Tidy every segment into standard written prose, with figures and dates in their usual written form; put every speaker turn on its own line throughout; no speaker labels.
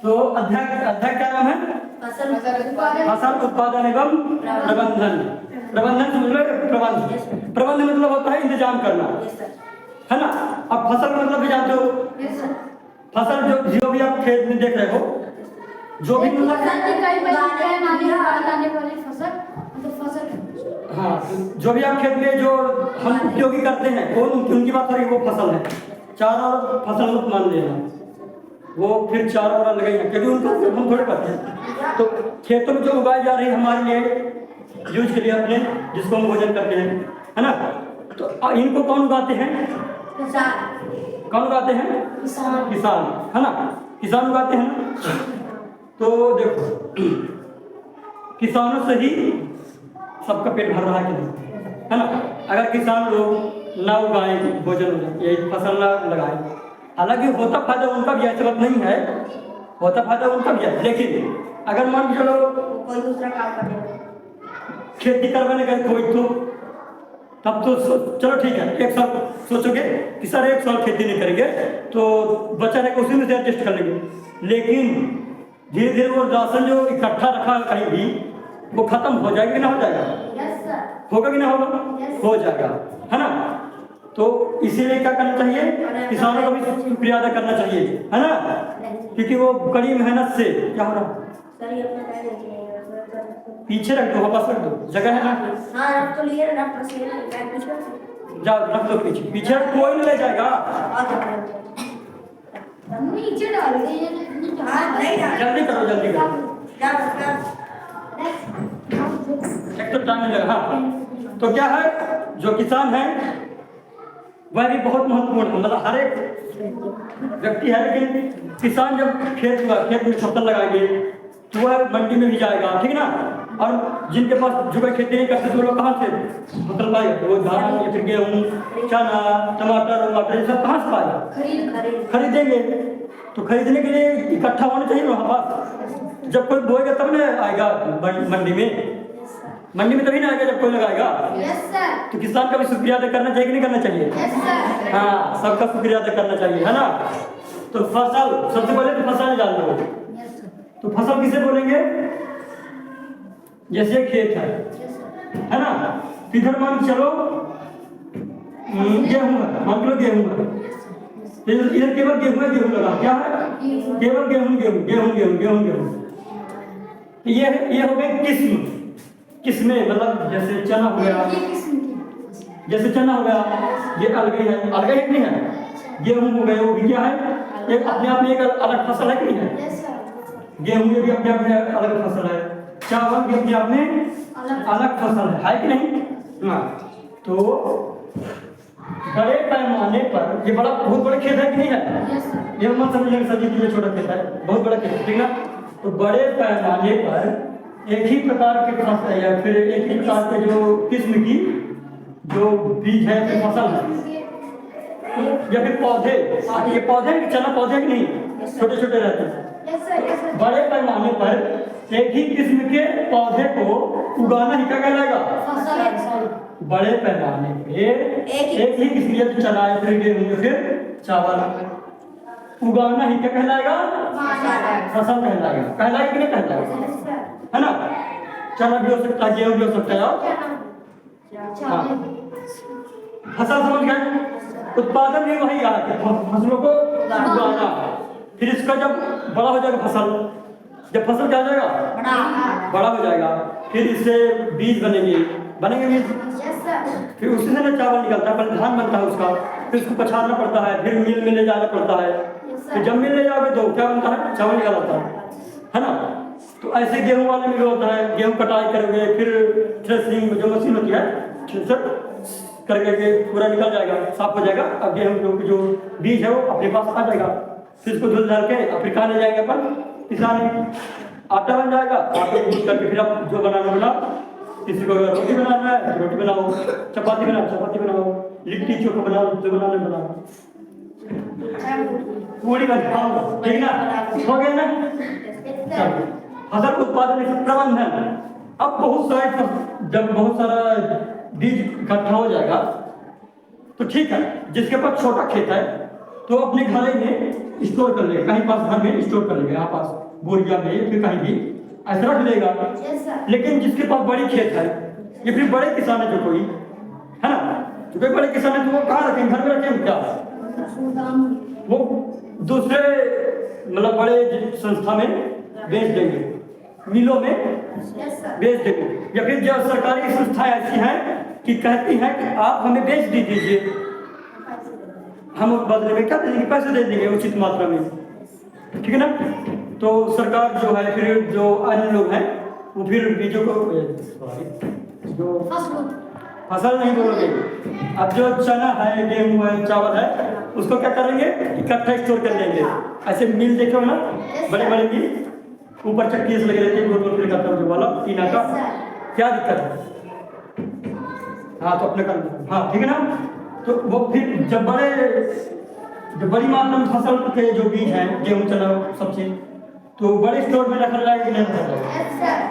तो अध्याय क्या नाम है? फसल उत्पादन एवं प्रबंधन। प्रबंधन समझ लो, प्रबंध प्रबंध मतलब होता है इंतजाम करना, है ना। अब फसल मतलब भी जानते हो, फसल जो भी आप खेत में देख रहे हो, जो भी मतलब हाँ, जो भी आप खेत में जो हम उपयोगी करते हैं वो उनकी बात करें, वो फसल है। चारा और फसल मत मान लेना, वो फिर चारा वाला लगेगा, क्योंकि उनको हम थोड़े करते हैं। तो खेतों में जो उगाई जा रही है हमारे लिए यूज के लिए अपने, जिसको हम भोजन करते हैं, है ना। तो इनको कौन उगाते हैं? कौन उगाते हैं? किसान, है ना। किसान उगाते हैं। तो देखो, किसानों से ही सबका पेट भर रहा है कि नहीं, है ना। अगर किसान लोग ना उगाएं भोजन, ये फसल ना लगाएं, हालांकि होता फायदा उनका भी, ऐसा बात नहीं है, होता फायदा उनका भी है, लेकिन अगर मान के चलो
कोई दूसरा काम करे,
खेती करवाने गए कोई, तो तब तो चलो ठीक है, एक साल सोचोगे कि सर एक साल खेती नहीं करेंगे तो बचा रहेगा, उसी में से एडजस्ट कर लेंगे। लेकिन धीरे धीरे वो राशन जो इकट्ठा रखा कहीं भी, वो खत्म हो जाएगा कि ना हो जाएगा? होगा कि ना होगा? हो जाएगा, है ना। तो इसीलिए क्या करना चाहिए? किसानों का भी शुक्रिया अदा करना चाहिए, है ना, क्योंकि वो कड़ी मेहनत से क्या हो रहा, पीछे रख दो, वापस रख दो, जगह है ना।
हाँ रख तो लिए, रख बस ये
जाओ रख दो पीछे, पीछे कोई नहीं ले जाएगा,
नीचे डाल दे,
जल्दी करो जल्दी करो, एक तो टाइम लगा। हाँ, तो क्या है, जो किसान है वह भी बहुत महत्वपूर्ण है, मतलब हर एक व्यक्ति है, लेकिन किसान जब खेत में फसल लगाएंगे तो वह मंडी में भी जाएगा, ठीक है ना। और जिनके पास जो खेती नहीं करते तो लोग कहाँ से फसल पाएगा? तो वो धान या फिर गेहूँ, चना, टमाटर ये सब कहाँ से पाएगा? खरीदेंगे। तो खरीदने के लिए इकट्ठा होना चाहिए वहाँ पास, जब कोई बोएगा तब ना आएगा मंडी में, मंडी में तभी ना आएगा जब कोई लगाएगा। तो किसान का भी शुक्रिया अदा करना चाहिए कि नहीं करना चाहिए? हाँ, सबका शुक्रिया अदा करना चाहिए, है ना। तो फसल, सबसे पहले तो फसल जान लो, तो फसल किसे बोलेंगे? जैसे खेत है ना, इधर मान चलो गेहूं है, मान लो गेहूं है, इधर केवल गेहूं लगा, क्या है? केवल गेहूं। ये हो गए किस्में, मतलब जैसे चना हो गया, ये अलग ही नहीं है। गेहूं हो गए, वो भी क्या है, एक अपने आप में एक अलग फसल है कि नहीं है? गेहूं में भी अपने आप में अलग फसल है, चावल भी अपने आप में अलग फसल है कि नहीं? हाँ, तो बड़े पैमाने पर ये बहुत बड़े खेत है कि नहीं है? ये मत समझिए सभी के लिए छोटा खेत है, बहुत बड़ा खेत है, ठीक ना। तो बड़े पैमाने पर एक ही प्रकार के फसल या फिर एक ही प्रकार के जो किस्म की जो बीज है, फिर फसल है या फिर पौधे, ये पौधे चना पौधे की नहीं, छोटे छोटे रहते हैं। बड़े पैमाने पर एक ही किस्म के पौधे को उगाना ही क्या कहलाएगा? बड़े पैमाने पे एक ही किस्म के चना या फिर गेहूं या फिर चावल उगाना ही क्या कहलाएगा? फसल कहलाएगा। कहलाएगा कि नहीं कहलाएगा? है ना। चना भी हो सकता है, गेहूं भी हो सकता है। हाँ, फसल समझ गए। उत्पादन भी वही आ गया, फसलों को उगाना, फिर इसका जब बड़ा हो जाएगा फसल, जब फसल क्या हो जाएगा? बड़ा हो जाएगा, फिर इससे बीज बनेंगे बीज, फिर उसी से ना चावल निकलता है, पहले धान बनता है उसका, फिर उसको पछाड़ना पड़ता है, फिर मिल में ले जाना पड़ता है, फिर जब मिल ले जाओगे तो क्या बनता है? चावल निकलता है ना। तो ऐसे गेहूं वाले में भी होता है, गेहूं कटाई करोगे, फिर थ्रेसिंग जो मशीन होती है थ्रेसर करके पूरा निकल जाएगा, साफ हो जाएगा। अब गेहूं जो बीज है वो अपने पास आ जाएगा, फिर इसको धुल धाल के अफ्रीका ले जाएंगे अपन किसान, आटा बन जाएगा। आटे को करके फिर आप जो बनाना बनाओ, किसी को अगर रोटी बनाना है तो रोटी बनाओ, चपाती बनाओ, लिट्टी चोखा बनाओ, जो बनाना बनाओ, पूरी बनाओ, ठीक ना, हो गया ना। फसल उत्पादन प्रबंधन। अब जब बहुत सारा बीज इकट्ठा हो जाएगा तो ठीक है, जिसके पास छोटा खेत है तो अपने घर में स्टोर कर लेगा, कहीं पास घर में स्टोर कर लेगा, यहाँ पास बोरिया में या फिर कहीं भी ऐसा रख लेगा।
Yes sir.
लेकिन जिसके पास बड़ी खेत है या फिर बड़े किसान है जो कोई है ना, जो कोई बड़े किसान है तो वो कहाँ रखेंगे, घर में रखेंगे क्या, वो दूसरे मतलब बड़े संस्था में बेच देंगे, मिलों में
यस सर।
बेच देंगे, या फिर जो सरकारी संस्थाएं ऐसी हैं कि कहती हैं कि आप हमें बेच दीजिए, हम बदले में क्या दे देंगे, पैसे दे देंगे उचित मात्रा में, ठीक है ना। तो सरकार जो है फिर जो अन्य लोग हैं वो फिर बीजों को जो फसल नहीं बोलोगे, अब जो चना है, गेहूं है, चावल है, उसको क्या करेंगे, इकट्ठा स्टोर कर लेंगे। ऐसे मिल देखे हो ना, बड़े बड़े मिल, ऊपर चक्की से लगे रहते हैं, गोल गोल का जो वाला टीना का, क्या दिक्कत है। हाँ तो अपने कर, हाँ ठीक है ना। तो वो फिर जब बड़ी मात्रा में फसल के जो बीज हैं, गेहूं, चना, सब चीज, तो बड़े स्टोर में रखा जाएगा कि नहीं रखा जाएगा,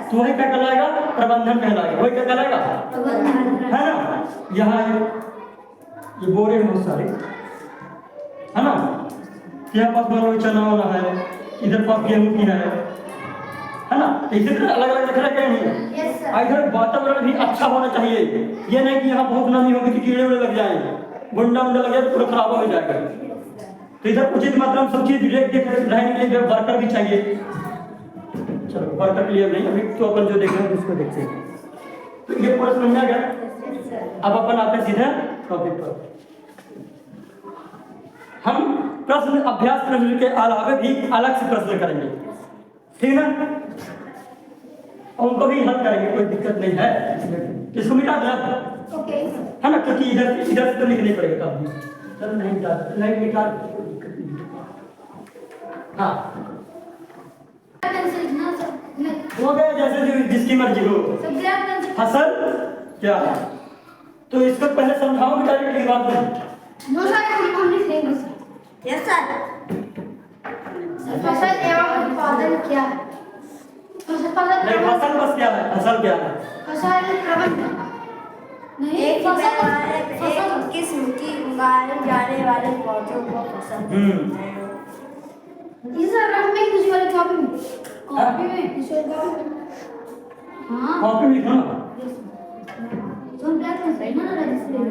तो वही क्या कहलाएगा, प्रबंधन कहलाएगा, वही क्या कहलाएगा, है ना। यहाँ ये बोरे हैं बहुत सारे, है ना, यहाँ पास मान लो चना वाला है, इधर पास गेहूं की है ना, तो इसी तरह अलग अलग रखना चाहिए। इधर वातावरण भी अच्छा होना चाहिए, ये नहीं कि यहाँ बहुत नमी होगी तो कीड़े उड़े लग जाएंगे, गुंडा उंडा लग जाए तो पूरा खराब हो जाएगा। तो इधर उचित मात्रा में सब चीज देख रहने के लिए वर्कर भी चाहिए। चलो वर्कर क्लियर नहीं, अभी तो अपन जो देख रहे हैं उसको देखते हैं, तो ये पूरा समझ आ गया। अब अपन आते हैं सीधे टॉपिक पर। हम प्रश्न अभ्यास प्रश्न के अलावा भी अलग से प्रश्न करेंगे, ठीक है ना, और उनको भी हल करेंगे, कोई दिक्कत नहीं है। इसको मिटा देना,
ओके
है ना, क्योंकि इधर से तो लिखने पड़ेगा तब चल नहीं मिटा, हाँ हो गया, जैसे जिसकी मर्जी हो। फसल क्या है, तो इसको पहले समझाओ डायरेक्टली बात में।
Yes sir. फसल एवं उत्पादन क्या है?
नहीं, फसल बस क्या है, फसल क्या है,
फसल प्रबंधन नहीं, एक किस्म की उगाए जाने वाले पौधों को फसल। इस में किसी वाले कॉपी में किसी वाले कॉपी में, हाँ
कॉपी में लिखो ना,
तुम क्या कर रहे हो ना, रजिस्टर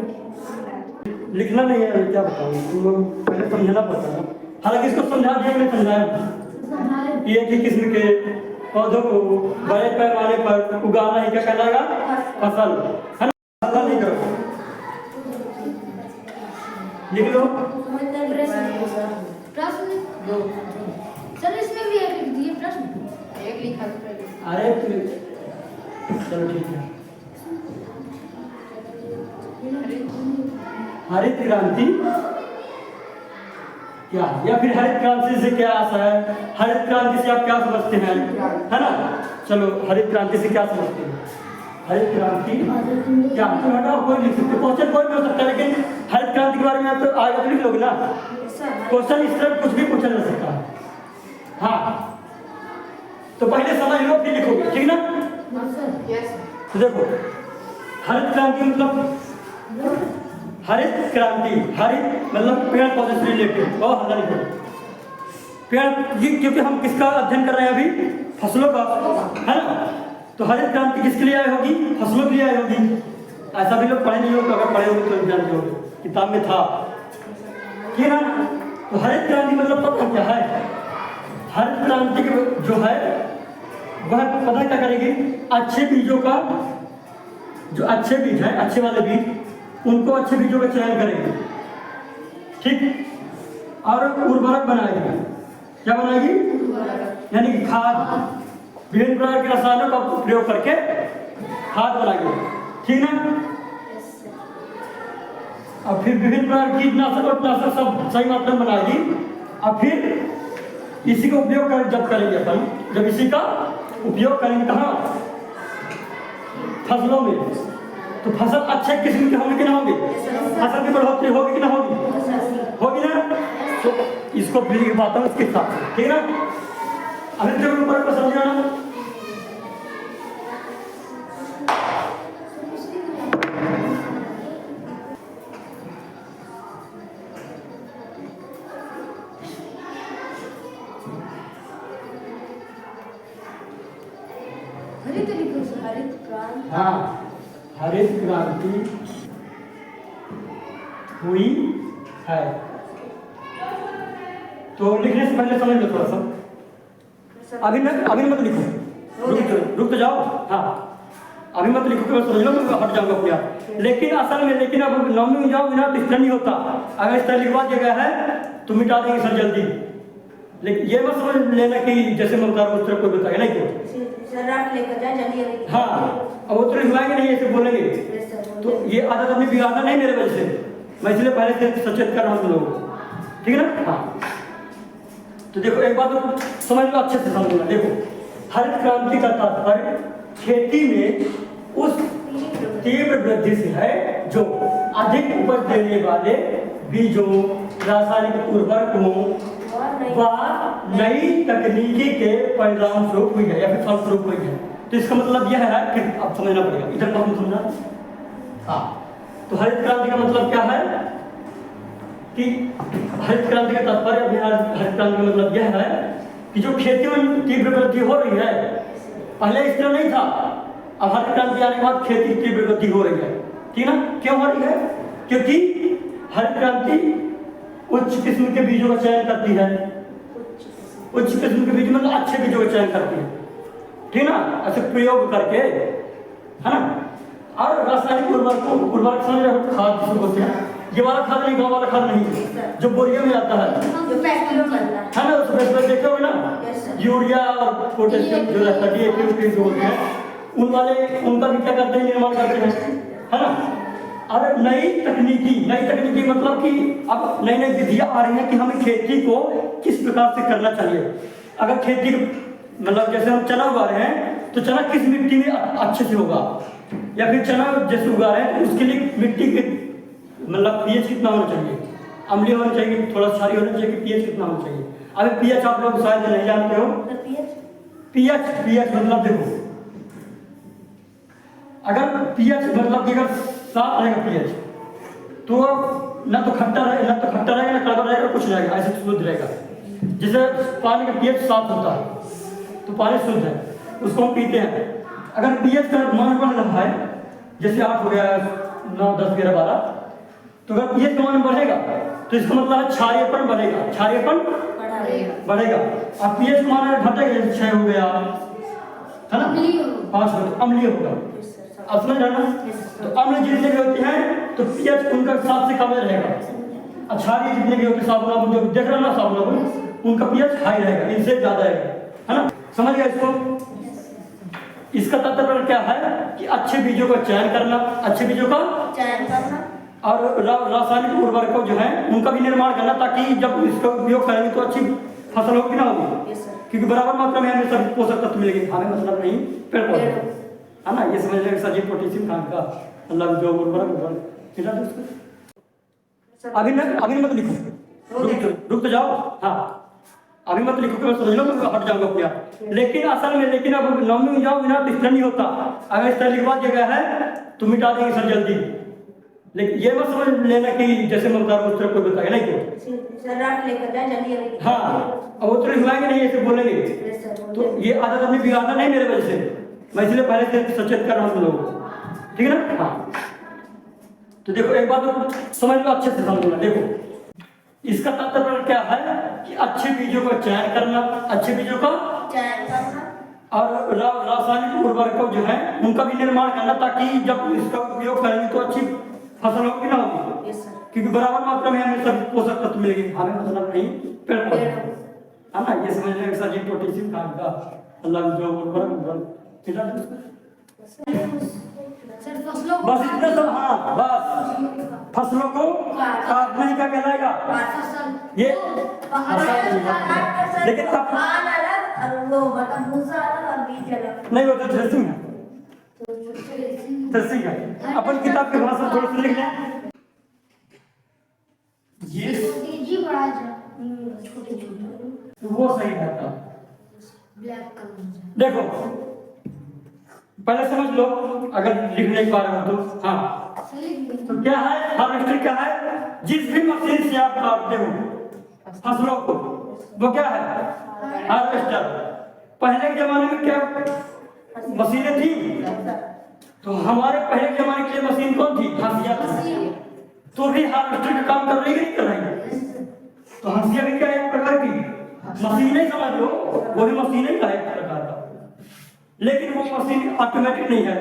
लिखना नहीं है, क्या बताऊँ, तुम पहले समझना पड़ता है। हालांकि इसको समझा दिया, मैं समझाया ये कि किस्म के पौधों को बड़े पैमाने पर उगाना ही क्या कहलाएगा, फसल, है ना। फसल नहीं करो, लिख लो
प्रश्न सर, इसमें भी एक लिख दिए प्रश्न, एक लिखा।
अरे चलो ठीक है। हरित क्रांति क्या, या फिर हरित क्रांति से क्या आशा है, हरित क्रांति से आप क्या समझते हैं, है ना। चलो हरित क्रांति से क्या समझते हैं, हरित क्रांति क्या, तो हटाओ, कोई लिख सकते, क्वेश्चन कोई भी हो सकता है, लेकिन हरित क्रांति के बारे में आप तो आगे तो लिख लोगे ना, क्वेश्चन इस तरह कुछ भी पूछा जा सकता है। हाँ तो पहले समझ लो फिर लिखोगे, ठीक ना। तो देखो हरित क्रांति मतलब, हरित क्रांति, हरित मतलब पेड़ पौधे से रिलेटेड, और हल्ला लिखो पेड़, क्योंकि हम किसका अध्ययन कर रहे हैं अभी, फसलों का, है ना। तो हरित क्रांति किसके लिए आई होगी, फसलों के लिए आई होगी। ऐसा भी लोग पढ़े नहीं होगा, अगर पढ़े होंगे तो जानते होंगे, किताब में था, ठीक है ना। तो हरित क्रांति मतलब पता क्या है, हरित क्रांति जो है वह पता क्या करेगी, अच्छे बीजों का, जो अच्छे बीज हैं, अच्छे वाले बीज, उनको अच्छे बीजों का चयन करेगी, ठीक, और उर्वरक बनाएगी। क्या बनाएगी, यानी कि खाद, विभिन्न प्रकार के रसायनों का प्रयोग करके खाद बनाएगी, ठीक ना। और फिर विभिन्न प्रकार कीटनाशक और कीटनाशक सब सही मात्रा में बनाएगी, और फिर इसी का उपयोग कर जब करेंगे अपन, जब इसी का उपयोग करेंगे कहाँ, फसलों में, तो फसल अच्छे किस्म के होंगे कि ना होगी, फसल की बढ़ोतरी होगी कि ना होगी, होगी ना। तो इसको भी बात है उसके साथ, ठीक है ना। अभी जब ऊपर को समझ आना,
हरित लिखो सर, हरित क्रांति।
हाँ, हरित क्रांति हुई है। तो लिखने से पहले समझ लो थोड़ा सा। अभी मत लिखो, रुक तो जाओ। हाँ, अभी मत लिखो कि समझ लो, मैं हट जाऊंगा अपने आप। लेकिन असल में अब नौवीं में जाओ बिना तो इस तरह नहीं होता। अगर इस तरह लिखवा दिया गया है तो मिटा देंगे सर जल्दी। लेकिन ये मत समझ लेना कि जैसे मैं बता रहा हूँ उस तरह कोई बताएगा नहीं तो
सर आप लेकर जाए जल्दी।
हाँ, अब वो तो लिखवाएंगे नहीं, ऐसे बोलेंगे। तो ये आदत अपनी बिगाड़ना नहीं मेरे वजह से, मैं इसलिए पहले से सचेत कर रहा हूँ तुम लोगों को, ठीक है ना। हाँ, तो देखो एक बात तो समझ लो, अच्छे से समझना। देखो, हरित क्रांति का तात्पर्य खेती में उस तीव्र वृद्धि से है जो अधिक उपज देने वाले बीजों, रासायनिक उर्वरकों व नई तकनीकी के परिणाम स्वरूप हुई है या फिर फलस्वरूप हुई है। तो इसका मतलब यह है कि अब समझना पड़ेगा, इधर बात में समझना। हाँ, तो हरित क्रांति का मतलब क्या है कि हरित क्रांति का तात्पर्य, हरित क्रांति का मतलब यह है कि जो खेती में तीव्र वृद्धि हो रही है, पहले इस तरह नहीं था। अब हरित क्रांति आने के बाद खेती की तीव्र वृद्धि हो रही है, ठीक है ना। क्यों हो रही है? क्योंकि हरित क्रांति उच्च किस्म के बीजों का चयन करती है। उच्च किस्म के बीज मतलब अच्छे बीजों का चयन करती है, ठीक है ना, ऐसे प्रयोग करके, है ना। और रासायनिक उर्वरक समझ रहे हो, खाद जिसको बोलते हैं, ये वाला खाद नहीं, गाँव वाला खाद नहीं, जो बोरिया में आता है, है ना। उसमें देखे होगे ना, यूरिया और पोटेशियम जो रहता है, DAP जो होते हैं, उन वाले उनका भी क्या करते हैं, निर्माण करते हैं, है ना। और नई तकनीकी मतलब कि अब नई विधियां आ रही हैं कि हमें खेती को किस प्रकार से करना चाहिए। अगर खेती मतलब जैसे हम चना उगा रहे हैं तो चना किस मिट्टी में अच्छे से होगा, या फिर चना जैसे उगा रहे हैं तो उसके लिए मिट्टी के मतलब पीएच कितना होना चाहिए, अम्लीय होना चाहिए, थोड़ा क्षारीय होना चाहिए, पीएच कितना होना चाहिए। अगर पीएच आप लोग शायद नहीं जानते हो, पीएच मतलब देखो, अगर पीएच मतलब कि अगर साफ रहेगा पीएच तो ना तो खट्टा रहेगा ना कड़वा रहेगा, कुछ रहेगा, ऐसे शुद्ध रहेगा। जैसे पानी का पीएच साफ होता है तो पानी शुद्ध है, उसको हम पीते हैं। अगर पीएच का मान बढ़ रहा है, जैसे 8 हो गया, 9, 10, 11, 12, तो अगर पीएच का मान बढ़ेगा तो इसका मतलब है क्षारीयपन बढ़ेगा। अब पीएच का मान घटेगा, जैसे 6 हो गया, है ना, 5 हो गया, अम्लीय होगा। अब समझ रहे ना। तो अम्ल जितने भी होते हैं तो पीएच उनका 7 से कम रहेगा। क्षारीय जितने भी होते हैं, साबुन जो देख रहे हो ना, साबुन उनका पीएच हाई रहेगा, इनसे ज्यादा है ना। समझ गया इसको। इसका तात्पर्य क्या है कि अच्छे बीजों का चयन करना, और रासायनिक उर्वरकों जो है उनका भी निर्माण करना, ताकि जब इसका उपयोग करेंगे तो अच्छी फसल होगी ना होगी, क्योंकि बराबर मात्रा में हमें सभी पोषक तत्व मिलेंगे, हमें मतलब नहीं पेड़ पौधे, है ना। ये समझ लेंगे सजीव पोटेशियम खाद का मतलब जो उर्वरक खिला दो उसको। अभी मत लिखो, रुक तो जाओ। हाँ, अभी मत लिखो कि समझ लो, मैं हट जाऊंगा अपने आप। लेकिन असल में अब नौवीं में जाओ बिना तो इस तरह नहीं होता। अगर इस तरह लिखवा दिया गया है तो मिटा देंगे सर जल्दी। लेकिन ये मत समझ लेना कि जैसे मैं बता रहा हूँ उस तरह कोई बताएगा नहीं तो
सर आप लेकर जाए जल्दी।
हाँ, अब वो तो लिखवाएंगे नहीं, ऐसे बोलेंगे। तो ये आदत अपनी बिगाड़ना नहीं मेरे वजह से, मैं इसलिए पहले से सचेत कर रहा हूँ तुम लोगों को, ठीक है ना। हाँ, तो देखो एक बात तो समझ लो, अच्छे से समझना। देखो, इसका तात्पर्य क्या है कि अच्छे बीजों का चयन करना, और रासायनिक उर्वरकों जो है उनका भी निर्माण करना, ताकि जब इसका उपयोग करेंगे तो अच्छी फसल होगी ना होगी, क्योंकि बराबर मात्रा में हमें सभी पोषक तत्व मिलेंगे, हमें मतलब नहीं पेड़ पौधे, है ना। ये समझ लेंगे सजीव पोटेशियम खाद का मतलब जो उर्वरक खिला दो उसको। बस इतना सब। हाँ, बस फसलों को काटने का कहलाएगा ये। लेकिन नहीं, वो तो थ्रेसिंग है। अपन किताब के भाषा थोड़ी सी लिख लें। ये वो सही रहता। देखो पहले समझ लो, अगर लिख नहीं पा रहे हो तो। हाँ, तो क्या है हार्वेस्टर? क्या है? जिस भी मशीन से आप काटते हो फसलों को, वो क्या है? हार्वेस्टर। पहले के जमाने में क्या मशीनें थी। तो हमारे पहले के जमाने की मशीन कौन थी? हंसिया थी। तो भी हार्वेस्टर का काम कर रही है कि नहीं कर रही है? तो हंसिया भी क्या है? एक प्रकार की मशीन ही समझ लो, वो भी मशीन ही का एक प्रकार का, लेकिन वो मशीन ऑटोमेटिक नहीं है,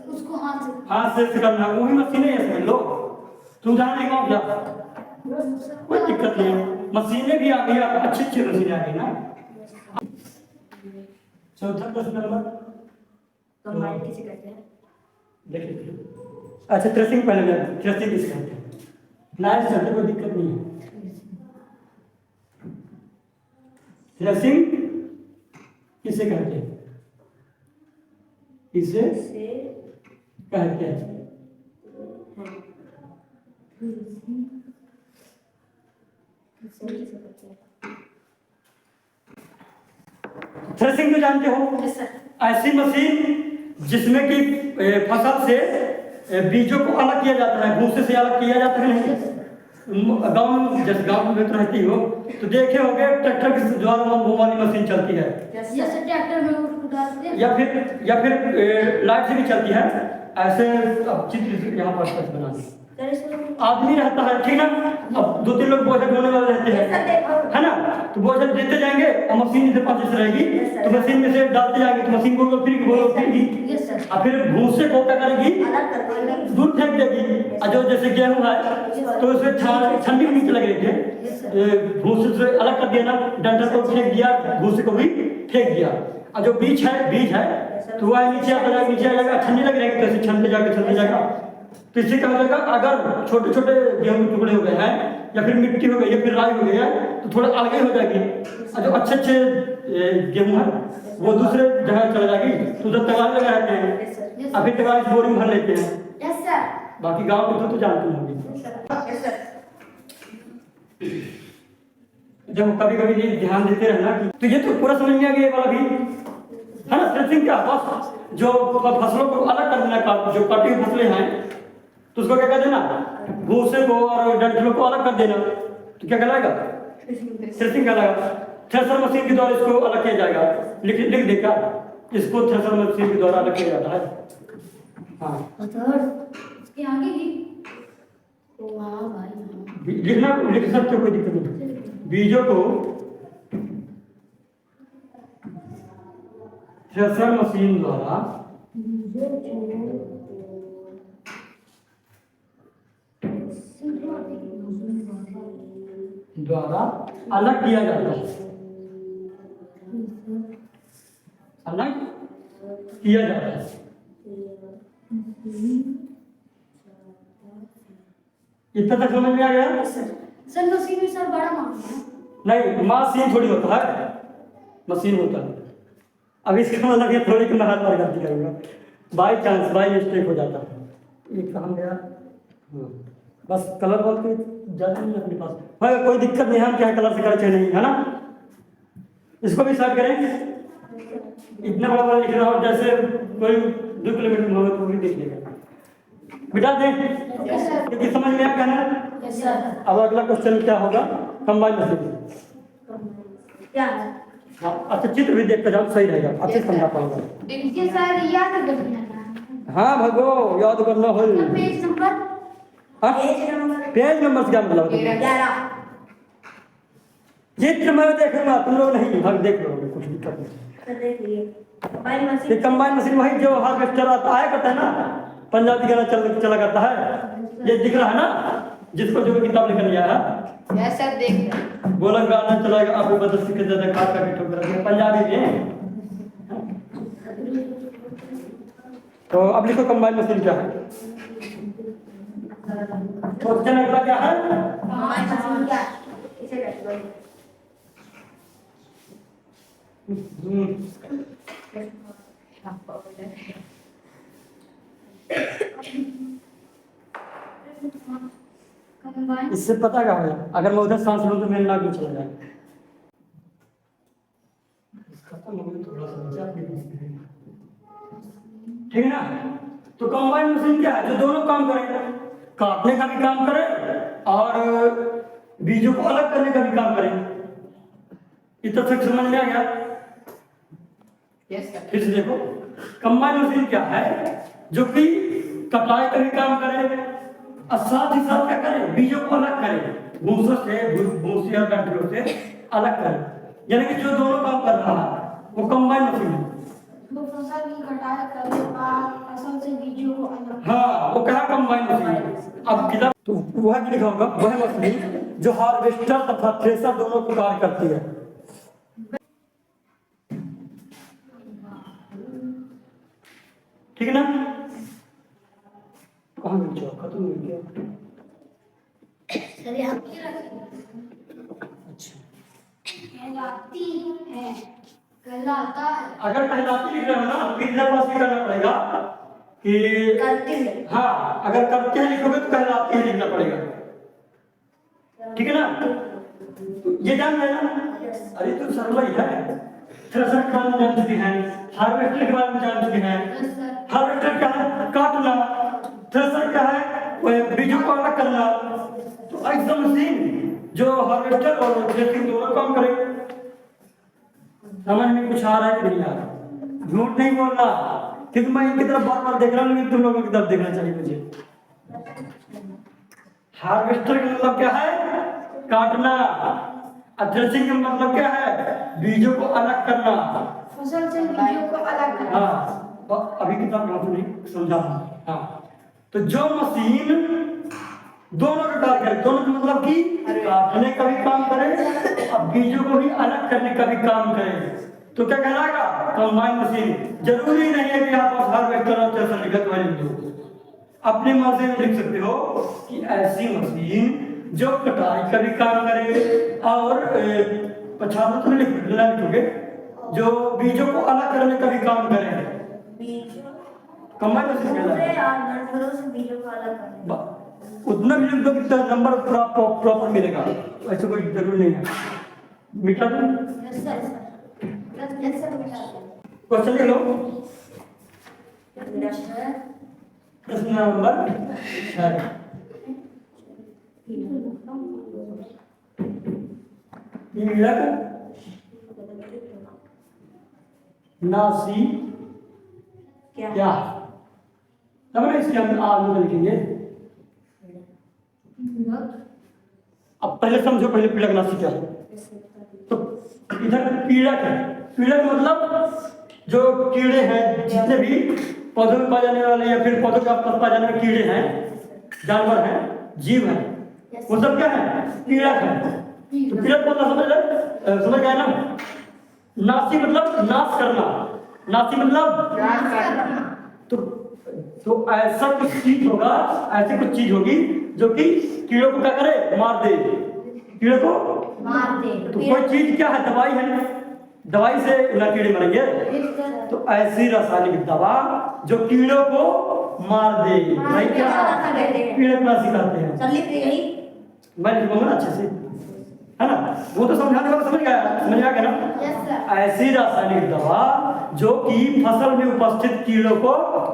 उसको
हाथ से करना, वो भी मशीन ही है समझ लो। तुम जान नहीं क्या? कोई दिक्कत नहीं है, मशीनें भी आ गई, अच्छी अच्छी मशीनें आ गई ना। चौथा प्रश्न नंबर
कंबाइन किसे कहते हैं?
देखिए, अच्छा थ्रेसिंग पहले मैं थ्रेसिंग किसे कहते हैं? लाइट चलते कोई दिक्कत नहीं है। थ्रेसिंग किसे कहते हैं? किसे कहते हैं? थ्रेसिंग तो जानते हो, ऐसी मशीन जिसमें कि फसल से बीजों को अलग किया जाता है, भूसे से अलग किया जाता है। नहीं गांव में, जैसे गांव में रहती हो तो देखे होंगे ट्रैक्टर के द्वारा वो वाली मशीन चलती है,
जैसे ट्रैक्टर में उसको डालते हैं,
या फिर लाइट से भी चलती है। ऐसे अब चित्र यहाँ पर बना दी, आदमी रहता है ठीक ना, अब 2-3 लोग बोझ ढोने वाले रहते हैं, है ना, तो बोझ देते जाएंगे और मशीन इधर पास रहेगी, तो मशीन में से डालते जाएंगे, तो मशीन गोल फिरेगी और फिर भूसे को क्या करेगी? दूर फेंक देगी। और जो जैसे गेहूं है तो उसमें ठंडी भी नीचे लग रही थी, भूसे से अलग कर दिया ना, डंडा को फेंक दिया, भूसे को भी फेंक दिया, और जो बीज है तो वह नीचे आ जाएगा, ठंडी लग रहेगी, तो छनते जाएगा। तो इससे क्या हो जाएगा? अगर छोटे छोटे गेहूं के टुकड़े हो गए हैं, या फिर मिट्टी हो गई, या फिर राई हो गई है, तो थोड़ा अलग हो जाएगी, और जो अच्छे गेहूं है वो दूसरे जगह चले जाएगी, तो उधर तगारी लगा रहते हैं, अभी तगारी से बोरी में भर लेते हैं। बाकी गांव में तो जानते होंगे। जब कभी ये ध्यान देते रहना कि, तो ये तो पूरा समझ में आ गया ये वाला भी, है ना। थ्रेसिंग क्या? बस जो फसलों को अलग कर देना, जो कटी हुई फसलें हैं तो उसको क्या कर देना? भूसे को और डंठलों को अलग कर देना, तो क्या कहलाएगा? थ्रेसिंग कहलाएगा। थ्रेसर मशीन के द्वारा इसको अलग किया जाएगा। लिख दे क्या? इसको थ्रेसर मशीन के द्वारा अलग किया जाता है। हाँ,
इसके आगे ही वाह भाई,
लिख सकते हो, कोई दिक्कत नहीं। बीजों को थ्रेसर मशीन द्वारा अलग किया जाता है, अलग किया जाता है। इतना तक समझ में आ गया?
सर मशीन में सर बड़ा मामला है।
नहीं, मशीन थोड़ी होता है, मशीन होता है। अब इसका मतलब ये थोड़ी कि मैं हाथ पर गलती करूँगा, बाई चांस बाई मिस्टेक हो जाता है। ये कहाँ गया? हाँ, बस कलर बहुत ज़्यादा नहीं अपने पास, भाई कोई दिक्कत नहीं है, क्या कलर से करे चाहे नहीं, है ना। इसको भी स्टार्ट करें। इतना बड़ा लिख रहा हो, जैसे कोई 2 किलोमीटर में होगा तो भी देख लेगा। बिठा दें क्योंकि समझ में आ गया ना। अब अगला क्वेश्चन क्या होगा? कंबाइन मशीन
क्या है?
हाँ, अच्छा चित्र भी देखते जाओ, सही रहेगा, अच्छे समझा पाऊंगा।
देखिए सर, याद करना।
हाँ भगो, याद करना हो।
पेज नंबर,
हाँ, पेज नंबर से क्या मतलब?
11।
चित्र मैं देखूंगा, तुम लोग नहीं, हम देख लोगे, कुछ दिक्कत नहीं।
देखिए
कंबाइन मशीन वही जो हार्वेस्टर आता है, कहता है ना, पंजाबी गाना चला करता है, ये दिख रहा है ना, जिसको जो किताब लेकर लिया है,
सर देख रहे
बोला गाना चलाएगा, आपको बदल सीखे ज्यादा खास का बिठो कर पंजाबी में। तो अब लिखो कंबाइन मशीन क्या है? क्वेश्चन अगला क्या है?
कंबाइन मशीन क्या है? इसे कैसे बोलें?
इससे पता क्या होगा? अगर मैं उधर सांस लूं तो मेरे नाक में चला जाए। ठीक है ना। तो कंबाइन मशीन क्या है? जो दोनों काम करे, काटने का भी काम करे और बीजों को अलग करने का भी काम करे। इतना तक समझ में आ गया?
Yes sir.
फिर से देखो, कंबाइन मशीन क्या है? जो कि कटाई का भी काम करे और साथ ही साथ क्या करे, बीजों को अलग करे, भूसों से, भूसी और डंठलों से अलग करे। यानी कि जो दोनों काम कर रहा है वो कंबाइन मशीन है।
वो फसल की कटाई करने के बाद फसल से बीजों को अलग।
हाँ, वो कहा कंबाइन मशीन। अब किधर तो वह भी लिखा होगा, वह मशीन जो हार्वेस्टर तथा थ्रेसर दोनों को कार्य करती है। ठीक है ना? कहाँ गई जो खत्म हो गया?
सर यहाँ पे
अच्छा,
कहलाती है, कहलाता है।
अगर कहलाती लिख रहे हो ना तो इधर पास भी करना पड़ेगा कि
करती है।
हाँ, अगर करते हैं लिखोगे तो कहलाती है लिखना पड़ेगा। ठीक है ना? तो ये जान लेना। अरे तो सरल ही है। थ्रेसर के बारे में जान चुके हैं, हार्वेस्टर के बारे में जान चुके हैं। हार्वेस्टर क्या है? काटना। थ्रेसर क्या है? वो बीजों को अलग करना। तो ऐसा मशीन जो हार्वेस्टर और थ्रेसिंग दोनों काम करे। समझ में कुछ आ रहा है कि नहीं आ रहा? झूठ नहीं बोलना, क्योंकि मैं इनकी तरफ बार बार देख रहा हूँ, लेकिन तुम लोगों की तरफ देखना चाहिए मुझे। हार्वेस्टर का मतलब क्या है? काटना। थ्रेसिंग का मतलब क्या है? बीजों को अलग करना।
फसल से बीजों को अलग करना।
हाँ, तो अभी किताब में नहीं समझा। हाँ, तो जो मशीन दोनों का कार्य करे, दोनों का मतलब कि काटने का भी काम करे और बीजों को भी अलग करने का भी काम करे, तो क्या कहलाएगा? Combine machine. जरूरी नहीं है कि आप हार्वेस्टर और थ्रेसर लिखत हुआ लिख दो, अपने मन से लिख सकते हो कि ऐसी मशीन जो कटाई का भी काम करे और पछाड़ तो लिखोगे, जो बीजों को अलग करने का भी काम करे। कंबाइन मशीन कहलाएगा।
बीजों को अलग करना।
उतना भी लिख दो कि नंबर प्रॉपर मिलेगा, ऐसा कोई जरूरी नहीं है। मिटा दो।
Yes sir. Yes sir.
Question लिख लो। प्रश्न नंबर 6। पीड़क नासी क्या? समझ इसके हम आगे लिखेंगे। अब पहले समझो, पहले पीड़क नासी क्या है। तो इधर पीड़क है। पीड़क मतलब जो कीड़े हैं, जितने भी पौधों में पाए जाने वाले या फिर पौधों के आसपास पाए जाने वाले कीड़े हैं, जानवर हैं, जीव हैं, वो सब क्या है? पीड़क है। तो पीड़क मतलब समझ गए ना? नासी मतलब नाश करना। नासी मतलब तो ऐसा कुछ चीज होगा, ऐसी कुछ चीज होगी जो कि कीड़ों को क्या करे? मार दे। कीड़ों को
मार दे।
तो कोई चीज क्या है? दवाई है। दवाई से ना कीड़े मरेंगे। तो ऐसी रासायनिक दवा जो कीड़ों को मार दे, भाई क्या कीड़कनाशी कहते हैं। मैं लिखूंगा ना अच्छे से, है ना? वो तो समझाने वाला समझ गया ना? ऐसी रासायनिक दवा जो कि फसल में उपस्थित कीड़ों को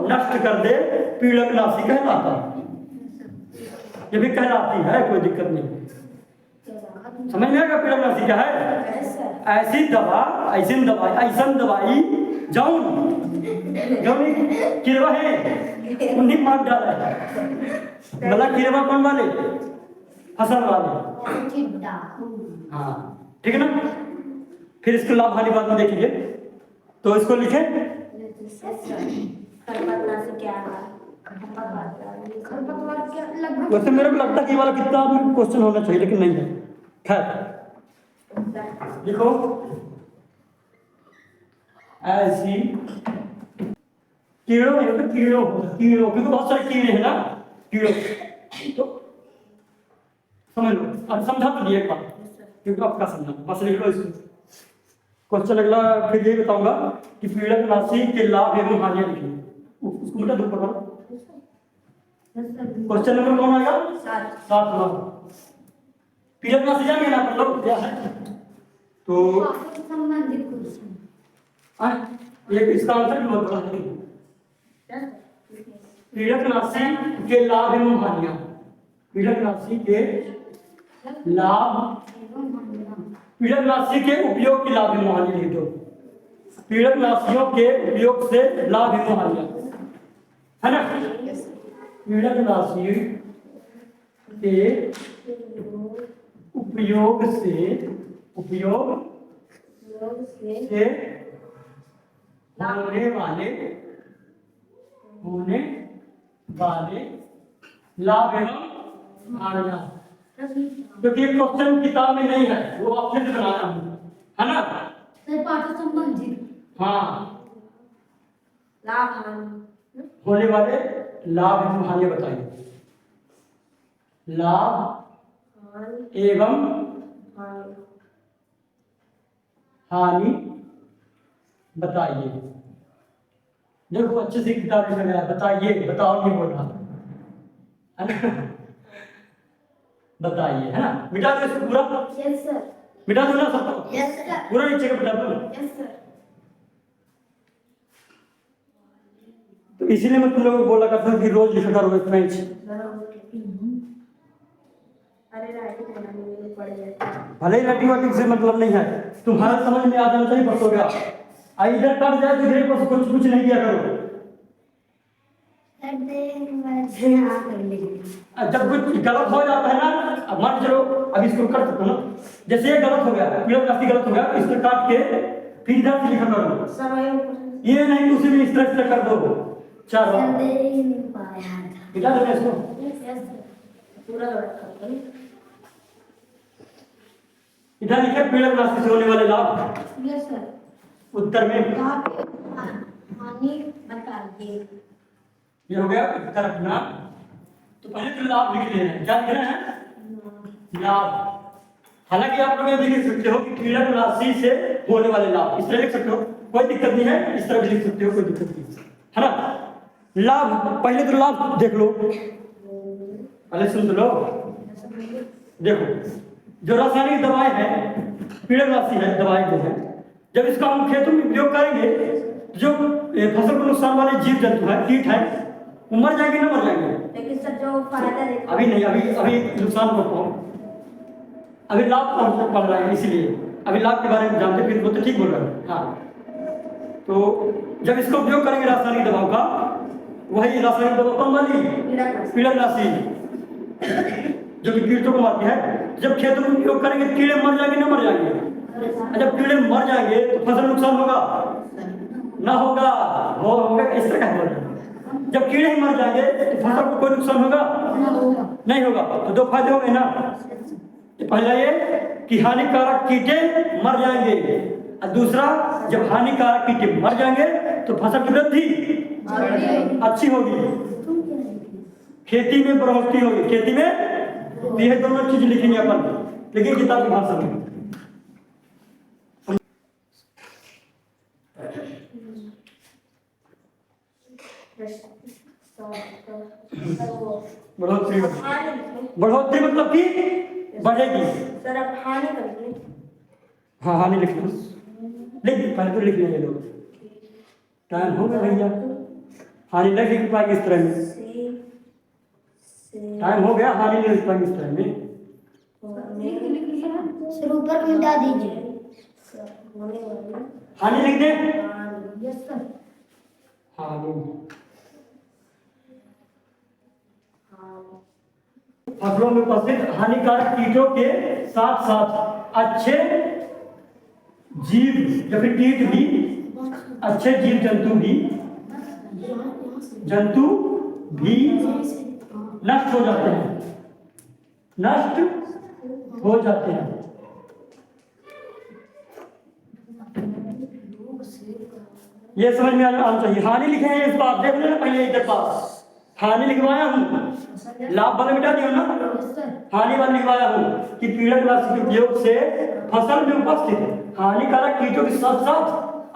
नष्ट कर दे, पीड़कनाशी कहलाता है। ये भी कहलाती है, कोई दिक्कत नहीं। समझ में आएगा पीड़कनाशी क्या है? ऐसी दवा, ऐसी दवाई जौन कीड़वा है उन्हीं मार डाला है। मतलब कीड़वा कौन वाले? फसल वाले। हाँ, ठीक है ना? फिर इसको लाभ हानि बाद में देखेंगे, तो इसको लिखे। वैसे मेरे को लगता है कि ये वाला कितना क्वेश्चन होना चाहिए, लेकिन नहीं है। खैर लिखो, ऐसी कीड़ों क्योंकि बहुत सारे कीड़े हैं ना, कीड़ों। तो समझ लो, अब समझा तो दिए एक बार, क्योंकि आपका समझा, बस लिख लो इसको। क्वेश्चन अगला फिर यही बताऊंगा कि पीड़कनाशी के लाभ एवं हानियां लिखिए, उसको बेटा दो पढ़ो। क्वेश्चन नंबर कौन आएगा? 7। पीड़कनाशी जानेंगे ना अपन लोग क्या है? तो
संबंधित क्वेश्चन
ये इसका आंसर भी बहुत बड़ा है। पीड़कनाशी के लाभ एवं हानियां। पीड़कनाशी के लाभ, पीड़कनाशी के उपयोग के लाभ एवं हानि लिख दो। पीड़क राशियों के उपयोग से लाभ एवं हानियां, है ना। पीड़क राशि के उपयोग से होने वाले लाभ एवं हानियां, क्योंकि ये क्वेश्चन किताब में नहीं है, वो अपने से बनाया हूँ, है ना।
पाठ संबंधित
हाँ,
लाभ हानि
होने वाले लाभ एवं हानि बताइए। लाभ एवं हानि बताइए। देखो अच्छे से किताब लिखा गया है, बताइए, बताओ ये बोल रहा है ना। बताइए, है ना। मिटा दो इसको पूरा।
Yes sir.
मिटा दो ना सबको।
Yes sir.
पूरा नीचे का मिटा दो।
Yes sir.
तो इसीलिए मैं तुम लोगों को बोला करता हूँ कि रोज लिखा करो एक पेज। भले ही राइटिंग वाइटिंग से मतलब नहीं है, तुम्हारा समझ में आ जाना चाहिए, बस हो गया। इधर कट जाए तो इधर पर कुछ नहीं किया करो। जब कुछ गलत हो जाता है ना, अब मान चलो अब इसको कर सकते हो ना, जैसे ये गलत हो गया, पीड़क राशि गलत हो गया, तो इसको काट के फिर इधर से लिखा करो। ये नहीं कि उसी में इस तरह से कर दो। चलो मिटा दो इसको।
पूरा
इधर लिखे पीड़क राशि से होने वाले लाभ।
Yes sir.
उत्तर में
हानि बताइए।
ये हो गया उत्तर अपना। तो पहले तो लाभ लिख लेना है। क्या लिखना है? लाभ। हालांकि आप लोग ये भी लिख सकते हो कि पीड़क राशि से होने वाले लाभ, इस तरह लिख सकते हो, कोई दिक्कत नहीं है। इस तरह भी लिख सकते हो, कोई दिक्कत नहीं है ना। लाभ, पहले तो लाभ देख लो, पहले सुन लो। देखो, जो रासायनिक दवाएं हैं, पीड़क राशि है, दवाएं जो है, जब इसका हम खेतों में उपयोग करेंगे, जो फसल को नुकसान वाले जीव जंतु है, कीट है, वो मर जाएंगे ना मर जाएंगे।
लेकिन सर जो फायदा देता
अभी नहीं, अभी नुकसान को अभी लाभ पड़ रहा है, इसीलिए अभी लाभ के बारे में जानते, फिर वो तो ठीक बोल रहे हैं। हाँ, तो जब इसका उपयोग करेंगे रासायनिक दवाओं का, वही रासायनिक दवा कौन वाली? पीड़क राशि, जो कि कीटों को मारती है। जब खेतों में उपयोग करेंगे, कीड़े मर जाएंगे ना मर जाएंगे। जब कीड़े मर जाएंगे तो फसल नुकसान होगा ना होगा? होगा। इस तरह का बोल रहे हैं। जब कीड़े ही मर जाएंगे तो फसल को कोई नुकसान होगा नहीं होगा। तो दो फायदे हो गए ना। पहला ये कि हानिकारक कीटे मर जाएंगे, और दूसरा जब हानिकारक कीटे मर जाएंगे तो फसल की वृद्धि अच्छी होगी, खेती में बढ़ोतरी होगी, खेती में। ये दोनों चीज लिखेंगे अपन, लेकिन किताब की भाषा में। बढ़ोतरी, बढ़ोतरी मतलब कि बढ़ेगी।
सर अब हानि करते।
हाँ, हानि लिखना, लिख पहले तो लिख लेंगे लोग। टाइम हो गया भैया, हानि नहीं लिख पाएंगे इस तरह में। टाइम हो गया, हानि नहीं लिख पाएंगे इस तरह में।
सर ऊपर मिटा दीजिए।
हानि लिख दे।
Yes sir.
हानि, फसलों में उपस्थित हानिकारक कीटों के साथ साथ अच्छे जीव या फिर कीट भी, अच्छे जीव जंतु भी नष्ट हो जाते हैं, नष्ट हो जाते हैं। ये समझ में आना चाहिए। हानि लिखे हैं इस बात, देख लेना पहले इधर पास हानि लिखवाया हूँ, लाभ वाला मिटा दिया ना, हानि वाला लिखवाया हूँ कि पीड़क राशि के उपयोग से फसल में उपस्थित हानिकारक कीटों के साथ साथ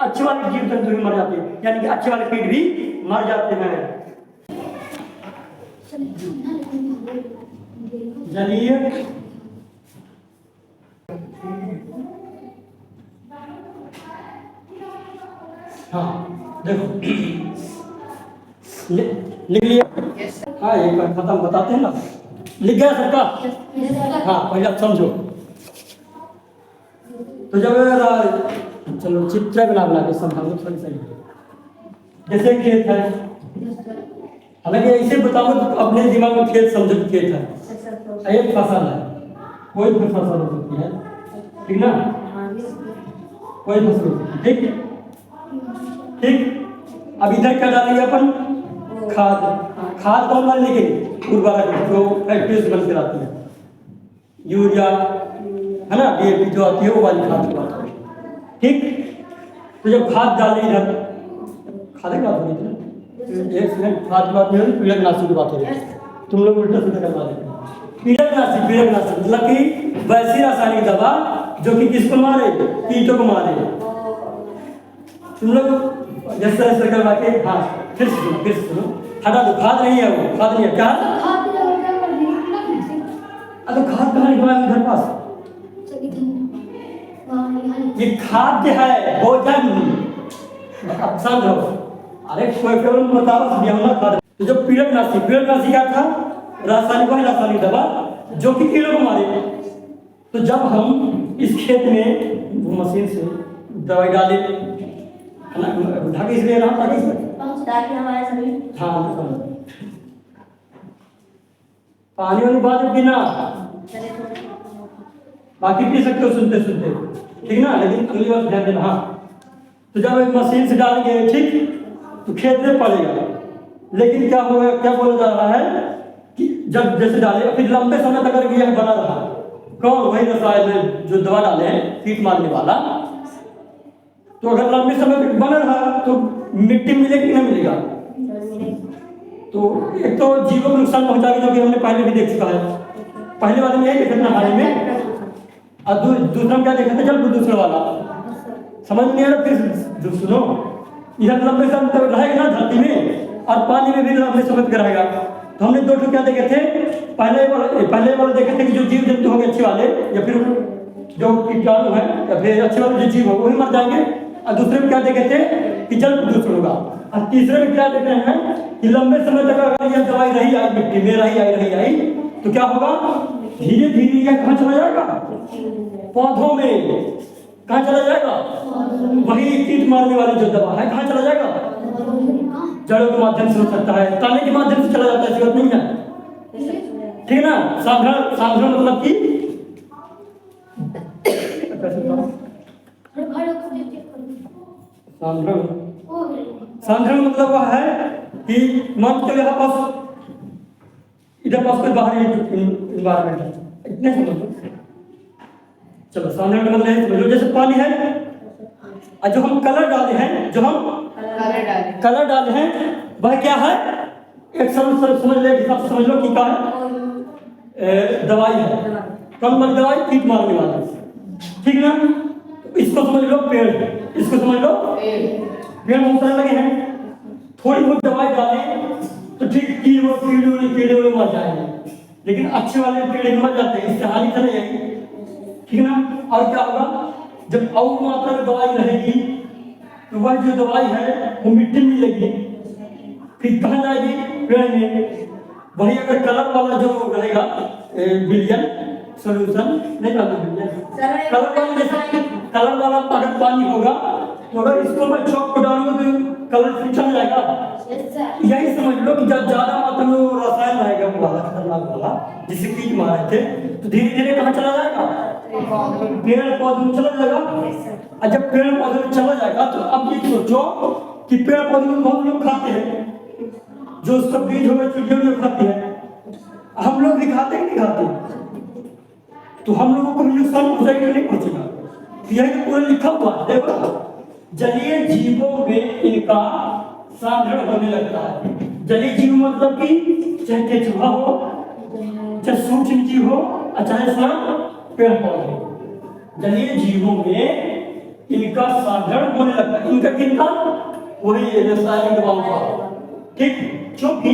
अच्छे वाले जीव जंतु भी मर जाते हैं, यानी कि अच्छे वाले कीट भी मर जाते हैं। जलीय हाँ, देखो लिख लिया। हाँ, एक बार खत्म बताते हैं ना, लिख गया सबका। हाँ, पहले आप समझो। तो जब चलो चित्र बना के समझाओ थोड़ी सही। जैसे खेत है, हालांकि ऐसे बताओ तो अपने दिमाग में खेत समझो कि खेत है, एक फसल है, कोई भी फसल हो सकती है, ठीक ना, कोई फसल हो सकती है, ठीक ठीक। अब इधर क्या डालेंगे अपन, खाद। खाद कौन वाली लेंगे, उर्वरक जो फैक्ट्री से बनकर आती है, यूरिया है ना, डीएपी जो आती है वो वाली खाद की बात है, ठीक। तो जब खाद डालें इधर, खाद की बात नहीं, एक सेकंड, खाद की बात नहीं, कीटनाशी की बात हो रही है, तुम लोग उल्टा सीधा करवा देते हैं। कीटनाशी मतलब कि वैसी रासायनिक दवा जो कि किसको मारे, कीटों को मारे। तुम लोग जैसे ऐसे करवा के, हाँ फिर सुनो, हटा दो, खाद नहीं है वो, खाद नहीं है, क्या तो खाद कहाँ निकला इधर पास, ये खाद्य है, भोजन। अब समझो, अरे कोई केवल बताओ खाद। तो जो कीटनाशी क्या था, रासायनिक दवा जो कि कीड़ों को मारे। तो जब हम इस खेत में मशीन से दवाई डाले, ढाके इसलिए रहा ताकि हमारे शरीर, हाँ पानी वाली बात है बिना, बाकी पी सकते हो सुनते सुनते, ठीक ना, लेकिन अगली बार ध्यान देना। हाँ, तो जब एक मशीन से डालेंगे, ठीक, तो खेत में पड़ेगा, लेकिन क्या होगा, क्या बोला जा रहा है कि जब जैसे डाले फिर लंबे समय तक अगर यह बना रहा, कौन, वही रसायन जो दवा डाले हैं कीट मारने वाला, तो अगर लंबे समय तक बना रहा तो मिट्टी मिलेगी कि नहीं मिलेगा, तो एक तो जीवों को नुकसान पहुंचाएगा, जो कि हमने पहले भी देख चुका है, पहले वाले में यही देखा था हाल में, और दूसरा क्या देखा था, जल प्रदूषण वाला, समझ नहीं आ रहा, फिर सुनो, इधर लंबे समय तक रहेगा ना धरती में, और पानी में भी लंबे समय तक रहेगा। तो हमने दो क्या देखे थे, पहले वाले देखे थे कि जो जीव जंतु होंगे अच्छे वाले, या फिर जो कीटाणु है, या फिर अच्छे वाले जो जीव होंगे वही मर जाएंगे, और दूसरे में क्या देखे थे कि जल प्रदूषण होगा, और तीसरे में क्या देख रहे हैं कि लंबे समय तक अगर यह दवाई रही आई मिट्टी में रही आई तो क्या होगा, धीरे धीरे यह कहाँ चला जाएगा, पौधों में, कहाँ चला जाएगा, वही कीट मारने वाली जो दवा है कहाँ चला जाएगा, जड़ों के माध्यम से हो सकता है, ताने के माध्यम से चला जाता है, जरूरत नहीं है, ठीक है ना। साधारण मतलब कि साधारण मतलब वह है कि मान के यहाँ पास, इधर पास कोई बाहरी इन्वायरमेंट है, इतने समझो, चलो साधारण मतलब है, समझ लो जैसे पानी है, और जो हम कलर डाले हैं, कलर डाले हैं वह क्या है, एक समझ ले, समझ लो कि क्या है, दवाई है, कौन वाली दवाई, कीट मारने वाली, ठीक ना। तो इसको समझ लो पेड़, इसको समझ लो पेड़ बहुत सारे लगे हैं, थोड़ी बहुत दवाई डालें तो ठीक, कीड़े मर जाएंगे, लेकिन अच्छे वाले कीड़े मर जाते हैं, इससे हानि चले जाएगी, ठीक ना। और क्या होगा, जब और मात्रा में दवाई रहेगी तो वह जो दवाई है वो मिट्टी में मिलेगी, फिर कहाँ जाएगी, पेड़ में। वही अगर कलर वाला जो रहेगा बिलियन सोल्यूशन नहीं कलर वाला अगर पानी होगा, तो अगर इसको मैं चौक को डालूंगा तो कलर फिर चल जाएगा। यही समझ लो कि जब ज्यादा मात्रा में रसायन रहेगा वो वाला खतरनाक वाला जिसे कीट मारे थे, तो धीरे धीरे कहाँ चला जाएगा, पेड़ पौधे में चला जाएगा। और जब पेड़ पौधे में चला जाएगा तो अब ये सोचो कि पेड़ पौधे में बहुत लोग खाते हैं, जो उसका बीज होगा चिड़ियों खाते हैं, हम लोग भी खाते हैं नहीं खाते, तो हम लोगों को नुकसान पहुंचाएगा नहीं पहुंचेगा, यही पूरा लिखा हुआ है। देखो जलीय जीवों में इनका साधारण होने लगता है। जलीय जीव मतलब कि चाहे केंचुआ हो, चाहे सूक्ष्म जीव हो, चाहे पेड़ पौधे, जलीय जीवों में इनका साधारण होने लगता है। इनका किनका, वही रासायनिक दवाओं का, ठीक, क्योंकि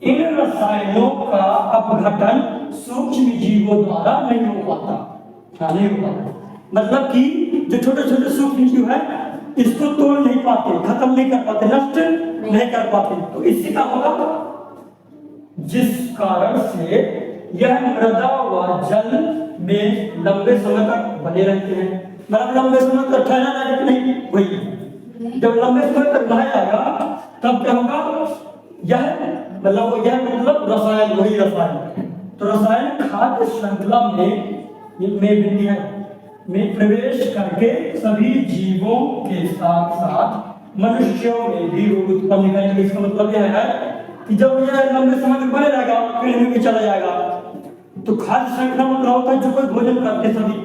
इन रसायनों का अपघटन सूक्ष्म जीवों द्वारा नहीं हो पाता, नहीं हो पाता। मतलब कि जो छोटे छोटे सूक्ष्म जीव है इसको तोड़ नहीं पाते, खत्म नहीं कर पाते, नष्ट नहीं कर पाते, तो इससे क्या होगा, जिस कारण से यह मृदा व जल में लंबे समय तक बने रहते हैं। मतलब लंबे समय तक ठहरा रहेगा कि नहीं, वही जब लंबे समय तक रह जाएगा तब क्या होगा, यह मतलब रसायन, वही रसायन। तो रसायन खाद्य श्रृंखला में प्रवेश करके सभी जीवों के साथ साथ मनुष्यों में भी रोग उत्पन्न करेंगे। इसका मतलब यह है कि जब यह लंबे समय तक बने रहेगा, पेड़ में भी चला जाएगा, तो खाद्य श्रृंखला मतलब होता है जो कोई भोजन करते सभी,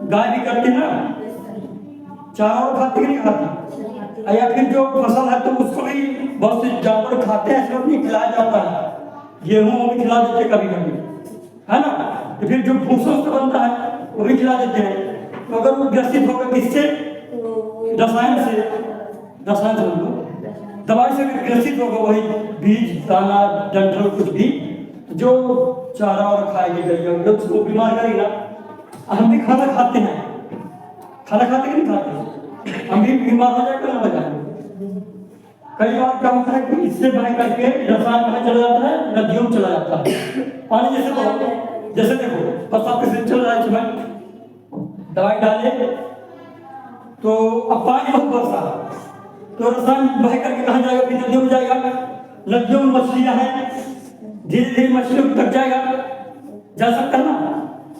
गाय भी करती ना, चारा और खाती कि नहीं खाती, या फिर जो फसल है तो उसको भी बहुत से जानवर खाते हैं, इसको भी खिलाया जाता है, गेहूं भी खिला देते कभी कभी, है ना। तो फिर जो भूसा से बनता है वो भी खिला देते हैं। तो अगर वो ग्रसित होगा किससे, रसायन से, रसायन से दवाई से ग्रसित होगा, वही बीज दाना डंठल कुछ भी जो चारा और खाएगी गई उसको बीमार करेगा। हम भी खाना खाते हैं, खाना खाते कि नहीं खाते, हम भी बीमार हो जाएगा ना, हो जाएंगे। कई बार क्या होता है कि इससे बह करके रसायन कहाँ चला जाता है, नदियों में चला जाता है। पानी जैसे देखो बरसात के चल रहा है, इसमें दवाई डाले तो अब पानी बहुत बरसा, तो रसायन बह करके कहाँ जाएगा, फिर नदियों में जाएगा। नदियों में मछलियां हैं, धीरे धीरे मछलियों को तक जाएगा, जा सकता ना।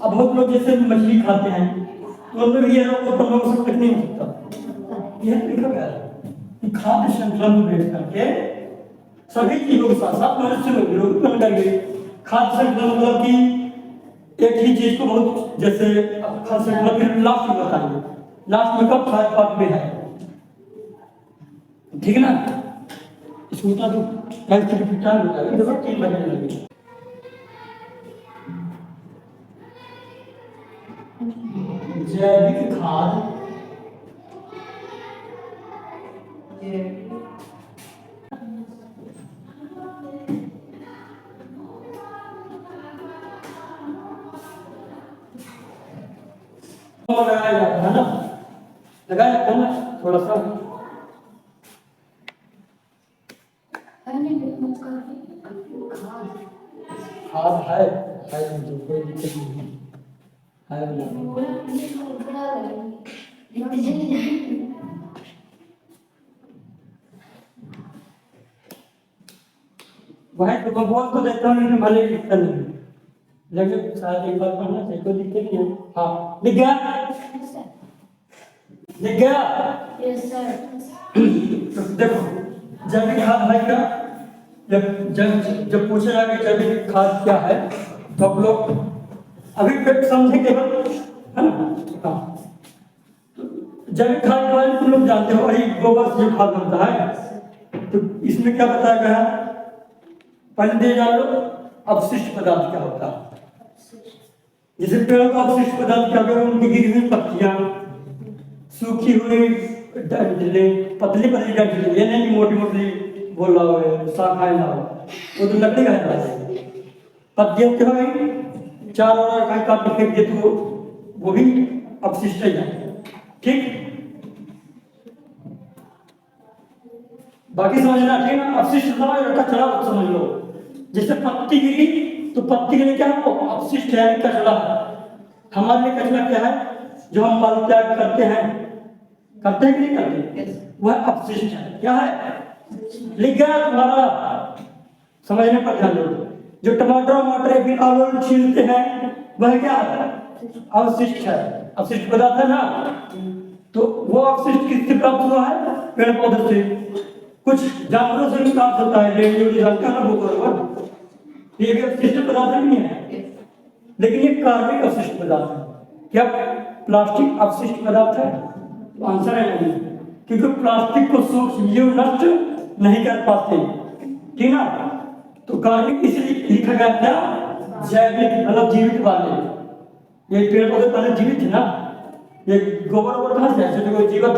अब बहुत लोग जैसे मछली खाते हैं तो उनमें भी ये रोग उत्पन्न हो सकता नहीं हो सकता। यह लिखा गया है खाद्य श्रृंखला में प्रवेश करके सभी चीजों के साथ साथ मनुष्य में विरोध उत्पन्न कर गई। खाद्य श्रृंखला मतलब कि एक ही चीज को बहुत, जैसे खाद्य श्रृंखला फिर लास्ट में बताएंगे, लास्ट में कब खाद्य पार्ट में है, ठीक है ना। इसको बता दो टाइम से टाइम बताइए, देखो 3 बजने लगे। जैविक खाद लगाया जाता है ना, लगाया जाता है ना थोड़ा सा, खाद है तो कोई दिक्कत नहीं है, वही तो बोल तो देता हूँ, लेकिन भले दिक्कत नहीं, लेकिन शायद एक बार पढ़ना चाहिए, कोई दिक्कत नहीं है। हाँ लिख गया, लिख गया।
Yes sir.
तो देखो जैविक खाद है क्या, जब पूछा जाए कि जैविक खाद क्या है तो आप लोग अभी तक समझे केवल, है ना। हाँ जैविक खाद के बारे में तुम लोग जानते हो, वही गोबर से जो खाद बनता है। तो इसमें क्या बताया गया है, पहले दे जान लो अवशिष्ट पदार्थ क्या होता है। जैसे पेड़ों का अवशिष्ट पदार्थ क्या होगा, उनकी गिरी हुई पत्तियां, सूखी हुई डंठलें, पतली पतली डंठलें, ये नहीं मोटी मोटी बोल रहा हो शाखाएं ना हो, वो तो लकड़ी का है। पत्तियां क्या हो गई, चारों ओर कहीं काट के फेंक दे तो वो भी अवशिष्ट है, ठीक। बाकी समझना, ठीक है। अवशिष्ट कचरा समझ लो, जैसे पत्ती गिरी तो पत्ती के लिए क्या है, वो अवशिष्ट है, कचरा है। हमारे लिए कचरा क्या है, जो हम मल त्याग करते हैं कि नहीं करते, वह अवशिष्ट है। क्या है, लिख गया तुम्हारा, समझने पर ध्यान दो। जो टमाटर फिर आलू छीलते हैं वह क्या है, अवशिष्ट है, अवशिष्ट पदार्थ है ना। तो वो अवशिष्ट किससे प्राप्त हुआ है, पेड़ पौधे से, कुछ जानवरों से भी प्राप्त होता है, ये भी अवशिष्ट पदार्थ नहीं है, लेकिन ये कार्बनिक अवशिष्ट पदार्थ है। क्या प्लास्टिक अवशिष्ट पदार्थ है, तो आंसर है नहीं, क्योंकि प्लास्टिक को सूक्ष्म जीव नष्ट नहीं कर पाते, ठीक ना। तो कार्बनिक इसलिए लिखा गया था, जैविक मतलब जीवित वाले, ये पेड़ पौधे पहले जीवित थे ना, ये गोबर कहाँ से है, जो जीवित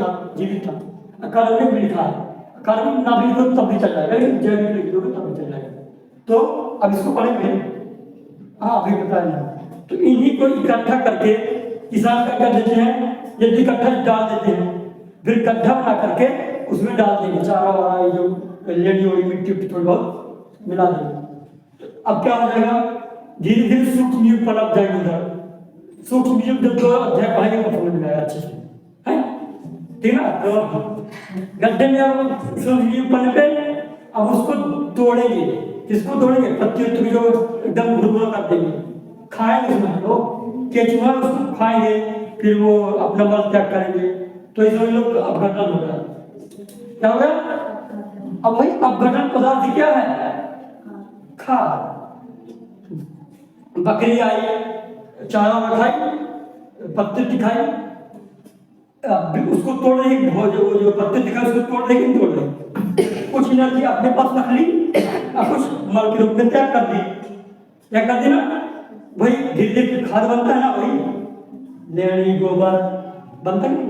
था, कार्बनिक भी लिखा है, कार्बनिक ना भी लिखो तब भी चल जाएगा, लेकिन जैविक लिख दोगे तब भी चल जाएगा। तो अब इसको पढ़ेंगे, हाँ अभी बताया। तो इन्हीं को इकट्ठा करके किसान का कर देते हैं, यदि इकट्ठा डाल देते हैं, फिर गड्ढा बना करके उसमें डाल देंगे, चारा वारा जो लेनी होगी मिट्टी थोड़ी बहुत मिला देंगे। अब क्या हो जाएगा, धीरे धीरे सूक्ष्म जीव पनप जाएंगे उधर, सूक्ष्म जीव जब 2 अध्याय पढ़ाएंगे तो समझ में आएगा अच्छे से, है ठीक ना। तो गड्ढे में अब सूक्ष्म जीव पन पे अब उसको तोड़ेंगे। किसको तोड़ेंगे? पत्ती उत्ती जो एकदम भुरभुरा कर देंगे, खाएंगे उसमें तो केचुआ उसको खाएंगे, फिर वो अपना मल त्याग करेंगे। तो इसमें लोग अपघटन हो गया। क्या हो गया? अब वही अपघटन पदार्थ क्या है? खाद। बकरी आई, चारा खाई, पत्ते दिखाई, उसको तोड़ रही, जो पत्ते दिखाई उसको तोड़ रही, नहीं तोड़ रही, कुछ एनर्जी अपने पास रख ली और कुछ मल के रूप में त्याग कर दी। क्या कर दी ना, वही धीरे धीरे खाद बनता है ना, वही लेड़ी गोबर बनता नहीं,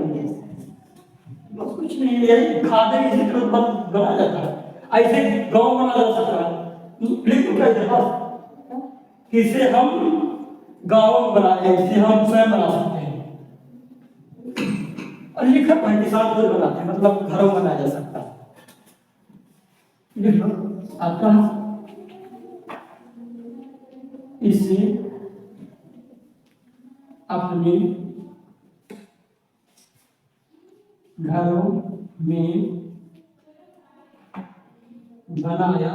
बस कुछ नहीं, यही खाद है, इसी तरह बनाया जाता है। ऐसे गाँव बना जा सकता है, लेकिन क्या है इसे हम गाँव बनाए, इसे हम स्वयं बना सकते हैं। और लिखा है किसान खुद बनाते हैं, मतलब घरों में बनाया जा सकता है। आता इसे अपने घरों में बनाया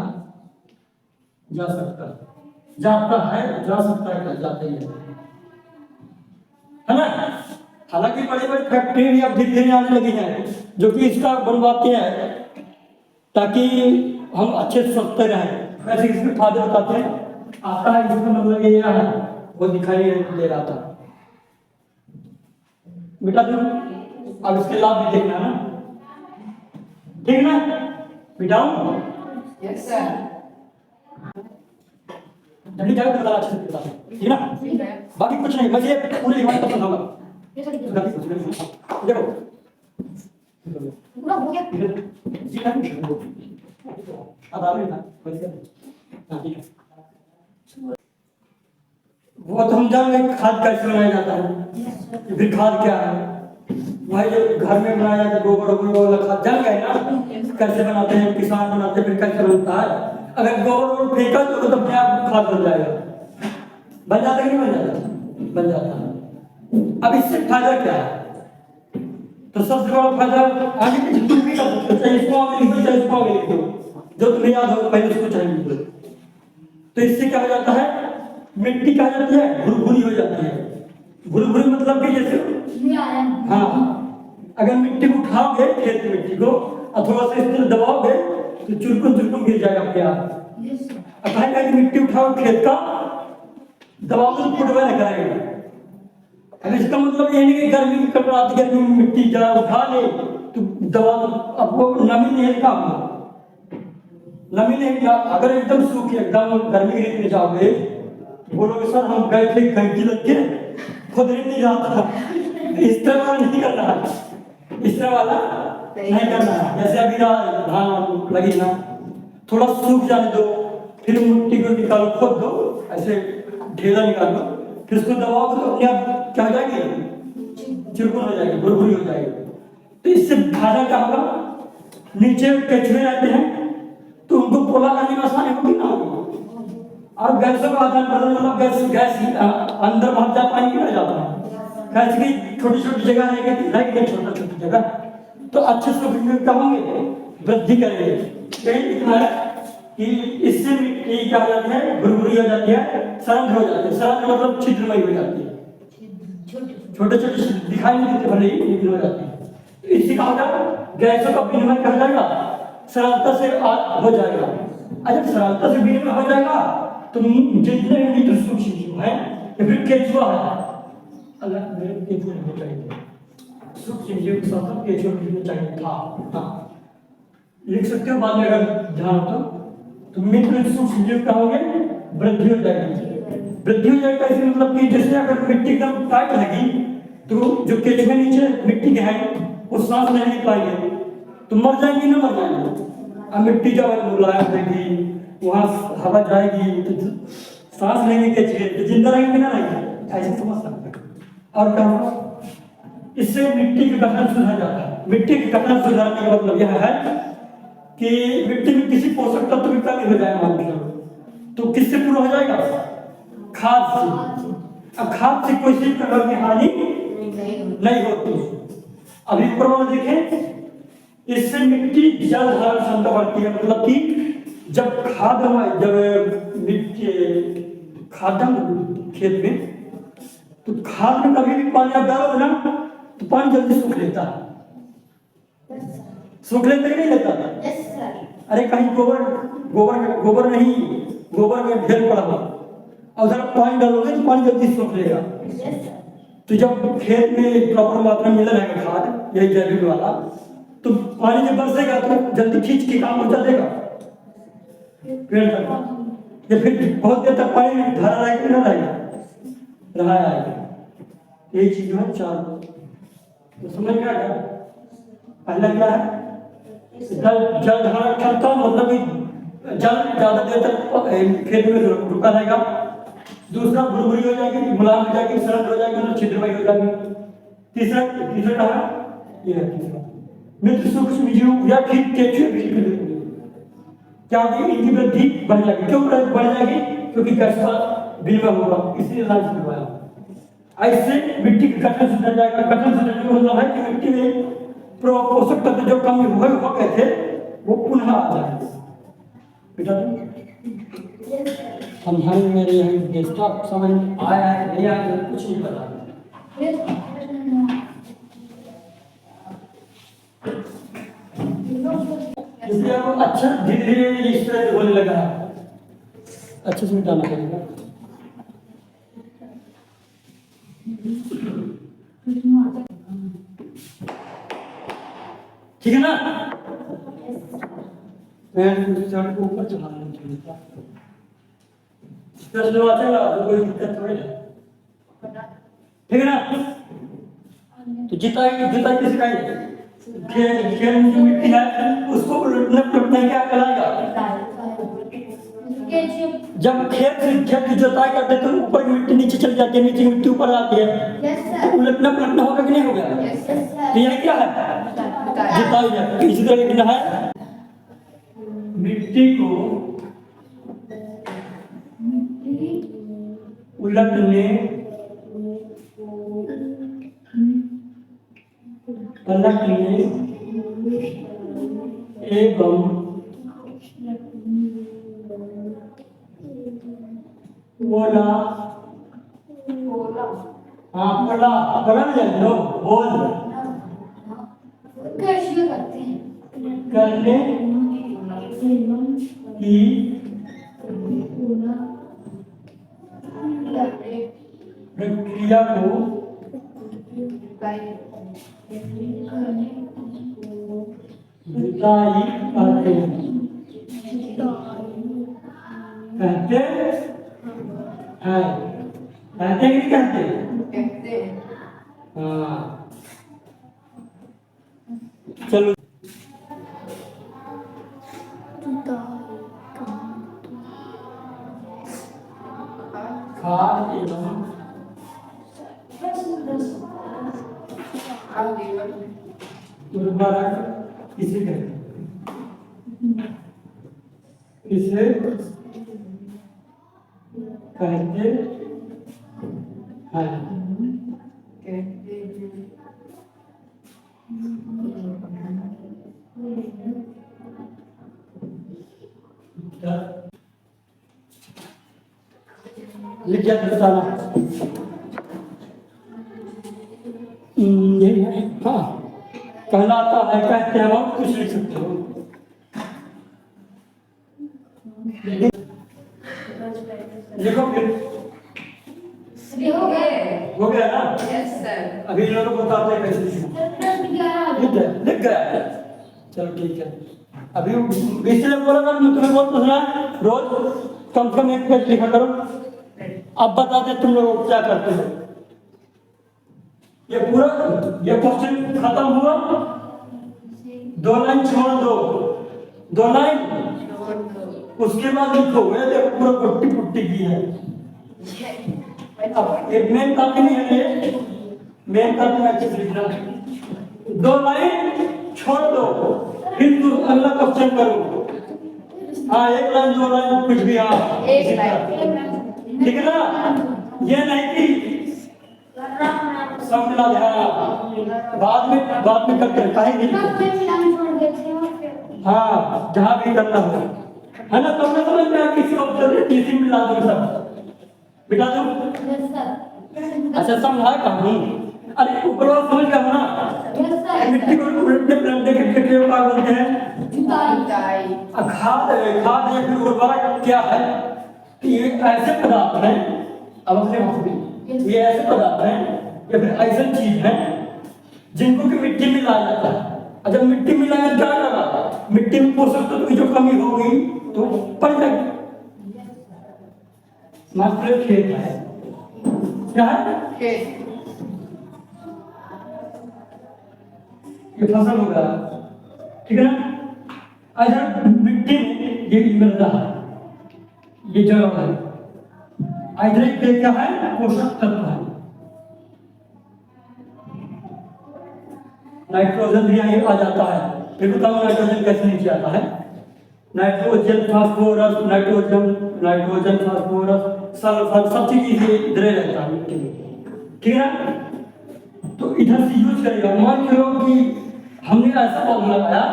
जा सकता है। जाता है, जा सकता है, जाता ही है ना। हालांकि बड़ी बड़ी फैक्ट्री अब धीरे धीरे आने लगी हैं जो कि इसका बनवाते हैं ताकि हम अच्छे से स्वस्थ रहें। वैसे इसमें फायदे बताते हैं, आता है इसका मतलब ये है, वो दिखाई दे रहा था बेटा, तुम अब इसके लाभ भी देखना ना, ठीक ना बेटा?
Yes sir.
जल्दी जाओ तो अच्छे से बता, ठीक ना? बाकी कुछ नहीं, मुझे पूरे हिमालय पसंद होगा। देखो
पूरा हो गया।
जी ना, अब आ रहे ना, हाँ ठीक है। वो तो हम जान गए खाद कैसे बनाया जाता है, फिर खाद क्या है, वही जो घर में बनाया जाता है गोबर वाला खाद जान गए ना कैसे बनाते हैं, किसान बनाते हैं, फिर कैसे बनता है। अगर गोबर फेंका तो अपने आप खाद बन जाएगा, बन जाता है कि नहीं बन जाता? बन जाता है। अब इससे फायदा क्या है? तो सबसे बड़ा फायदा आगे की जितनी भी कर सकते हो, चाहे इसको आगे लिख दो, चाहे इसको आगे लिख दो, जो तुम्हें याद हो पहले उसको चाहे लिख दो। तो इससे क्या हो जाता है, मिट्टी क्या हो जाती है, भुरभुरी हो जाती है। भुरभुरी मतलब कि जैसे हाँ, अगर मिट्टी को उठाओगे खेत की मिट्टी को और थोड़ा सा इस तरह दबाओगे तो चुरकुन चुरकुन गिर जाएगा अपने आप। कहीं मिट्टी उठाओ खेत का दबाओगे तो फुटवे न करेगा। अब इसका मतलब ये नहीं कि गर्मी की कपड़ाती गर्मी में मिट्टी जरा उठा ले तो दबा दो, अब वो नमी नहीं है काम, नमी नहीं। अगर एकदम सूखी एकदम गर्मी के में जाओगे बोलोगे सर हम गए थे घंटी लग के खुद नहीं जाता, इस तरह वाला नहीं करना, इस तरह वाला नहीं करना। जैसे अभी धान लगी ना, थोड़ा सूख जाने दो, फिर मिट्टी को निकालो, खोद दो, ऐसे ढेला निकालो, फिर उसको दबाओ तो अपने आप क्या हो जाएगी, चिरकुन हो जाएगी, भुरभुरी हो जाएगी। तो इससे फायदा क्या होगा, नीचे केचुए रहते हैं तो उनको पोला करने में आसानी होगी ना होगी, और गैसों का आदान प्रदान मतलब गैस अंदर भाग जा पानी की जाता है, गैस की छोटी छोटी जगह रहेगी, छोटा छोटी जगह, तो अच्छे से क्या होंगे, वृद्धि करेंगे। यही लिखना है कि इससे मिट्टी क्या हो जाती है, भुरभुरी हो जाती है, सरंध हो जाती है। सरंध मतलब छिद्रमयी हो जाती है, छोटे छोटे दिखाई नहीं देते भले ही, लेकिन हो जाती है। तो इससे क्या होगा, गैसों का विनिमय कर जाएगा, सरलता से हो जाएगा। जब सरलता से विनिमय हो जाएगा तो जितने मित्र सूक्ष्म जीव है या फिर केचुआ है, अल्लाह मेरे केचुआ नहीं चाहिए, सूक्ष्म जीव के साथ केचुआ भी चाहिए था। हाँ लिख सकते हो बाद में अगर ध्यान हो तो मित्र सूक्ष्म जीव क्या होंगे, वृद्धि हो जाएगी। वृद्धि हो जाएगा इसका मतलब कि जैसे अगर मिट्टी एकदम टाइट रहेगी तो जो केचुए नीचे मिट्टी के हैं वो सांस नहीं ले पाएंगे तो मर जाएंगे ना, मर जाएंगे। अब मिट्टी जब मुलायम रहेगी, वहाँ हवा जाएगी तो सांस लेंगे केचुए तो जिंदा रहेंगे ना रहेंगे, ऐसे समझ सकते हैं। और क्या होगा, इससे मिट्टी का गठन सुधार जाता है। मिट्टी का गठन सुधारने का मतलब यह है कि मिट्टी में किसी पोषक तत्व की कमी हो जाएगा तो किससे पूरा हो जाएगा, खाद से। अब खाद से कोई सी प्रकार की हानि नहीं होती। अभी प्रमाण देखें, इससे मिट्टी जल धारण क्षमता बढ़ती है। मतलब कि जब खाद जब मिट्टी खाद खेत में, तो खाद में कभी भी पानी आप डालोगे ना तो पानी जल्दी सूख लेता है। सूख लेता कि नहीं लेता? अरे कहीं गोबर नहीं, गोबर में ढेर पड़ा हुआ और उधर पानी डालोगे तो पानी जल्दी सूख लेगा। तो जब खेत में प्रॉपर मात्रा में मिला रहेगा खाद, यही जैविक वाला, तो पानी जब बरसेगा तो जल्दी खींच के काम हो चलेगा पेड़ तक। या फिर बहुत देर तक पानी धरा रहेगा कि ना रहेगा, रहा आएगा। यही चीज है चार। तो समझ में आ गया? पहला क्या है? जल धारण क्षमता, मतलब कि जल ज्यादा देर तक खेत में रुका रहेगा। दूसरा भुरभुरी हो जाएगी, मुलायम हो जाएगी, सरल हो जाएगी, मतलब छिद्रमय हो जाएगी। तीसरा क्या है? ये है तीसरा, मित्र सूक्ष्म जीव या फिर केंचुए क्या होगी? इनकी वृद्धि बढ़ जाएगी। क्यों बढ़ जाएगी? क्योंकि गैस का विनिमय होगा, इसलिए लाइफ करवाया। ऐसे मिट्टी का गठन सुधर जाएगा। गठन सुधरने का मतलब है कि मिट्टी में पोषक तत्व जो कमी हो गए थे वो पुनः आ जाएंगे। बेटा समझाने मेरे यहाँ डेस्कटॉप समझ आया है नहीं आया कुछ नहीं पता। इसलिए अब अच्छा धीरे धीरे इस तरह होने लगा है। अच्छे से मिटाना पड़ेगा। ठीक है ना? मैं चढ़ के ऊपर चढ़ाना चाहिए था। तो कोई दिक्कत थोड़ी है। ठीक है ना? तो जिताई किसी का खेल में जो मिट्टी है उसको उलटने क्या कहलाएगा? जब खेत की जुताई करते हैं तो ऊपर की मिट्टी नीचे चली जाती है, नीचे की मिट्टी ऊपर आती है, तो उलटना पलटना होगा कि नहीं होगा? तो यह क्या है? जुताई है। इसी तरह लिखना है, मिट्टी को उलटने पलटने एवं बोला, हाँ बोला नहीं लो बोल करने की प्रक्रिया को जुताई कहते हैं। कहते कि नहीं कहते? हाँ चलो खाद एवं उर्वरक किसे कहते हैं? इसे कहते हैं। लिख दिया बताना। यही है। हाँ कहलाता है, कहते हैं, और कुछ लिख सकते हो। देखो फिर हो गया ना? Yes sir. अभी इन लोगों को बताते हैं कैसे लिख गया। चलो ठीक है। अभी इसलिए बोला था तुम्हें बहुत पूछना रोज कम से कम एक पेज लिखा करो। अब बताते तुम लोग क्या करते हो। ये पूरा ये क्वेश्चन खत्म हुआ, 2 लाइन छोड़ दो, 2 लाइन उसके बाद लिखो। ये देखो पूरा पुट्टी पुट्टी की है। अब एक मेन कॉपी नहीं है, ये मेन कॉपी में अच्छे से लिखना। 2 लाइन छोड़ दो, फिर तुम अगला क्वेश्चन करो। हाँ 1 लाइन 2 लाइन कुछ भी। हाँ 1 लाइन ठीक है ना? ये नहीं कि सब मिला दे, हाँ बाद में करते हैं, काहे नहीं हाँ जहाँ भी करना हो है ना, तुमने समझ में किसी ऑप्शन किसी मिला दो सब बिठा दो। अच्छा समझा कहूँ, अरे ऊपर वाला समझ गया ना, मिट्टी को उलटने पलटने के प्रक्रिया क्या बोलते हैं,
जुताई।
खाद खाद या फिर उर्वरक क्या है कि ये ऐसे पदार्थ हैं, अब अपने बात ये ऐसे पदार्थ हैं या फिर ऐसी चीज है जिनको कि मिट्टी में लाया जाता है। जब मिट्टी में लाया क्या लगा, मिट्टी में पोषक तत्व की जो कमी होगी तो पड़ जाएगी। मात्र खेत है, क्या है
खेत।
ये फसल होगा, ठीक है ना। अच्छा मिट्टी में ये मिल रहा है, ये जड़ है, इधर क्या है, पोषक तत्व है, नाइट्रोजन भी यहाँ आ जाता है। फिर बताओ नाइट्रोजन कैसे नीचे आता है, nitrogen phosphorus, nitrogen phosphorus sulphur सब चीज इधर रहता है मिट्टी में, ठीक है ना। तो इधर से यूज करेगा, मान लो कि हमने ऐसा पौधा लगाया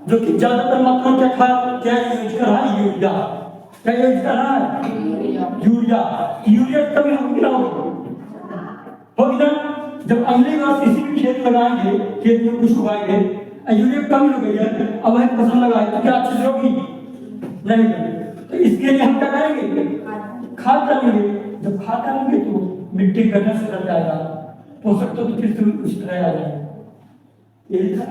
जो कि ज्यादातर मात्रा में क्या यूज कर रहा है, यूरिया। क्या यूज कर रहा है, यूरिया कभी होगी ना, होगी ना। जब अगली बार किसी भी खेत लगाएंगे, खेत में कुछ उगाएंगे, यूरिया कम हो गई है, अब हम फसल लगाए तो क्या अच्छे से होगी, नहीं होगी। तो इसके लिए हम क्या करेंगे, खाद डालेंगे। जब खाद डालेंगे तो मिट्टी गठन से कर जाएगा, पोषक तत्व फिर से उस तरह आ जाएगा। यही था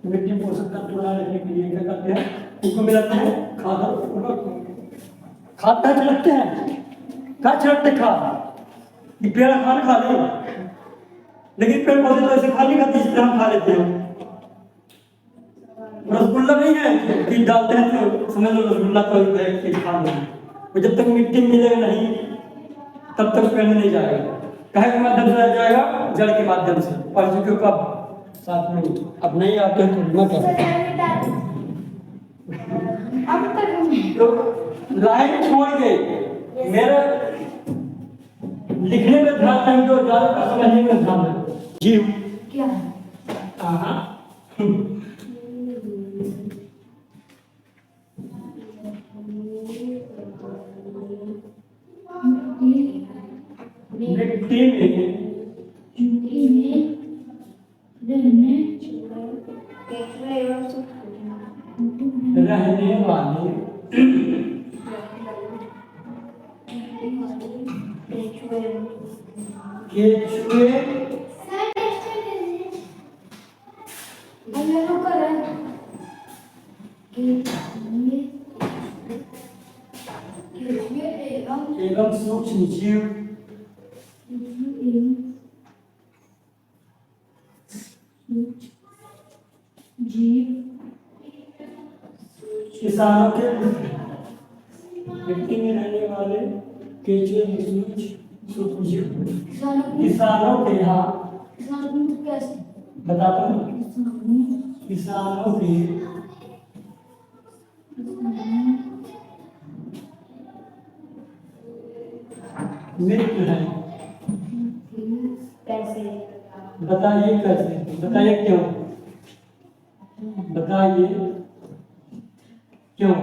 मिट्टी पोषक तत्व बना रखने के लिए क्या करते हैं, उसको मिलाते हैं खाद। खाद क्या छिड़कते हैं, क्या छिड़कते खाद, ये पेड़ खाना खा ले, लेकिन पेड़ पौधे तो ऐसे खा नहीं खाते जिस तरह हम खा लेते हैं। रसगुल्ला नहीं है कि डालते हैं तो समझ लो रसगुल्ला तो खा लेंगे, वो जब तक मिट्टी मिलेगा नहीं तब तक पेड़ में नहीं जाएगा। कहे के माध्यम से जाएगा, जड़ के माध्यम से, और जो क्यों अब साथ में अब नहीं आते हैं तो मत तो लाइन छोड़ के मेरा लिखने में ध्यान नहीं, जो ज्यादा समझने में ध्यान है। जीव
क्या है,
मिट्टी में रहने वाले केचुए एवं सूक्ष्म जीव किसानों के मिट्टी में रहने वाले केचुए सूक्ष्म जीव किसानों के यहाँ बताता हूँ, किसानों के मित्र है। बताइए कैसे, बताइए क्यों, बताइए क्यों।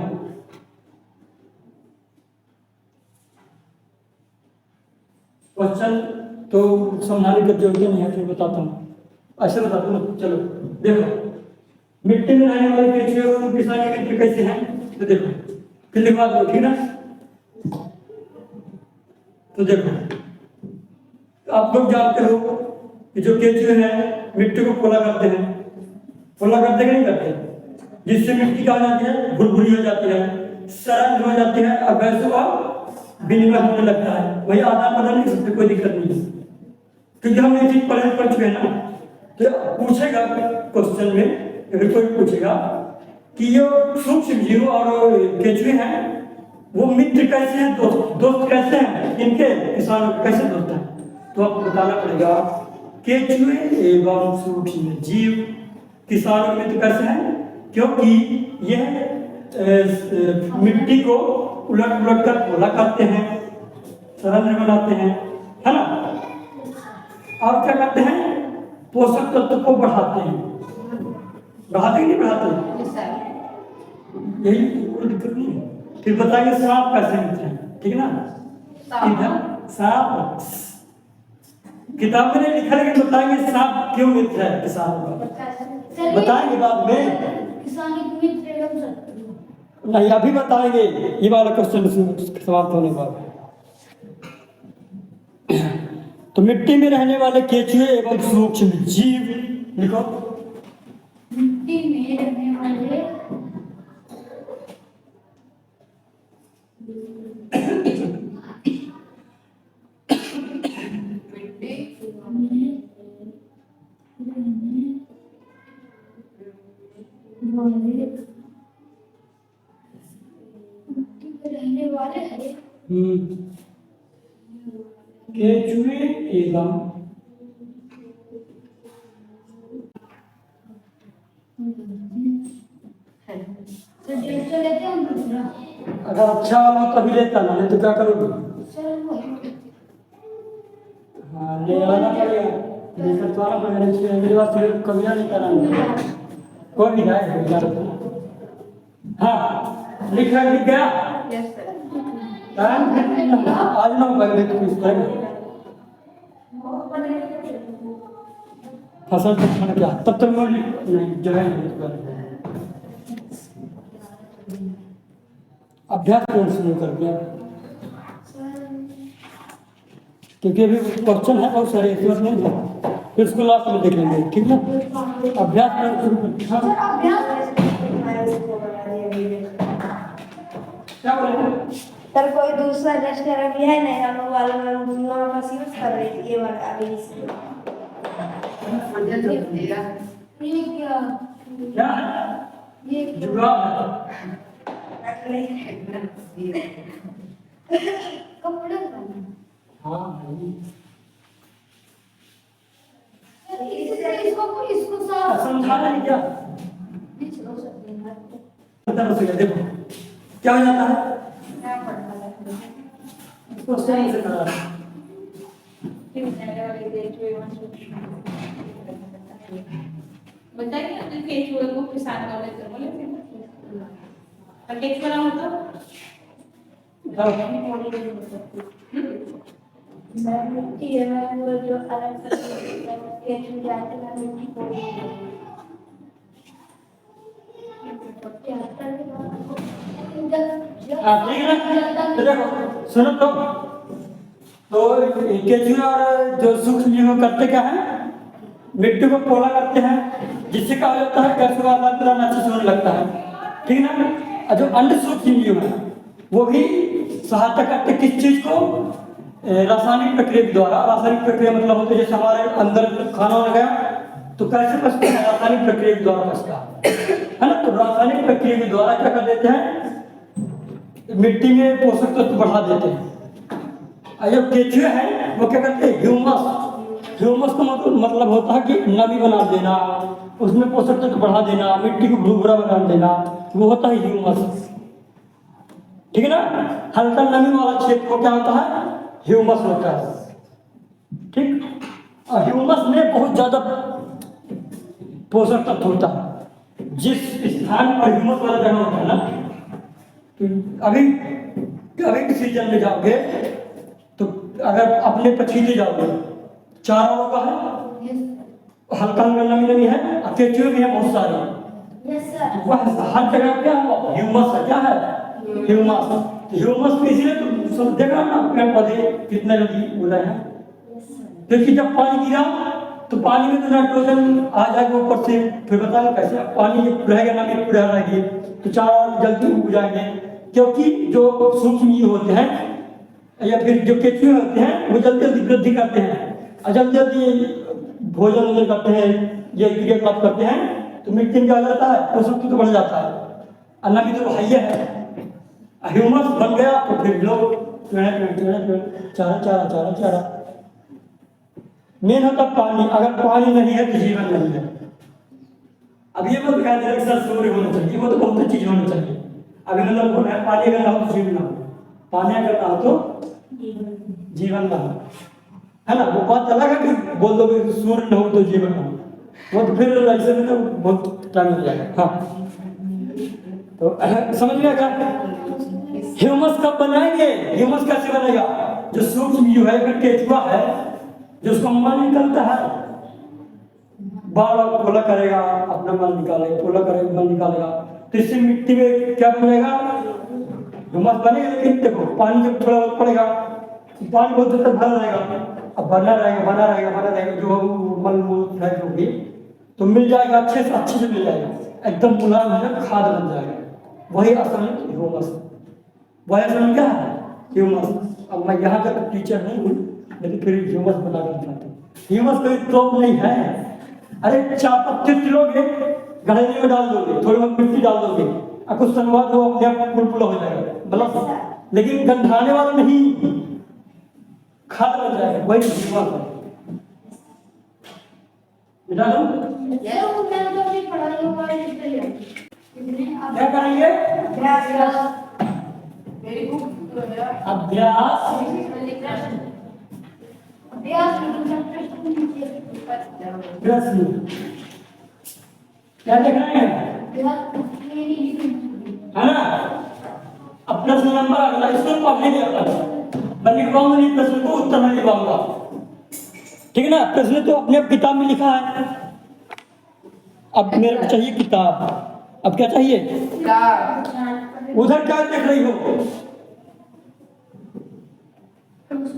क्वेश्चन तो समझाने की जरूरत नहीं है, फिर बताता हूँ, ऐसे बताता हूँ। चलो देखो, मिट्टी में रहने वाले केचुए किसान के मित्र कैसे हैं, तो देखो फिर लिखवा दो, ठीक ना। तो देखो आप लोग जानते हो कि जो केचुए हैं मिट्टी को पोला करते हैं, पोला करते कि नहीं करते, जिससे मिट्टी क्या हो जाती है, भुरभुरी हो जाती है, सरल हो जाती है, और गैसों का विनिमय होने लगता है। वही आदान प्रदान नहीं सकते, कोई दिक्कत नहीं है, क्योंकि हम ये चीज पढ़ चुके हैं ना। तो पूछेगा क्वेश्चन में, अगर कोई पूछेगा कि ये सूक्ष्म जीव और केचुए हैं वो मित्र कैसे हैं, दोस्त कैसे हैं, इनके किसानों के कैसे दोस्त हैं, तो आपको बताना पड़ेगा केचुए एवं सूक्ष्म जीव किसानों के मित्र कैसे हैं, क्योंकि यह मिट्टी को उलट उलट कर पोला करते हैं, रंध्र बनाते हैं, है ना। और क्या करते हैं, पोषक तत्व को बढ़ाते हैं, बढ़ाते कि नहीं बढ़ाते,
Yes, sir.
यही कोई दिक्कत नहीं है। फिर बताइए सांप कैसे मिलते हैं, ठीक है ना। इधर सांप किताब में नहीं लिखा, लेकिन बताएंगे सांप क्यों मित्र है किसानों का, बताएंगे बाद में।
किसान एक मित्र एवं शत्रु।
नहीं, अभी बताएंगे ये वाला क्वेश्चन समाप्त होने के बाद। तो मिट्टी में रहने वाले केंचुए एवं सूक्ष्म जीव लिखो।
मिट्टी में रहने वाले रहने वाले हैं
केंचुए एवं
तो डेढ़ लेते हैं हम दूसरा।
अगर अच्छा वाला तभी लेता ना, नहीं तो क्या करोगे।
सर वही
हाँ, ले आना पड़ेगा, लेकर तो आना पड़ेगा, इसलिए मेरे पास फिर कभी नहीं कराना, कोई भी जाए। हाँ, लिख गया।
Yes, sir.
आज ना पहले तो इस तरह फसल तो खाना क्या, तब तक मैं नहीं जो है अभ्यास कौन शुरू कर दिया, क्योंकि अभी क्वेश्चन है बहुत सारे, इस नहीं था, फिर उसको लास्ट में देख लेंगे, ठीक है। अभ्यास करना शुरू कर दिया।
सर अभ्यास
क्या बोले
सर कोई दूसरा रेस्टोरेंट भी है नहीं, हम लोग वाले में दोनों बस यूज कर रहे थे ये वाला अभी इसलिए।
ये क्या
क्या है,
ये
जुगाड़ है।
कपड़े का
हाँ
इसको साफ
समझा नहीं क्या,
नहीं चलो सकते हैं।
पता हो गया। देखो क्या हो जाता है, इसको सही से करा,
बताइए अपने केंचुए को किसान वाले तो बोले थे ना, और केंचुआ ना होता
मिट्टी है मैं वो जो अलग के छू जाते हैं मिट्टी को
हाँ ठीक है ना। तो देखो सुनो तो केंचुए और जो सूक्ष्म जीव करते क्या है, मिट्टी को पोला करते हैं, जिससे क्या हो जाता है, कैसे वातावरण अच्छे से होने लगता है, ठीक है ना। और जो अंड सूक्ष्म जीव है वो भी सहायता करते किस चीज को, रासायनिक प्रक्रिया के द्वारा। रासायनिक प्रक्रिया मतलब होती है जैसे हमारे अंदर खाना हो गया तो कैसे पचता है, रासायनिक प्रक्रिया के द्वारा पचता है ना। तो रासायनिक प्रक्रिया के द्वारा क्या कर देते हैं, मिट्टी में पोषक तत्व बढ़ा देते हैं। और जो केंचुए हैं वो क्या करते हैं, ह्यूमस, ह्यूमस का मतलब होता है कि नमी बना देना, उसमें पोषक तत्व बढ़ा देना, मिट्टी को भुरभुरा बना देना, वो होता है ह्यूमस, ठीक है ना। हल्का नमी वाला क्षेत्र को क्या होता है, ह्यूमस होता है, ठीक। और ह्यूमस में बहुत ज्यादा पोषक तत्व होता है। जिस स्थान पर ह्यूमस वाला जगह होता है ना, तो अभी सीजन में जाओगे तो अगर अपने पछीले जाओगे, चारा होगा है, हल्का हल्का नमी नमी है, और केंचुए भी है बहुत सारे।
Yes sir.
वह हर जगह क्या है, ह्यूमस है, क्या है ह्यूमस। ह्यूमस पे इसलिए तो सब देख रहा ना, पेड़ पौधे कितने लगी उड़ रहे हैं, क्योंकि जब पानी गिरा तो पानी में तो नाइट्रोजन आ जाएगा ऊपर से, फिर बताओ कैसे पानी रहेगा ना, में पूरा रहेगी तो चारा जल्दी उग जाएंगे, क्योंकि जो सूक्ष्म जीव होते हैं या फिर जो केंचुए होते हैं वो जल्दी जल्दी वृद्धि करते हैं और जल्दी जल्दी भोजन करते हैं, ये क्रियाकलाप करते हैं, तो मिट्टी में क्या जाता है, पोषक तत्व बढ़ जाता है, अन्ना की तो हाइया है, ह्यूमस बन गया तो फिर लोग चारा चारा चारा चारा। मेन होता पानी, अगर पानी नहीं है तो जीवन नहीं है। अब ये मत कह दे सर सूर्य होना चाहिए, वो तो बहुत चीज होनी चाहिए। अगर मतलब पानी अगर ना हो तो जीवन ना हो, पानी अगर ना हो तो जीवन न हो, है ना। वो बात अलग है कि बोल दो कि सूर्य न हो तो जीवन न हो, वो तो फिर ऐसे में तो बहुत टाइम लग जाएगा। हाँ तो समझ में आएगा। ह्यूमस कब बनाएंगे? ह्यूमस कैसे बनेगा? जो सूक्ष्म जीव है, फिर केचुआ है, जो उसका मल निकलता है, बार बार पोला करेगा, अपना मल निकालेगा, पोला करेगा, मल निकालेगा, तो इससे मिट्टी में क्या बनेगा? ह्यूमस बनेगा। लेकिन देखो पानी जब थोड़ा बहुत पड़ेगा, पानी बहुत देर तक भरा रहेगा, अब बना रहेगा जो मल मूत्र है जो भी, तो मिल जाएगा, अच्छे से मिल जाएगा, एकदम मुलायम हो जाएगा, खाद बन जाएगा। वही असल में ह्यूमस, वही असल में क्या है? ह्यूमस। अब मैं यहाँ का टीचर नहीं हूँ, लेकिन फिर ह्यूमस बना कर दिखाता हूँ। ह्यूमस कोई तोप नहीं है। अरे चापत्ती लोगे, गढ़े में डाल दोगे, थोड़ी बहुत मिट्टी डाल दोगे, और कुछ समय बाद वो अपने आप पुलपुला हो जाएगा, मतलब, लेकिन गंधाने वाला नहीं, खाद बन जाएगा, वही ह्यूमस है। बेटा क्या करेंगे? अभ्यास। प्रश्न क्या लिख रहे हैं? है ना। अब प्रश्न नंबर अगला, इसको पढ़ने नहीं आता, मैं लिखवाऊंगा नहीं प्रश्न को, उत्तर में लिखवाऊंगा, ठीक है ना। प्रश्न तो अपने किताब में लिखा है, अब मेरे को चाहिए किताब। अब क्या चाहिए? उधर क्या देख रही हो?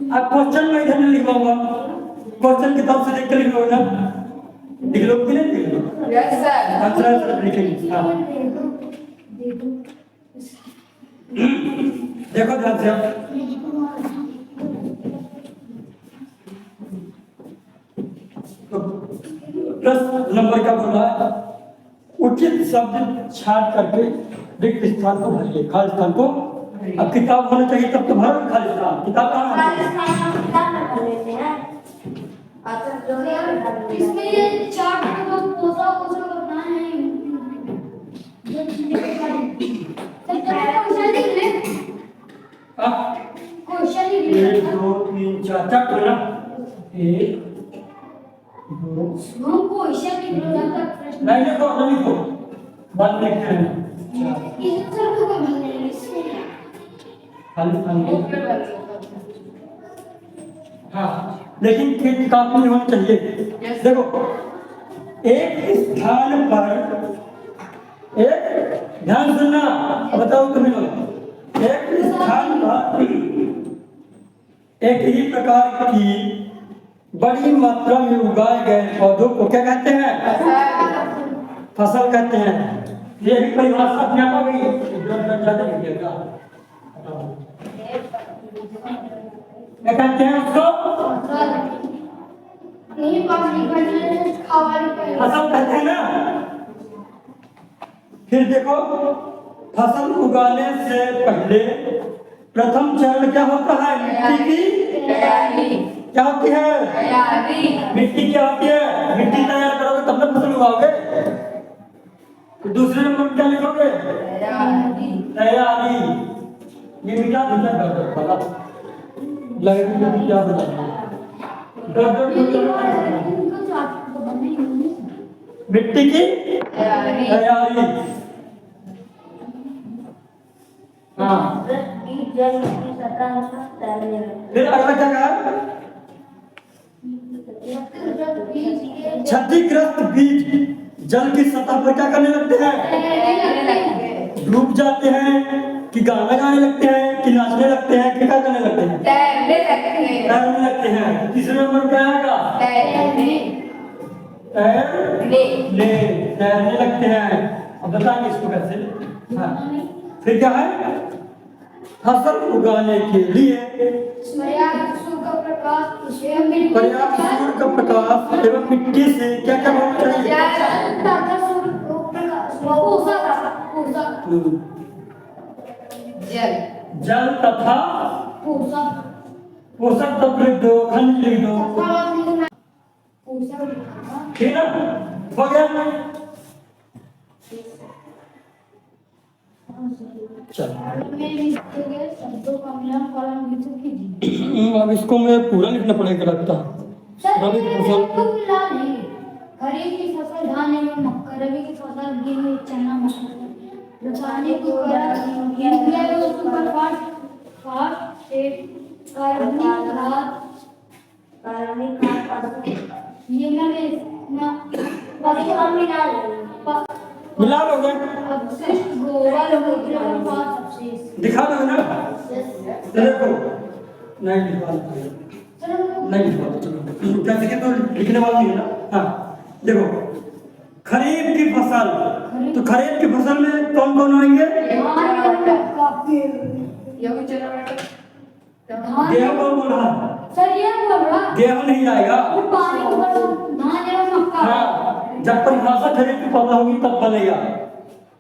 अब क्वेश्चन में इधर नहीं लिखवाऊंगा, क्वेश्चन किताब से देख कर लिख लो ना, लिख लो कि नहीं लिख लो? Yes sir. आंसर लिखेंगे। हाँ देखो ध्यान से, तो प्रश्न नंबर क्या बोल रहा है? उचित शब्द छाट करके रिक्त स्थान को भरिए, खाली स्थान को। अब किताब होना चाहिए तब तो भरो खाली स्थान, किताब कहाँ है?
इसमें ये चार्ट को तो पोसा करना है। क्वेश्चन लिख ले। क्वेश्चन लिख ले।
1 2 3 4 चार बोला। 1 2
हम क्वेश्चन लिख लो, जब तक प्रश्न
नहीं लिखो, बाद में लिखते हैं।
इस सर को भरने इससे
खाली स्थान को। हाँ लेकिन किताब में होना चाहिए। देखो एक स्थान पर, एक ध्यान सुनना, बताओ तुम्हें लोग, एक स्थान पर एक ही प्रकार की बड़ी मात्रा में उगाए गए पौधों को क्या कहते हैं? फसल कहते हैं। ये भी परिभाषा अपने आप आ गई। क्या कहते हैं उसको?
नहीं पानी भरने खावाली पर
फसल कहते हैं ना। फिर देखो, फसल उगाने से पहले प्रथम चरण क्या होता है? मिट्टी की
तैयारी।
क्या होती है?
तैयारी।
मिट्टी क्या होती है? मिट्टी तैयार करोगे तब ना फसल उगाओगे। तो दूसरे नंबर क्या लिखोगे? तैयारी। ये मिटा दूसरा कर दो पता लगेगा कि क्या बताना है। मिट्टी की तैयारी। हाँ फिर अगला क्या कहा? क्षतिग्रस्त बीज जल की सतह पर क्या करने लगते हैं? डूब जाते हैं कि गाना गाने लगते हैं कि नाचने लगते हैं कि क्या करने लगते हैं? तैरने लगते हैं। तीसरे नंबर पे आएगा तैरने लगते हैं। अब बताएंगे इसको कैसे। हाँ फिर क्या है? फसल उगाने के लिए
पर्याप्त सूर्य प्रकाश
एवं मिट्टी से क्या क्या होना चाहिए? जल तथा पोषक तत्व लिख दो, खनिज लिख दो, ठीक है हो गया। चलो
में भी दिए शब्दों का मिलान कॉलम विकसित कीजिए।
अब इसको मैं पूरा लिखना पड़ेगा लगता है। रबी की फसल
खरीफ की फसल धान एवं मक्का, रबी की फसल गेहूं चना मटर, रासायनिक उर्वरक यूरिया एवं सुपर फास्फेट, कार्बनिक खाद ये मैं पशु
मिला लोगे
अपशिष्ट गोबर मूत्र और पांच अपशिष्ट।
दिखा दो ना देखो नहीं लिखवा नहीं लिखवा चलो क्या लिखे तो लिखने वाला नहीं है ना। हाँ देखो खरीफ की फसल तो खरीफ की फसल में कौन कौन आएंगे? गेहूं कौन बोल रहा है?
सर ये बोल रहा
गेहूं नहीं आएगा।
पानी के ऊपर धान एवं मक्का।
हाँ जब परिभाषा खरीफ की फसल होगी तब बनेगा।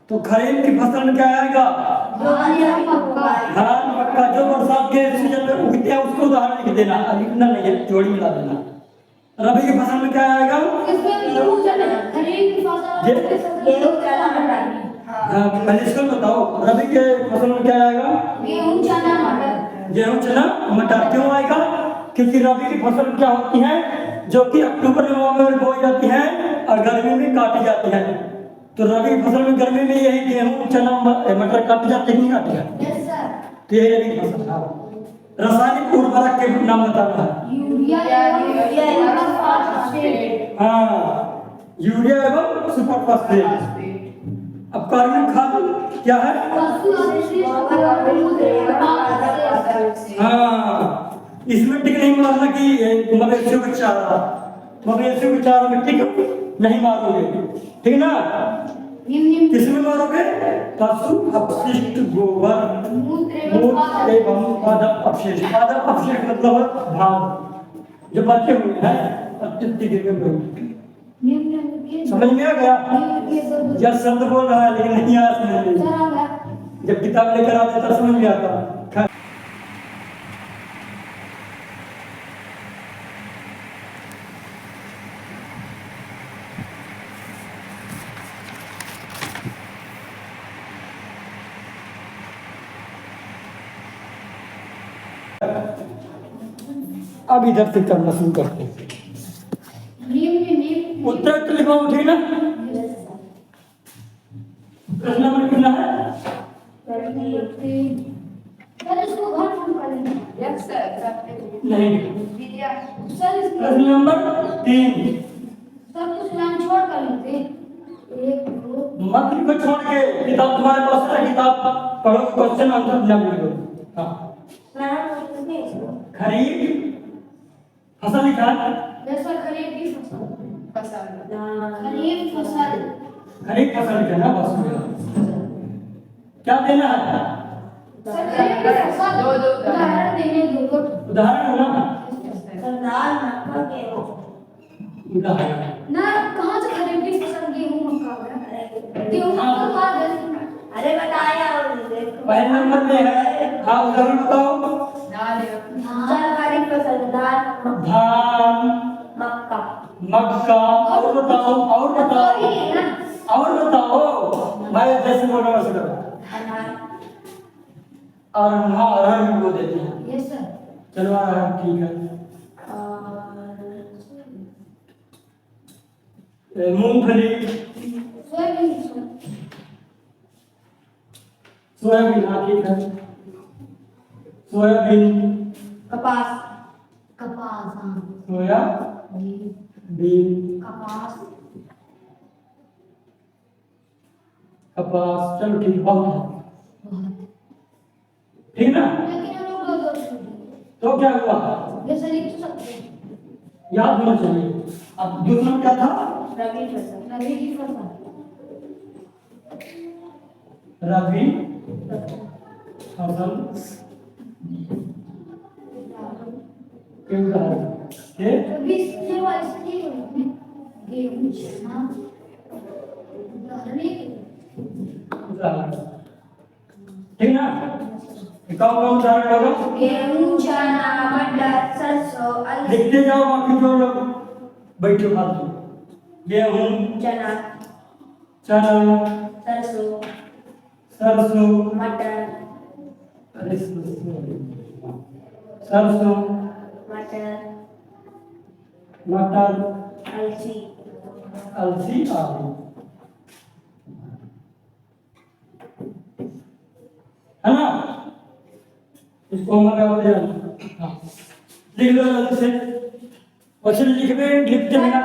तो खरीफ की फसल में क्या आएगा?
धान एवं मक्का।
धान मक्का जो बरसात के सीजन में उगते हैं उसको उदाहरण लिख देना, लिखना नहीं है जोड़ी मिला देना। रबी की फसल में क्या आएगा?
इसमें गेहूं चना खरीफ की फसल गेहूं चना मटर।
हाँ पहले इसको बताओ रबी के फसल में क्या आएगा?
गेहूं चना मटर।
गेहूं चना मटर क्यों आएगा? क्योंकि रबी की फसल क्या होती है जो कि अक्टूबर नवंबर में बोई जाती है और गर्मी में काटी जाती है। तो रबी की फसल में गर्मी में यही गेहूं चना मटर काटी जाती है, नहीं काटी जाती?
Yes sir.
तो यही रबी की फसल है। रासायनिक उर्वरक के नाम बताना है।
यूरिया एवं फास्फेट।
हाँ यूरिया एवं सुपर फास्फेट। अब कार्बनिक खाद क्या है?
पशु अपशिष्ट गोबर मूत्र और पांच अपशिष्ट।
हाँ इसमें टिक नहीं मारना कि मवेशियों का चारा, मवेशियों के चारा में टिक नहीं मारोगे, ठीक ना? किसमें मारोगे? पशु अपशिष्ट गोबर मूत्र एवं पादप अपशिष्ट। पादप अपशिष्ट मतलब भाग जो बचे हुए हैं अत्यधिक गिर गए। समझ में आ गया? यह शब्द बोल रहा है लेकिन नहीं आया समझ में। जब किताब लेकर आते तब समझ में आता। अब इधर से करना शुरू करते हैं। उत्तर तो लिखवाओ, ठीक ना? प्रश्न नंबर कितना है? नहीं प्रश्न नंबर 3
सब कुछ लाइन छोड़ कर लेते। एक दो
मत को छोड़ के किताब तुम्हारे पास है, किताब पढ़ो, क्वेश्चन आंसर बना लो। हाँ खरीफ फसल लिखा है।
जैसा खरीफ की फसल खरीफ फसल
खरीफ फसल लिखा ना बस क्या देना है?
सर खरीफ की फसल उदाहरण देने दो।
उदाहरण होना
दाल मक्का गेहूं।
उदाहरण
ना कहाँ से खरीफ की फसल गेहूं मक्का होगा? गेहूं मक्का बाद
अरे बताया और देखो
पहले नंबर में है। हाँ उदाहरण बताओ।
सरकारी फसल दाल
धान
मक्का
मक्का। और बताओ और बताओ और बताओ। मैं जैसे बोल रहा हूँ और हाँ अरहर को देते हैं।
Yes sir.
चलो अरहर ठीक है। मूंगफली सोयाबीन हाँ ठीक है। सोयाबीन
कपास
कपास हाँ
सोयाबीन
कपास
कपास। चलो ठीक बहुत है, ठीक ना?
लेकिन हम लोग दो
तो क्या हुआ?
ये सर लिख तो सकते हैं।
याद होना चाहिए। अब दूसरा क्या था?
रबी फसल
रबी की फसल
रबी फसल के उदाहरण के
रबी से वाले गेहूं चना
उदाहरण, ठीक ना? कौन कौन उदाहरण होगा?
गेहूं चना मटर सरसों अलसी
लिखते जाओ बाकी जो लोग बैठे फालतू। गेहूं
चना
चना
सरसों
सरसों,
मटर,
अरे सरसों,
मटर,
मटर,
अलसी,
अलसी, आलू, है ना? इसको हमारे हाँ लिख लो जल्दी से। क्वेश्चन लिखते लिखते बिना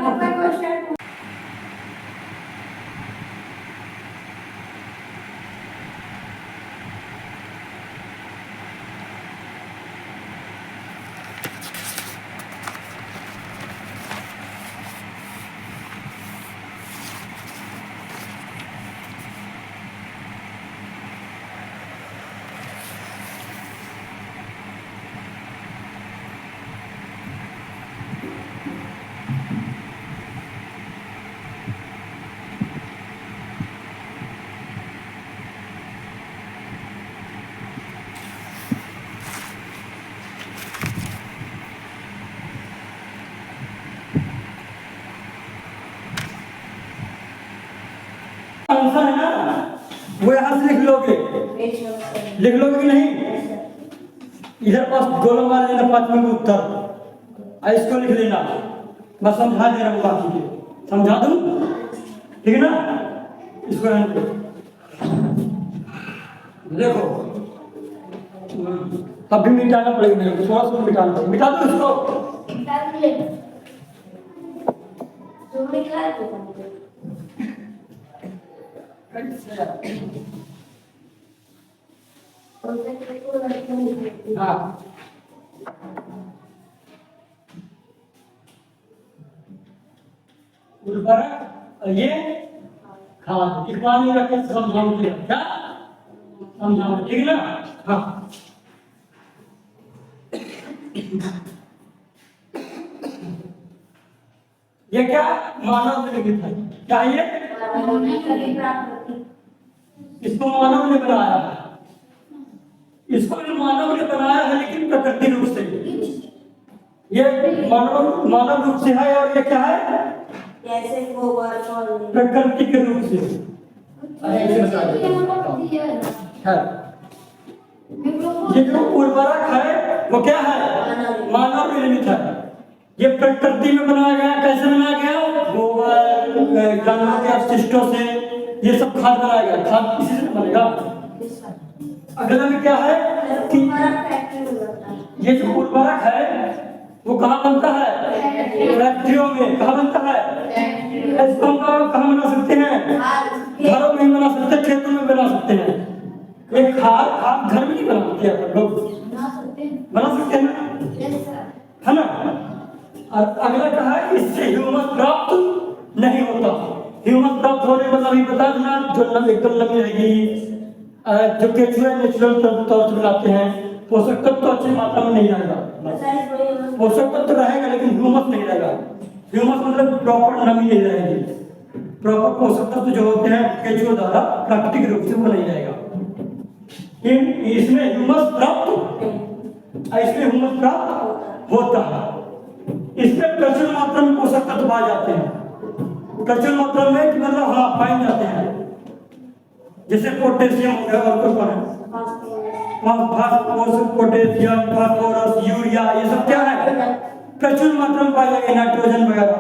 आंसर है ना, वो यहाँ से लिख लोगे, लिख लोगे कि नहीं? इधर पास गोलम मार लेना 5 में उत्तर, इसको लिख लेना। मैं समझा दे रहा हूँ, बाकी के समझा दूँ, ठीक है ना? इसको देखो, अभी मिटाना पड़ेगा मेरे को, थोड़ा सा मिटाना पड़ेगा। मिटा दो इसको, हाँ उर्वरक, ये खाद, इकबाल नहीं रखे, समझाओ क्या समझाओ, ठीक है ना? हाँ ये क्या मानव निर्मित है, क्या ये? इसको मानव ने बनाया है, इसको भी मानव ने बनाया है, लेकिन प्रकृति रूप से। ये मानव रूप से है, और ये क्या है?
जैसे गोबर,
प्रकृति के रूप से है। ये जो उर्वरक है वो क्या है? मानव निर्मित है। ये प्रकृति में बनाया गया। कैसे बनाया गया? गोबर, जानवरों के अपशिष्टों से ये सब खाद बनाया गया। खाद किसी से बनेगा। अगला में क्या है कि ये जो उर्वरक है वो कहाँ बनता है? फैक्ट्रियों में। कहाँ बनता है? इसको हम कहाँ बना सकते हैं? घरों में बना सकते हैं, खेतों में बना सकते हैं। एक खाद घर में नहीं बनाते हैं लोग, बना सकते हैं ना, है ना? और अगला कहा है इससे ह्यूमस प्राप्त नहीं होता। ह्यूमस प्राप्त होने मतलब अभी बता देना, जो एकदम नमी रहेगी, जो केचुए नेचुरल तौर से मिलाते हैं, पोषक तत्व तो अच्छी मात्रा में नहीं रहेगा। पोषक तत्व तो रहेगा लेकिन ह्यूमस नहीं रहेगा। ह्यूमस मतलब प्रॉपर नमी नहीं रहेगी। प्रॉपर पोषक तत्व जो होते हैं केचुए द्वारा प्राकृतिक रूप से वो नहीं रहेगा। इसमें ह्यूमस प्राप्त होता है। इसमें प्रचुर मात्रा में पोषक तत्व पाए जाते हैं। प्रचुर मात्रा में मतलब हाँ पाए जाते हैं, जैसे पोटेशियम हो गया, पोटेशियम, फास्फोरस, यूरिया, ये सब क्या है? प्रचुर मात्रा में पाए जाएंगे। नाइट्रोजन वगैरह।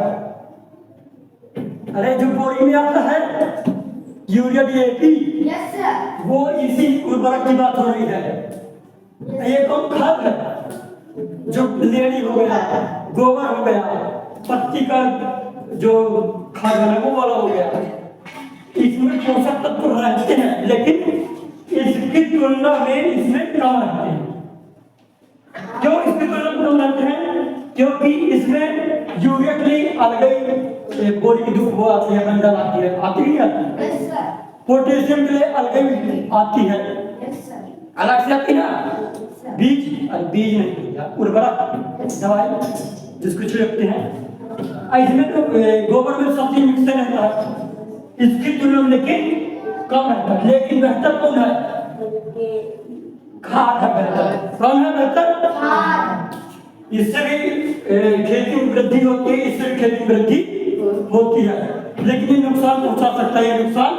अरे जो बोरी में आता है यूरिया, डीएपी, वो इसी उर्वरक की बात हो रही है। ये कौन खाद है? जो लेड़ी हो गया, गोबर हो गया, पत्ती का जो खाद है वो वाला हो गया। इसमें पोषक तत्व रहते हैं लेकिन इसकी तुलना में इसमें कम रहते हैं। क्यों इसकी तुलना में कम रहते हैं? क्योंकि इसमें यूरिया के लिए अलग बोरी की धूप आती है, बंडल आती है, आती नहीं आती? पोटेशियम के लिए अलग आती है, अलग से आती ना। बीज नहीं, उर्वरक दवाई जिसको छिड़कते हैं, इसमें तो गोबर में सब चीज मिक्स रहता है। इसकी तुलना में लेकिन कम रहता है। लेकिन बेहतर कौन है? खाद है बेहतर। कौन है बेहतर? इससे भी खेती में वृद्धि होती है, इससे भी खेती में वृद्धि होती है, लेकिन ये नुकसान पहुंचा सकता है, ये नुकसान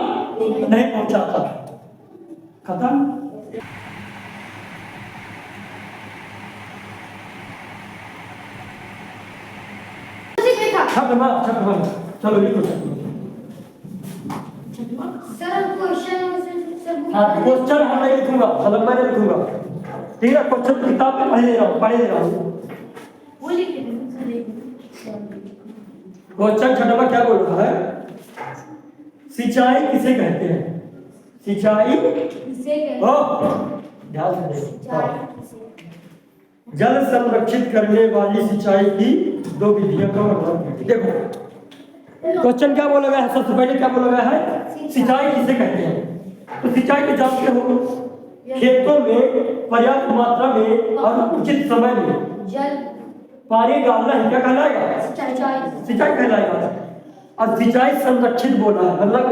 नहीं पहुंचाता। खत्म। छठवां छठवां चलो लिखो
सर क्वेश्चन सर
हाँ क्वेश्चन हम नहीं लिखूंगा, मतलब मैं नहीं लिखूंगा, ठीक है। क्वेश्चन किताब में पढ़े दे रहा हूँ।
वो लिख दे
क्वेश्चन छठवां क्या बोल रहा है? सिंचाई किसे कहते हैं? सिंचाई
किसे कहते
ओ ध्यान से देखो।
हैं?
जल संरक्षित करने वाली सिंचाई की दो विधियों का वर्णन कीजिए। देखो क्वेश्चन क्या बोला गया है? सबसे पहले क्या बोला गया है? सिंचाई किसे कहते हैं? तो सिंचाई को जानते हो, खेतों में पर्याप्त मात्रा में और उचित समय में
जल
पानी डालना ही क्या कहलाएगा? सिंचाई कहलाएगा। और सिंचाई संरक्षित बोला है, मतलब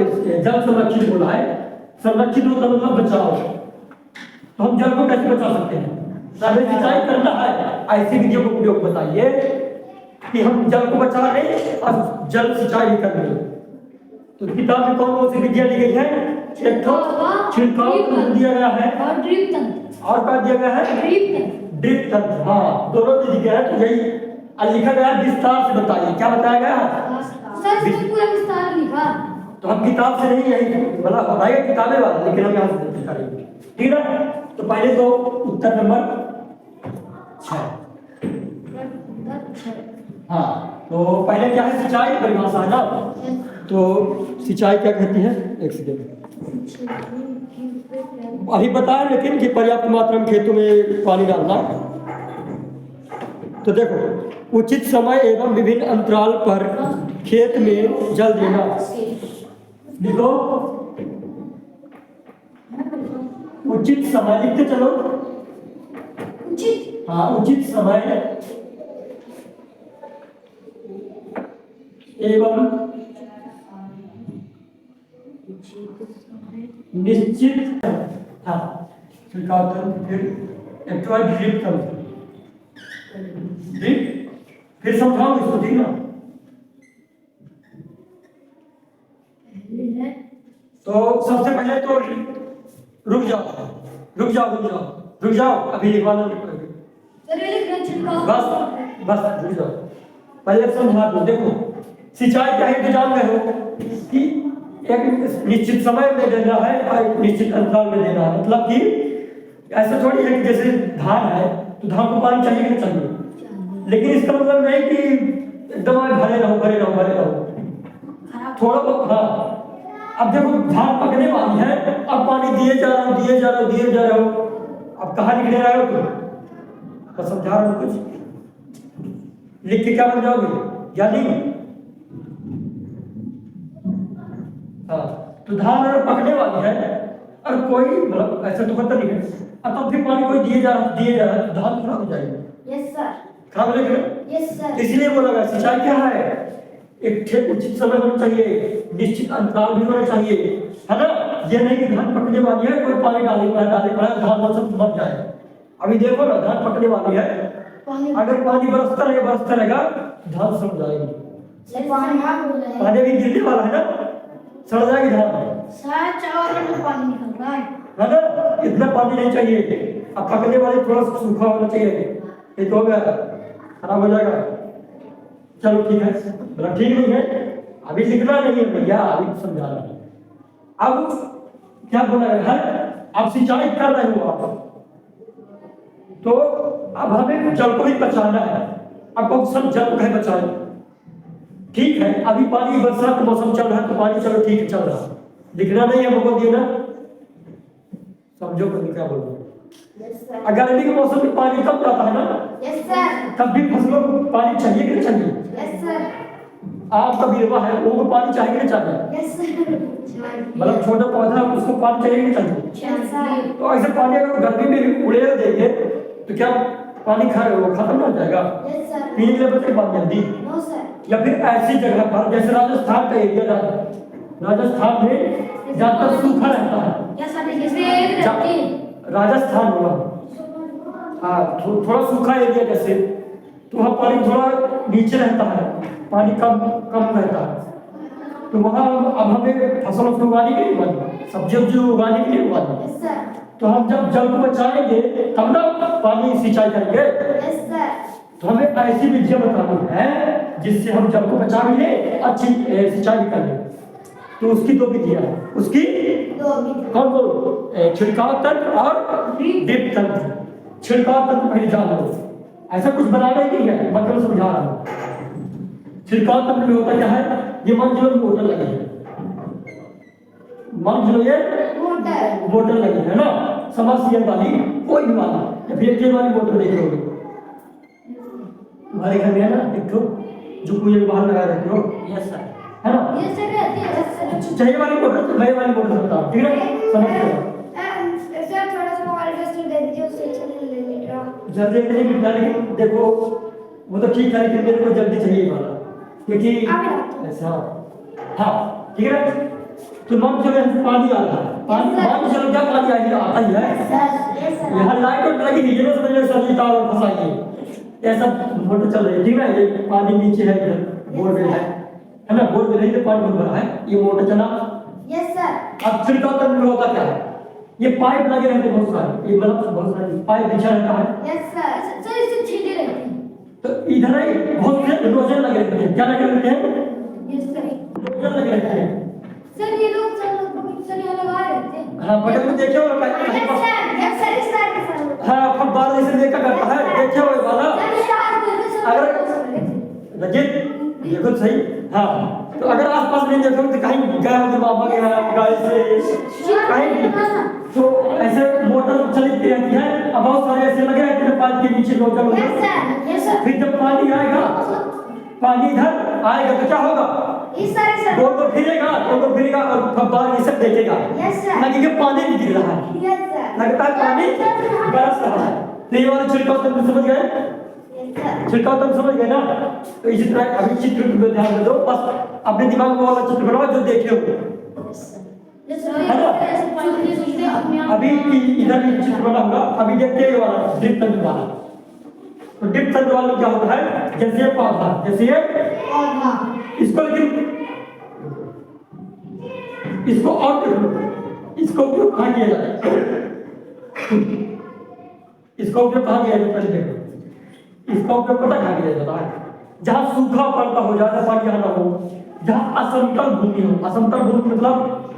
जल संरक्षित बोला है। संरक्षित होता मतलब बचाओ। तो हम जल को कैसे बचा सकते हैं? हमें सिंचाई करना है, ऐसी विधियों का उपयोग बताइए कि हम जल को बचा लें और जल सिंचाई भी कर लें। तो किताब में कौन कौन सी विधियां दी गई है? एक तो छिड़काव दिया गया है
और ड्रिप तंत्र
और क्या दिया गया है? ड्रिप तंत्र। हाँ दोनों दे दिया है। तो यही लिखा गया है, विस्तार से बताइए। क्या बताया गया है?
सर इसमें पूरा विस्तार लिखा।
तो हम किताब से नहीं, यही मतलब बताइए किताबें वाले, लेकिन हम यहाँ से करेंगे, ठीक है। तो पहले तो उत्तर नंबर 6। हाँ तो पहले क्या है? सिंचाई परिभाषा है ना। तो सिंचाई क्या कहती है? एक सेकेंड अभी बताया, लेकिन कि पर्याप्त मात्रा में खेतों में पानी डालना। तो देखो उचित समय एवं विभिन्न अंतराल पर खेत में जल देना। देखो उचित समय लिखते चलो।
उचित
हाँ उचित समय एवं निश्चित हाँ छिड़काव तंत्र, फिर एक्चुअल ड्रिप तंत्र। ड्रिप फिर समझाओ इसको, ठीक ना। तो सबसे पहले तो रुक जाओ अभी लिखवाना नहीं पड़ेगा।
सर ये लिख छिड़काव
बस रुक जाओ, पहले समझा दो। देखो सिंचाई क्या है तो जान गए हो कि एक निश्चित समय में देना है और एक निश्चित अंतराल में देना है। मतलब कि ऐसा थोड़ी है कि जैसे धान है तो धान को पानी चाहिए कि नहीं चाहिए, लेकिन इसका मतलब नहीं कि एकदम भरे रहो थोड़ा बहुत। हाँ अब देखो धान पकने वाली है, अब पानी दिए जा रहे हो, अब कहाँ लिख ले रहे हो तुम? तो समझा रहा हूँ कुछ लिख के क्या बन जाओगे? यानी हाँ तो धान अगर पकने वाली है और कोई मतलब ऐसा तो पता नहीं है, अब तो फिर पानी कोई दिए जा रहा है तो धान खराब हो जाएगी।
यस सर
खराब हो जाएगी।
यस सर
इसलिए बोला गया सिंचाई क्या है? एक ठीक उचित समय होना चाहिए, निश्चित अंतराल भी होना चाहिए, है ना। ये नहीं कि धान पकने वाली है कोई पानी डाले पड़ा धान सब मर जाए। अभी देखो ना धान पकने वाली है, अगर पानी बरसता रहेगा धान सड़ जाएगी। पानी भी गिरने वाला है ना, सड़ जाएगी धान।
सर चावल में पानी निकल रहा
है ना, इतना पानी नहीं चाहिए। अब पकने वाले थोड़ा सा सूखा होना चाहिए, ये तो हो गया खराब हो जाएगा। चलो ठीक है, मतलब ठीक नहीं है, अभी लिखना नहीं है भैया, अभी समझा रहा हूँ। अब क्या बोला है? अब सिंचाई कर रहे हो आप, तो अब हमें जल को भी बचाना है। अब सब जल को है बचाए, ठीक है। अभी पानी बरसात का मौसम चल रहा है तो पानी चलो ठीक है चल रहा है, लिखना नहीं है हमको देना, समझो क्या बोल रहे। अगर गर्मी के मौसम में पानी कम जाता है ना,
यस सर,
तब भी फसलों को पानी चाहिए कि नहीं चाहिए?
यस सर,
आम का बिरवा है वो पानी चाहिए कि नहीं चाहिए?
यस सर,
मतलब छोटा पौधा है उसको पानी चाहिए कि नहीं चाहिए?
Yes sir.
तो ऐसे पानी अगर गर्मी में उड़े देंगे तो क्या पानी खत्म हो जाएगा?
Yes sir.
पीने के लिए बचे पानी जल्दी।
No sir.
या फिर ऐसी जगह पर जैसे राजस्थान का एरिया, राजस्थान में ज्यादातर सूखा रहता है।
यस सर, इसमें
राजस्थान होगा, हाँ थोड़ा सूखा एरिया जैसे, तो वहाँ पानी थोड़ा नीचे रहता है, पानी कम रहता है। तो वहाँ अब हमें फसल उगाने के लिए उगानी, सब्जी उब्जी उगाने के लिए उगानी।
Yes sir.
तो हम जब जल को बचाएंगे तब ना पानी सिंचाई करेंगे।
Yes sir.
तो हमें ऐसी विधियां बतानी है जिससे हम जल को बचा भी ले, अच्छी सिंचाई भी कर ले। तो उसकी दो विधियां हैं, उसकी
दो मिनट।
कौन को? छिड़काव तंत्र और ड्रिप तंत्र। छिड़काव तंत्र पहले जान लो, ऐसा कुछ बनाना ही नहीं है, मतलब समझा रहा हूँ। छिड़काव तंत्र में होता क्या है, ये मान लो मोटर लगी है, मान लो ये मोटर लगी है ना, समरसीबल वाली, कोई भी वाली या फिर एक वाली मोटर देख लो हमारे घर में है ना, एक तो जो कुएं बाहर लगा रखे हो। यस सर, है ना?
यस सर रहती है। Yes sir.
चाहिए वाली मोटर तो नई वाली मोटर बताओ, ठीक है? समझ गए?
सर थोड़ा सा मोबाइल टेस्ट दे दीजिए, उससे चल लेगा।
जल्दी नहीं मिलता, लेकिन देखो वो तो ठीक है, लेकिन मेरे को जल्दी चाहिए वाला, क्योंकि ऐसा हाँ ठीक है। तो मान चलो पानी आ रहा है, पानी मान चलो क्या पानी आ आता ही है।
Yes sir.
यहाँ लाइट और लगी नहीं है, समझ लो सभी तार और फंसाई ऐसा मोटर चल रही है, ठीक है? ये पानी नीचे है, इधर बोरवेल है ना, बोरवेल नहीं तो पानी भर रहा है, ये मोटर चला।
Yes sir.
अब छिड़काव तंत्र में होता क्या है, ये पाइप लगे रहते हैं बहुत सारे, ये मतलब बहुत सारे पाइप बिछा रहता है।
Yes sir. सर इससे छींटे रहते हैं।
तो इधर ही बहुत से नोजल लगे रहते हैं, क्या लगे रहते हैं?
Yes sir.
नोजल लगे रहते हैं।
सर ये लोग सर यहाँ लगा रहते हैं।
हाँ बटन में देखे हो कहीं
यस
पर?
सर। यस सर इस साइड में सर।
हाँ फुटबॉल जैसे देखा करता है, देखे हो ये वाला? अगर रजित ये कुछ सही, हाँ तो अगर आसपास नहीं देखो तो कहीं गए हो मामा के यहाँ गाय से कहीं, तो ऐसे मोटर चलती रहती है, अब बहुत सारे ऐसे लगे रहते हैं पाइप के नीचे नोजल होते हैं।
Yes sir.
फिर जब पानी आएगा, पानी इधर आएगा तो क्या होगा,
इस साइड सर।
गोल को फिरेगा और फब्बार ये सब देखेगा,
यस सर।
लगे कि पानी भी गिर रहा है,
यस सर।
लगता है पानी बरस रहा है। तो ये वाला छिड़काव तंत्र समझ गए?
Yes sir.
छिड़काव तंत्र समझ गए ना? तो इसी तरह अभी चित्र पे ध्यान दे दो, बस अपने दिमाग में वाला चित्र बनाओ जो देखे हो।
Yes sir.
अभी इधर भी चित्र बना होगा, अभी देखते हैं वाला ड्रिप तंत्र वाला। तो ड्रिप तंत्र वाला क्या होता है, जैसे ये पौधा, जैसे ये इसको, लेकिन इसको और इसको उपयोग कहाँ किया जाता है, इसका उपयोग कहाँ किया जाता है? पहले देखो, इसका उपयोग पता कहाँ किया जाता है, जहाँ सूखा पड़ता हो, ज्यादा पानी आना हो, जहाँ असमतल भूमि हो। असमतल भूमि मतलब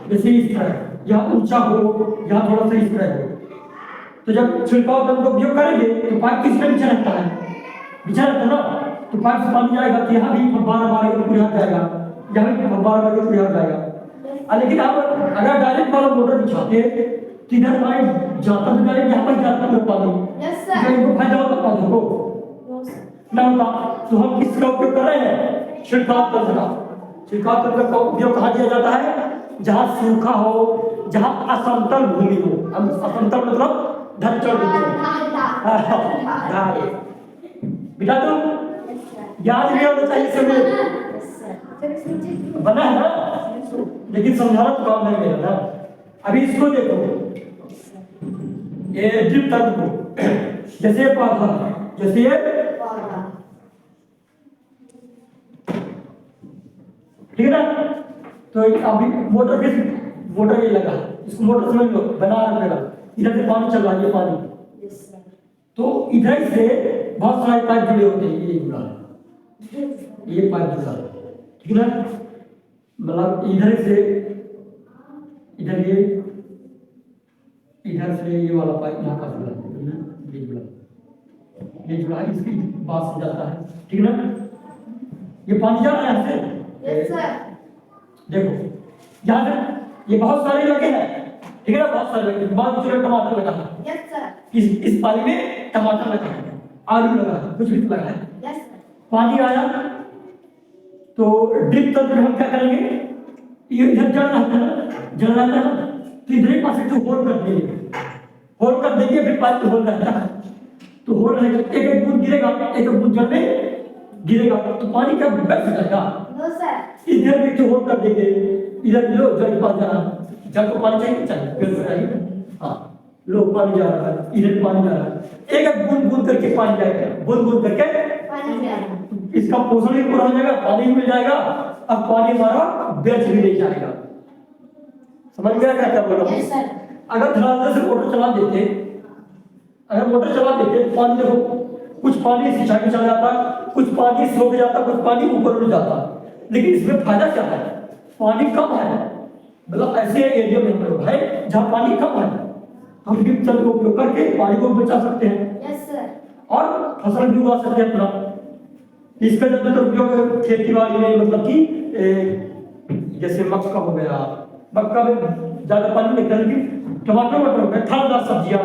जैसे इस तरह, यहाँ ऊंचा हो, यहाँ थोड़ा सा इस तरह हो। तो जब छिड़काव तंत्र का उपयोग करेंगे तो पाइप किस पे बिछा रहता है, बिछा रहता है ना, तो पाइप से पानी जाएगा तो यहाँ भी फव्वारा मारेगा तो यहाँ जाएगा, यहाँ भी फव्वारा मारेगा तो यहाँ जाएगा। लेकिन आप अगर डायरेक्ट वाला मोटर बिछाते तो इधर पानी जाता तो डायरेक्ट यहाँ पर जाता है पानी।
Yes sir.
इनको फायदा होता पौधों को ना होता। तो हम किसका उपयोग कर रहे हैं, छिड़काव तंत्र का। छिड़काव तंत्र का उपयोग कहाँ किया जाता है, जहाँ सूखा हो, जहाँ असमतल भूमि हो। हम असमतल मतलब ढल चढ़ बिता दो, याद भी होना चाहिए सभी, बना है ना, लेकिन समझाना तो काम है मेरा ना। अभी इसको देखो, ये ड्रिप तंत्र को, जैसे पौधा, जैसे ये ठीक है ना। तो अभी मोटर किस मोटर ये लगा, इसको मोटर समझ लो, बना रखेगा, इधर से पानी चल रहा है, ये पानी, तो इधर से बहुत सारे पाइप जुड़े होते हैं, ये जुड़ा है, ये पाइप जुड़ा है, ठीक है ना। मतलब इधर से इधर इधर से ये वाला पाइप यहाँ का जुड़ा है, ये जुड़ा है, इसकी बात से जाता है, ठीक है ना। ये पानी जा रहा है यहाँ से।
Yes sir.
देखो यहाँ से ये बहुत सारे लगे हैं, ठीक है ना, बहुत सारे लगे, बहुत दूसरे टमाटर लगा है,
यस सर।
इस पानी में टमाटर लगा है, आलू लगा है, कुछ भी लगा है।
Yes sir.
पानी आया तो ड्रिप तंत्र में हम क्या करेंगे, ये इधर जल रहता है ना, जल रहता है ना, तो इधर पास से होल कर देंगे, होल कर देंगे, फिर पाइप होल रहता है, तो होल रहेगा, एक एक बूंद गिरेगा, एक एक बूंद जल में गिरेगा, तो पानी का बैठ जाएगा।
No sir.
इधर भी जो होल कर देंगे, इधर लो जल पास जा रहा है, जल को पानी चाहिए, चाहिए फिर चाहिए, हाँ लो पानी जा रहा है, इधर पानी जा रहा है, एक एक बूंद बूंद करके पानी जाएगा, बूंद बूंद करके
पानी जा रहा है।
इसका पोषण भी पूरा हो जाएगा, पानी भी मिल जाएगा अब पानी हमारा व्यर्थ भी नहीं जाएगा। समझ में आया क्या बोल रहा हूँ?
Yes sir.
अगर धड़ाधड़ से मोटर चला देते, अगर मोटर चला देते तो पानी देखो कुछ पानी सिंचाई में चला जाता, कुछ पानी सूख जाता, कुछ पानी ऊपर उड़ जाता। लेकिन इसमें फायदा क्या है? पानी कम है, मतलब ऐसे एरिया में हम लोग है जहाँ पानी कम है, हम ड्रिप का उपयोग करके पानी को बचा सकते हैं
यस सर।
और फसल भी उगा सकते हैं अपना। इसका ज्यादातर उपयोग खेती बाड़ी में, मतलब कि जैसे मक्का हो गया, मक्का में ज्यादा पानी नहीं करती, टमाटर वमाटर हो गए, फलदार सब्जियां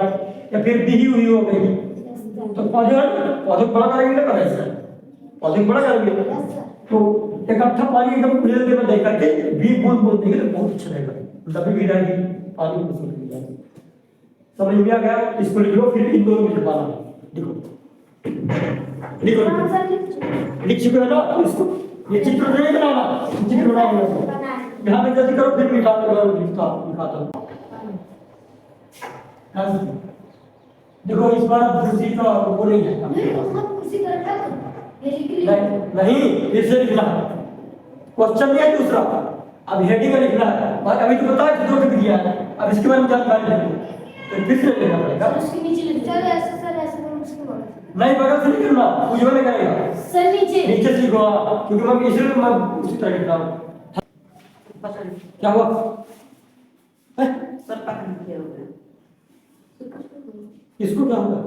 या फिर बिही हुई हो गई, तो पौधे बड़ा करेंगे ना, करेंगे पौधे बड़ा करेंगे तो इकट्ठा पानी एकदम खुले में दे करके बीज बूंद बूंद देंगे तो बहुत अच्छा रहेगा, दबी भी रहेगी, पानी को सूख जाएगी। समझ में आ गया? इसको लिख लो, फिर इन दोनों में छुपाना है। लिखो लिखो लिख चुके हो ना? इसको ये चित्र नहीं बनाना, चित्र बनाओ यहाँ पे जल्दी करो, फिर लिखा दिखाता हूँ। देखो इस बार दूसरी का वो नहीं है, नहीं फिर से लिखना है, क्वेश्चन नहीं है दूसरा, अब हेडिंग में लिखना है। और अभी तो बताया कि 2 टिक दिया है, अब इसके बारे में जानकारी नहीं, तो फिर से लिखना पड़ेगा।
उसके नीचे लिख दो। ऐसे सर, ऐसे करो, उसके बाद
नहीं बगल से नहीं लिखना, उज्ज्वल नहीं करेगा,
सर नीचे
नीचे से लिखो, क्योंकि मैं इसलिए मैं उसी तरह लिख रहा हूँ। क्या हुआ?
सर पकड़ के हो गया।
इसको क्या होगा?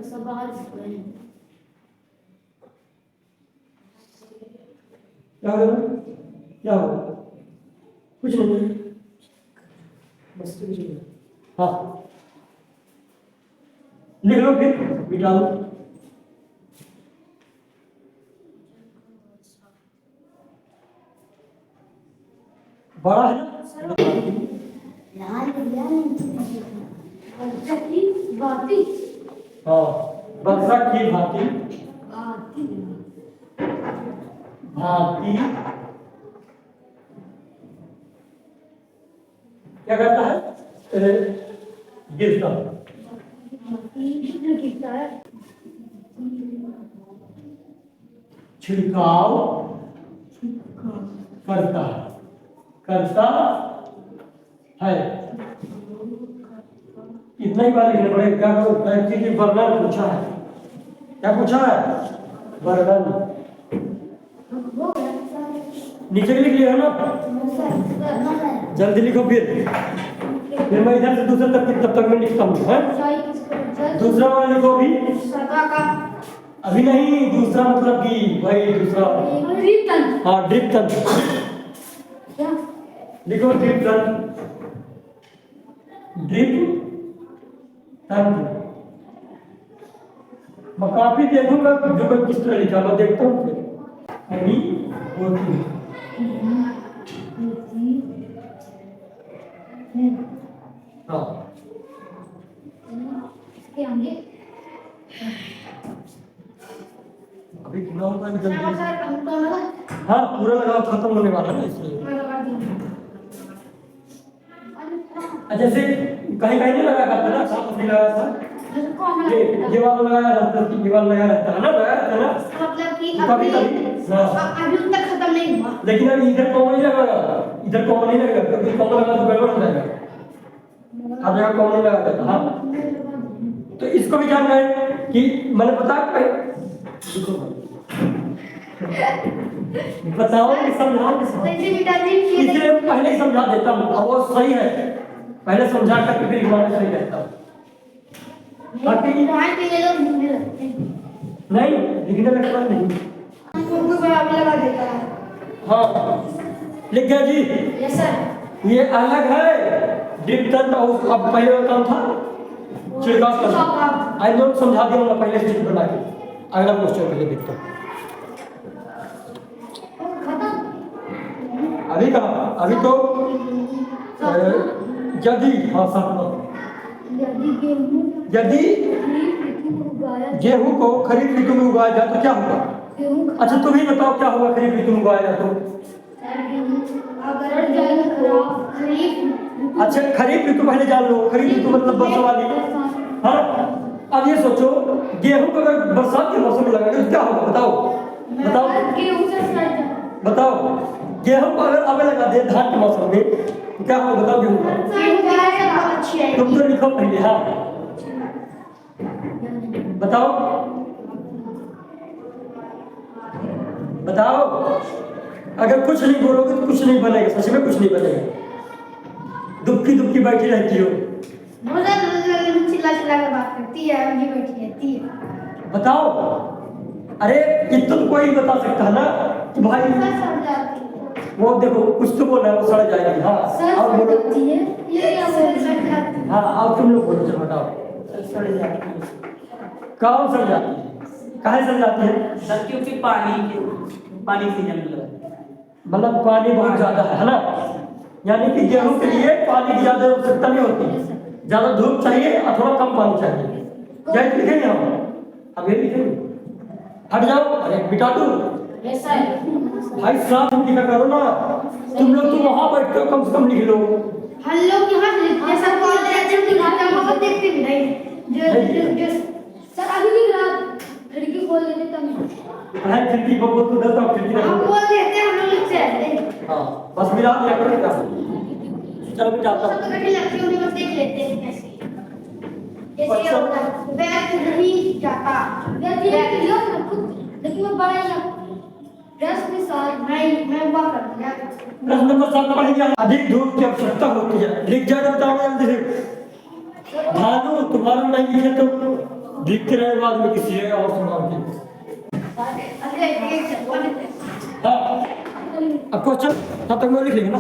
सब बाहर
क्या होगा? क्या होगा? कुछ नहीं, बस कुछ नहीं। हाँ लिख लो, फिर मिटा दो। बड़ा है ना?
लाल बाती
हाँ, वर्षा की भांति
बाती
भांति क्या करता है? गिरता छिड़काव करता है। इतना ही बात लिखना पड़ेगा। क्या करो, वर्णन पूछा है, क्या पूछा है? वर्णन। नीचे लिख लिया है ना? जल्दी लिखो, फिर मैं इधर से दूसरे तब तक मैं लिखता हूँ। दूसरा वाला लिखो भी। अभी नहीं, दूसरा मतलब कि भाई दूसरा, हाँ ड्रिप तंत्र लिखो, ड्रिप तंत्र, ड्रिप तंत्र। मैं काफी देखूंगा जो कोई किस तरह लिखा, मैं देखता हूँ फिर। हाँ अभी कितना होगा जल्दी? हाँ पूरा लगाओ, खत्म होने वाला है इसलिए। जैसे कहीं कहीं नहीं लगा करता ना, साफ नहीं लगा था, ये वाला लगाया रहता है, ये वाला लगाया रहता है ना, लगाया रहता है ना,
मतलब कि
कभी कभी
अभी तक खत्म नहीं हुआ।
लेकिन अभी इधर कॉमन नहीं लगेगा, इधर कॉमन नहीं लगेगा, क्योंकि कॉमन लगा तो गड़बड़ हो जाएगा। हर जगह कॉमन नहीं लगा था। हाँ तो इसको भी जानना है कि मैंने बताया, बताओ कि समझाओ, इसलिए पहले ही समझा देता हूँ, अब वो सही है, पहले समझा कर फिर इमारत सही रहता हूँ। बाकी नहीं लिखने लगता नहीं।
लगा देता है।
हाँ लिख गया जी।
Yes sir.
ये अलग है ड्रिप तंत्र, और अब पहले काम था छिड़काव करना। आई नोट समझा दिया मैं पहले से बना के। अगला क्वेश्चन पहले देखता हूँ। अभी कहा, अभी तो यदि, हाँ सपना, यदि गेहूं को खरीफ ऋतु में उगाया जाए तो क्या होगा? अच्छा तुम ही बताओ क्या होगा खरीफ ऋतु में उगाया जाए तो? अच्छा खरीफ ऋतु पहले जान लो, खरीफ ऋतु मतलब वर्षा वाली। हाँ अब ये सोचो, गेहूं को अगर बरसात के मौसम में लगाएंगे तो क्या होगा? बताओ बताओ। बताओ गेहूं को अगर अब लगा दे धान के मौसम में तो क्या होगा बताओ गेहूं का? तुम तो लिखो पहले। हाँ बताओ बताओ, अगर कुछ नहीं बोलोगे तो कुछ नहीं बनेगा, सच में कुछ नहीं बनेगा। दुबकी दुबकी बैठी रहती हो।
चिल्ला चिल्ला कर बात करती है, मुझे बैठी रहती है।
बताओ, अरे ये तुम कोई बता सकता है ना कि भाई वो देखो कुछ तो बोल रहा है, वो सड़ जाएगी। हाँ और बोलो। हाँ और तुम लोग बोलो, चलो बताओ।
सड़ जाती है।
कहाँ सड़ जाती है? काहे सड़ जाती है?
सर क्योंकि पानी से जम लगा,
मतलब पानी बहुत ज्यादा है ना, यानी कि गेहूं के लिए पानी की ज्यादा आवश्यकता नहीं होती, ज्यादा धूप चाहिए और थोड़ा कम पानी चाहिए। क्या लिखेंगे हम? अब ये लिखेंगे। हट जाओ, अरे मिटा दो भाई, साफ लिखा करो ना। तुम लोग तो वहां बैठते हो, कम से कम लिख लो।
हम लोग यहाँ से लिखते सर, बहुत देखते भी नहीं। जो सर अभी लिख रहा, खिड़की खोल देते तब
पढ़ाई खिड़की को तो देता हूँ, खिड़की
हम
रखो।
खोल देते हैं, हम लोग लिखते हैं।
हाँ बस मिला दिया करो क्या? चलो मिटाता
सब
हूँ।
तो कभी लगती है, उन्हें बस देख लेते हैं कैसे। जैसे ये होता है, बैग नहीं जाता। लेकिन वो बड़ा ही ड्रेस के साथ मैं हुआ कर दिया।
प्रश्न नंबर 7 पढ़ेंगे। अधिक धूप की आवश्यकता होती है, लिख जाए बताओ जल्दी से। भानु तुम्हारा नहीं लिखे तो लिखते रहे बाद में किसी और सुनाओ के।
अरे एक सेकंड।
हाँ अब क्वेश्चन तब तक मैं लिख लेंगे ना।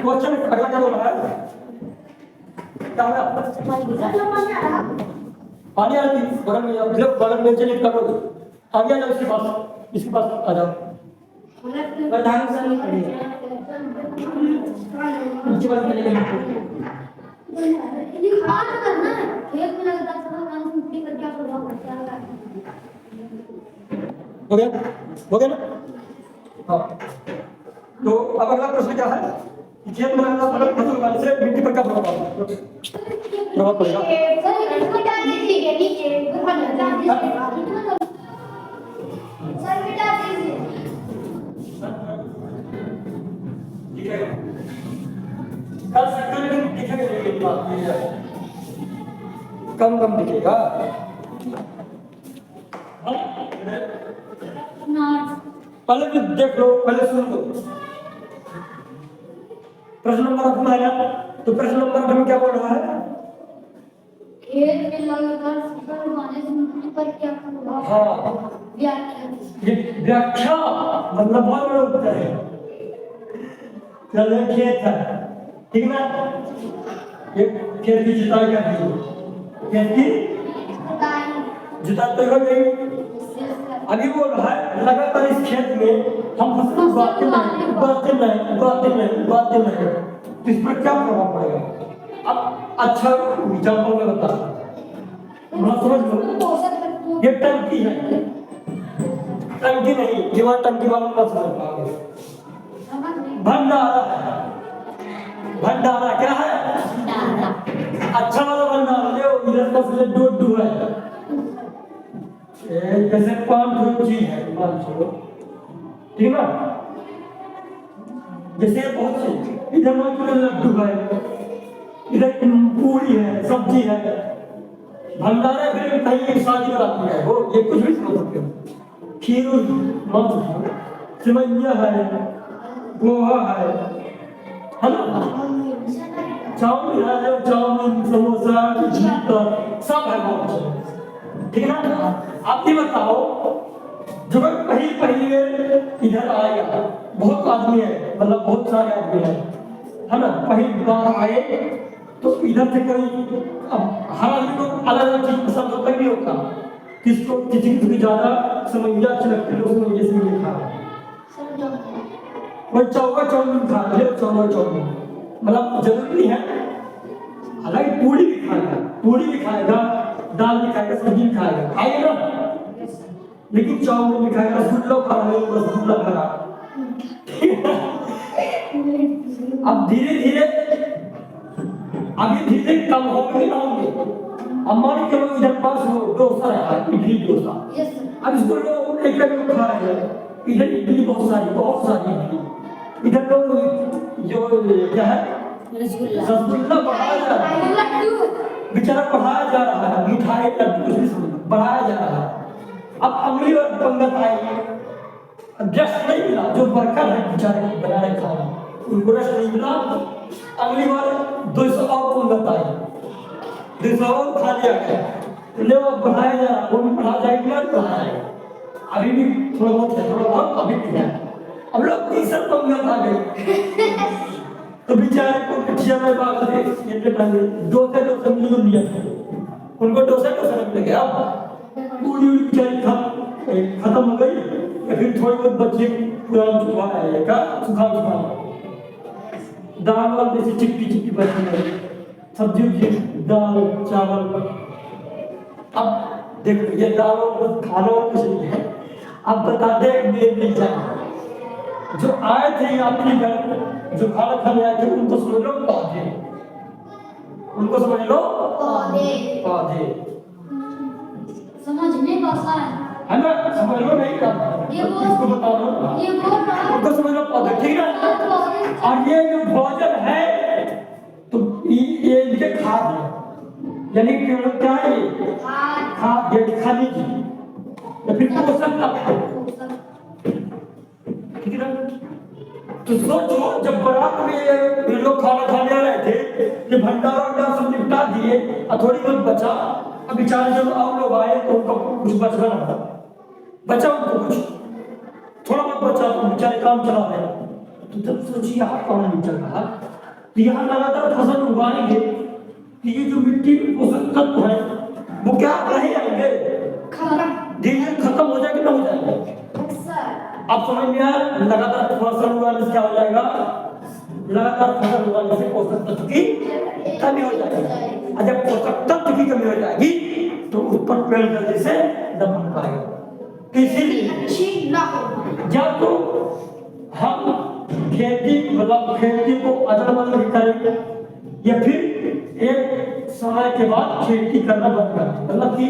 क्वेश्चन अगला क्या बोल रहा है? क्या है? पानी आ रही बगल में, मतलब बगल में चलिए करो, आगे आ जाओ, इसके पास आ जाओ।
प्रधान सर नहीं पड़ेगा, नीचे वाले चले गए।
ये खाना तो करना है, खेत में लगता है सब काम मिट्टी पर क्या प्रभाव पड़ता है।
हो गया? हो गया ना? हाँ तो अब अगला प्रश्न क्या है? खेत में लगता है फसल उगाने से मिट्टी पर क्या प्रभाव पड़ेगा?
सर इसको डाल दीजिए नीचे, ऊपर डाल दीजिए। सर मिटा दीजिए।
लिखेगा कल सकते लेकिन लिखेगा नहीं, ये बात नहीं है, कम कम लिखेगा। पहले भी देख लो, पहले सुन लो। प्रश्न नंबर 8 में है ना, तो प्रश्न नंबर 8 में क्या बोल रहा है?
खेत में लगातार फसल उगाने से मिट्टी पर क्या प्रभाव?
हाँ
व्याख्या।
ये व्याख्या मतलब बहुत बड़ा उत्तर है। चलो खेत है, ठीक ना? ये खेत की जुताई कर दी, खेत की जुताई तो हो गई। अभी बोल रहा है लगातार इस खेत में हम फसल उगाते नहीं, तो इस पर क्या प्रभाव पड़ेगा? अब अच्छा एग्जाम्पल में बता, समझ लो। ये टंकी है, टंकी नहीं, ये वहाँ टंकी वाला मत समझ पाओगे। भंडारा है, भंडारा क्या है? अच्छा वाला भंडारा ले, इधर का से डोडू है, जैसे 5 चीज है, 5 ठीक ना? जैसे बहुत सी इधर लड्डू है, इधर पूरी है, सब्जी है। भंडारा फिर कहीं शादी कराती है वो, ये कुछ भी समझ सकते हो। खीर सेवइया है, पोहा है ना? चाउमीन है, चाउमीन समोसा सब है बहुत, ठीक है ना? आप ये बताओ, जब पहले इधर आएगा, बहुत आदमी है, मतलब बहुत सारे आदमी है ना? पहली बार आए तो इधर से कोई, अब हर आदमी को अलग अलग चीज पसंद होता नहीं होता, किसको किसी की ज्यादा समझिया अच्छी लगती है, उसमें ये समझ खा कोई चाउमीन खा ले, चाउमीन मतलब जरूरी है। हालांकि पूरी भी खाएगा, दाल भी खाएगा, सब्जी भी खाएगा ना, लेकिन चाउमीन भी खाएगा, रसगुल्ला खा रहा। अब धीरे धीरे कम होंगे ना होंगे। अब मान के इधर पास हो डोसा है, इडली डोसा, अब इसको लोग एक खा रहे हैं, इधर इडली बहुत सारी इडली। इधर तो जो क्या है रसगुल्ला बढ़ाया जा रहा है,
लड्डू
बेचारा बढ़ाया जा रहा है, मिठाई लड्डू कुछ भी समझ बढ़ाया जा रहा है। अब अगली बार पंगत आएगी, रस नहीं मिला, जो वर्कर है बेचारे बना रहे खाना उनको रस नहीं मिला, अगली बार 200 और पंगत आई, 200 और खा लिया गया, ले वो बढ़ाया जा रहा है, वो भी बढ़ा जाएगी और बढ़ा जाएगा। अभी भी थोड़ा बहुत है, थोड़ा बहुत अभी भी है। अब लोग 30 पंगत आ गई तो बेचारे को पिछिया में बात थे ये टांगे डोसे मिल गया, उनको डोसे मिल गया। अब पूरी बेचारी खत्म हो गई, फिर थोड़ी बहुत बच्चे पुराना चुका है का सुखा दाल वाल जैसे चिपकी बची है, सब्जी दाल चावल। अब देखो ये दाल और खाना और कुछ नहीं है। अब बता दे मेरे जाए जो आए थे आपके घर, जो खाना खाने आए थे, उनको समझ लो पौधे, उनको समझ लो पौधे।
समझने भाषा
है ना, समझ लो नहीं करना, इसको बता दो उनको समझ लो पौधे, ठीक है। और ये जो भोजन है तो ये इनके खाद है, यानी पेड़ों क्या है ये खाद, ये खाने की या फिर पोषण तत्व, ठीक है ना। तो सोचो जब बारात में ये लोग खाना खाने आ रहे थे, ये भंडारा सब निपटा दिए और थोड़ी बहुत बचा, अब बेचारे जब और लोग आए तो उनको कुछ बचना था, बचा उनको कुछ थोड़ा बहुत बचा तो बेचारे काम चला रहे। तो जब सोचिए यहाँ काम नहीं चल रहा तो यहाँ लगातार फसल उगाएंगे कि ये जो मिट्टी में पोषक तत्व है वो क्या रहे आएंगे, धीरे खत्म हो जाएंगे, ना हो जाएंगे। अब समझ में आया, लगातार फसल उगाने से क्या हो जाएगा, लगातार फसल उगाने से पोषक तत्व की कमी हो जाएगी, और जब पोषक तत्व की कमी हो जाएगी तो ऊपर पेड़ जल्दी से दबन पाएगा। इसीलिए जब तो हम खेती को अदल बदल करेंगे या फिर एक समय के बाद खेती करना बंद कर, मतलब कि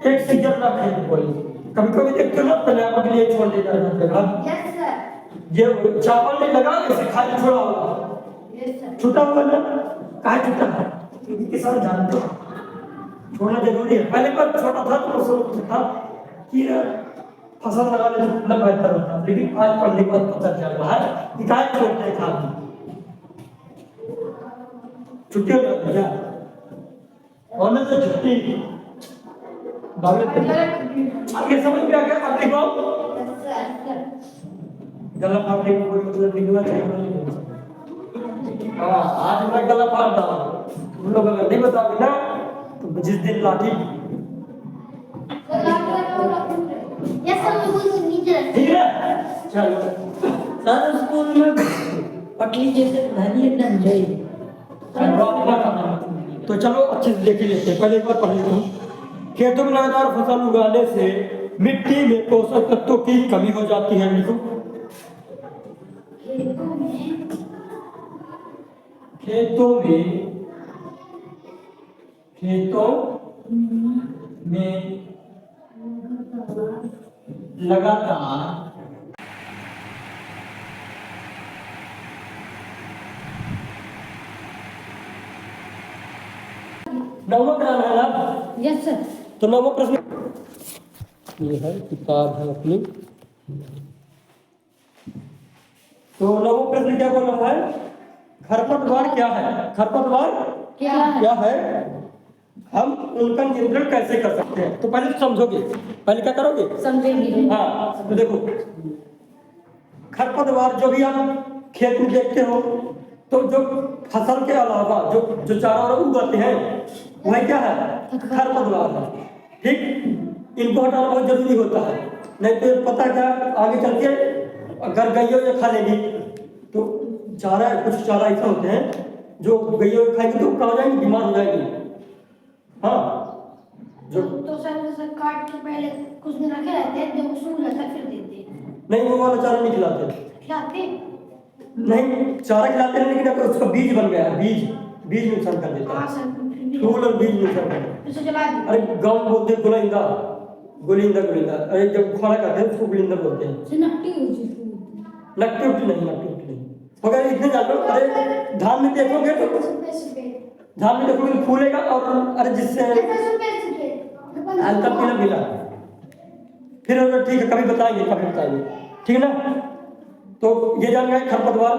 एक सीजन ना खेती कोई कभी देखते हो ना पर्यावरण के लिए छोड़ दिया जाता है। ये चावल नहीं लगा ऐसे खाली छोड़ा हुआ, छूटा हुआ ना कहा छूटा है, क्योंकि किसान जानते हो छोड़ना जरूरी है। पहले पर छोटा था तो सोचता था कि फसल लगाने से कितना बेहतर होता है, लेकिन आज पढ़ने के बाद पता चल रहा है कि क्या छोड़ते हैं खाद छुट्टी हो जाती है होने से छुट्टी आगे समझ में आ गया। अपने को गला फाड़ने का कोई मतलब निकलना चाहिए। हाँ आज मैं गला फाड़ रहा हूँ, तुम लोग अगर नहीं बताओगे ना तो जिस दिन लाठी ठीक है। चलो
सर स्कूल में पटली जैसे धनी एकदम जय
तो चलो अच्छे से देख ही लेते हैं, पहले एक बार पढ़ लेता हूँ। खेतों में लगातार फसल उगाने से मिट्टी में पोषक तत्वों की कमी हो जाती है। लिखो खेतों में लगातार नौवां क्या है ना?
Yes sir.
तो नौवां प्रश्न ये है, किताब है अपनी। तो नौवां प्रश्न क्या बोल रहा है? खरपतवार क्या है? खरपतवार क्या है? हम उनका नियंत्रण कैसे कर सकते हैं? तो पहले समझोगे, पहले क्या करोगे?
समझेंगे।
हाँ तो देखो खरपतवार जो भी आप खेत में देखते हो तो जो फसल के अलावा जो चारा उगाते हैं वह क्या है? खरपतवार है। ठीक, इनको हटाना बहुत जरूरी होता है, नहीं तो पता क्या आगे चल के अगर गैया या खा लेगी तो चारा, कुछ चारा ऐसा होते हैं जो गैया खाएगी तो कहाँ जाएंगे? बीमार हो जाएगी। हाँ जो
तो सर काट के पहले कुछ दिन रखे रहते हैं, जब सूख जाता है फिर देते हैं।
नहीं वो वाला चारा नहीं खिलाते, नहीं चारा खिलाते हैं लेकिन अगर उसका बीज बन गया, बीज नुकसान कर देता है, फूल और बीज नुकसान कर देता है। अरे गाँव बोलते गुलाइंदा, गोलिंदा गोलिंदा, अरे जब खाना खाते हैं उसको गोलिंदा बोलते हैं।
से नट्टी हो जिसको
नट्टी उट्टी नहीं, नट्टी उट्टी नहीं। मगर इतने जान लो, अरे धान में देखोगे तो धान में देखोगे तो फूलेगा और अरे जिससे हल्का पीला पीला। फिर अगर ठीक है कभी बताएंगे, कभी बताएंगे, ठीक है ना। तो ये जान गए खरपतवार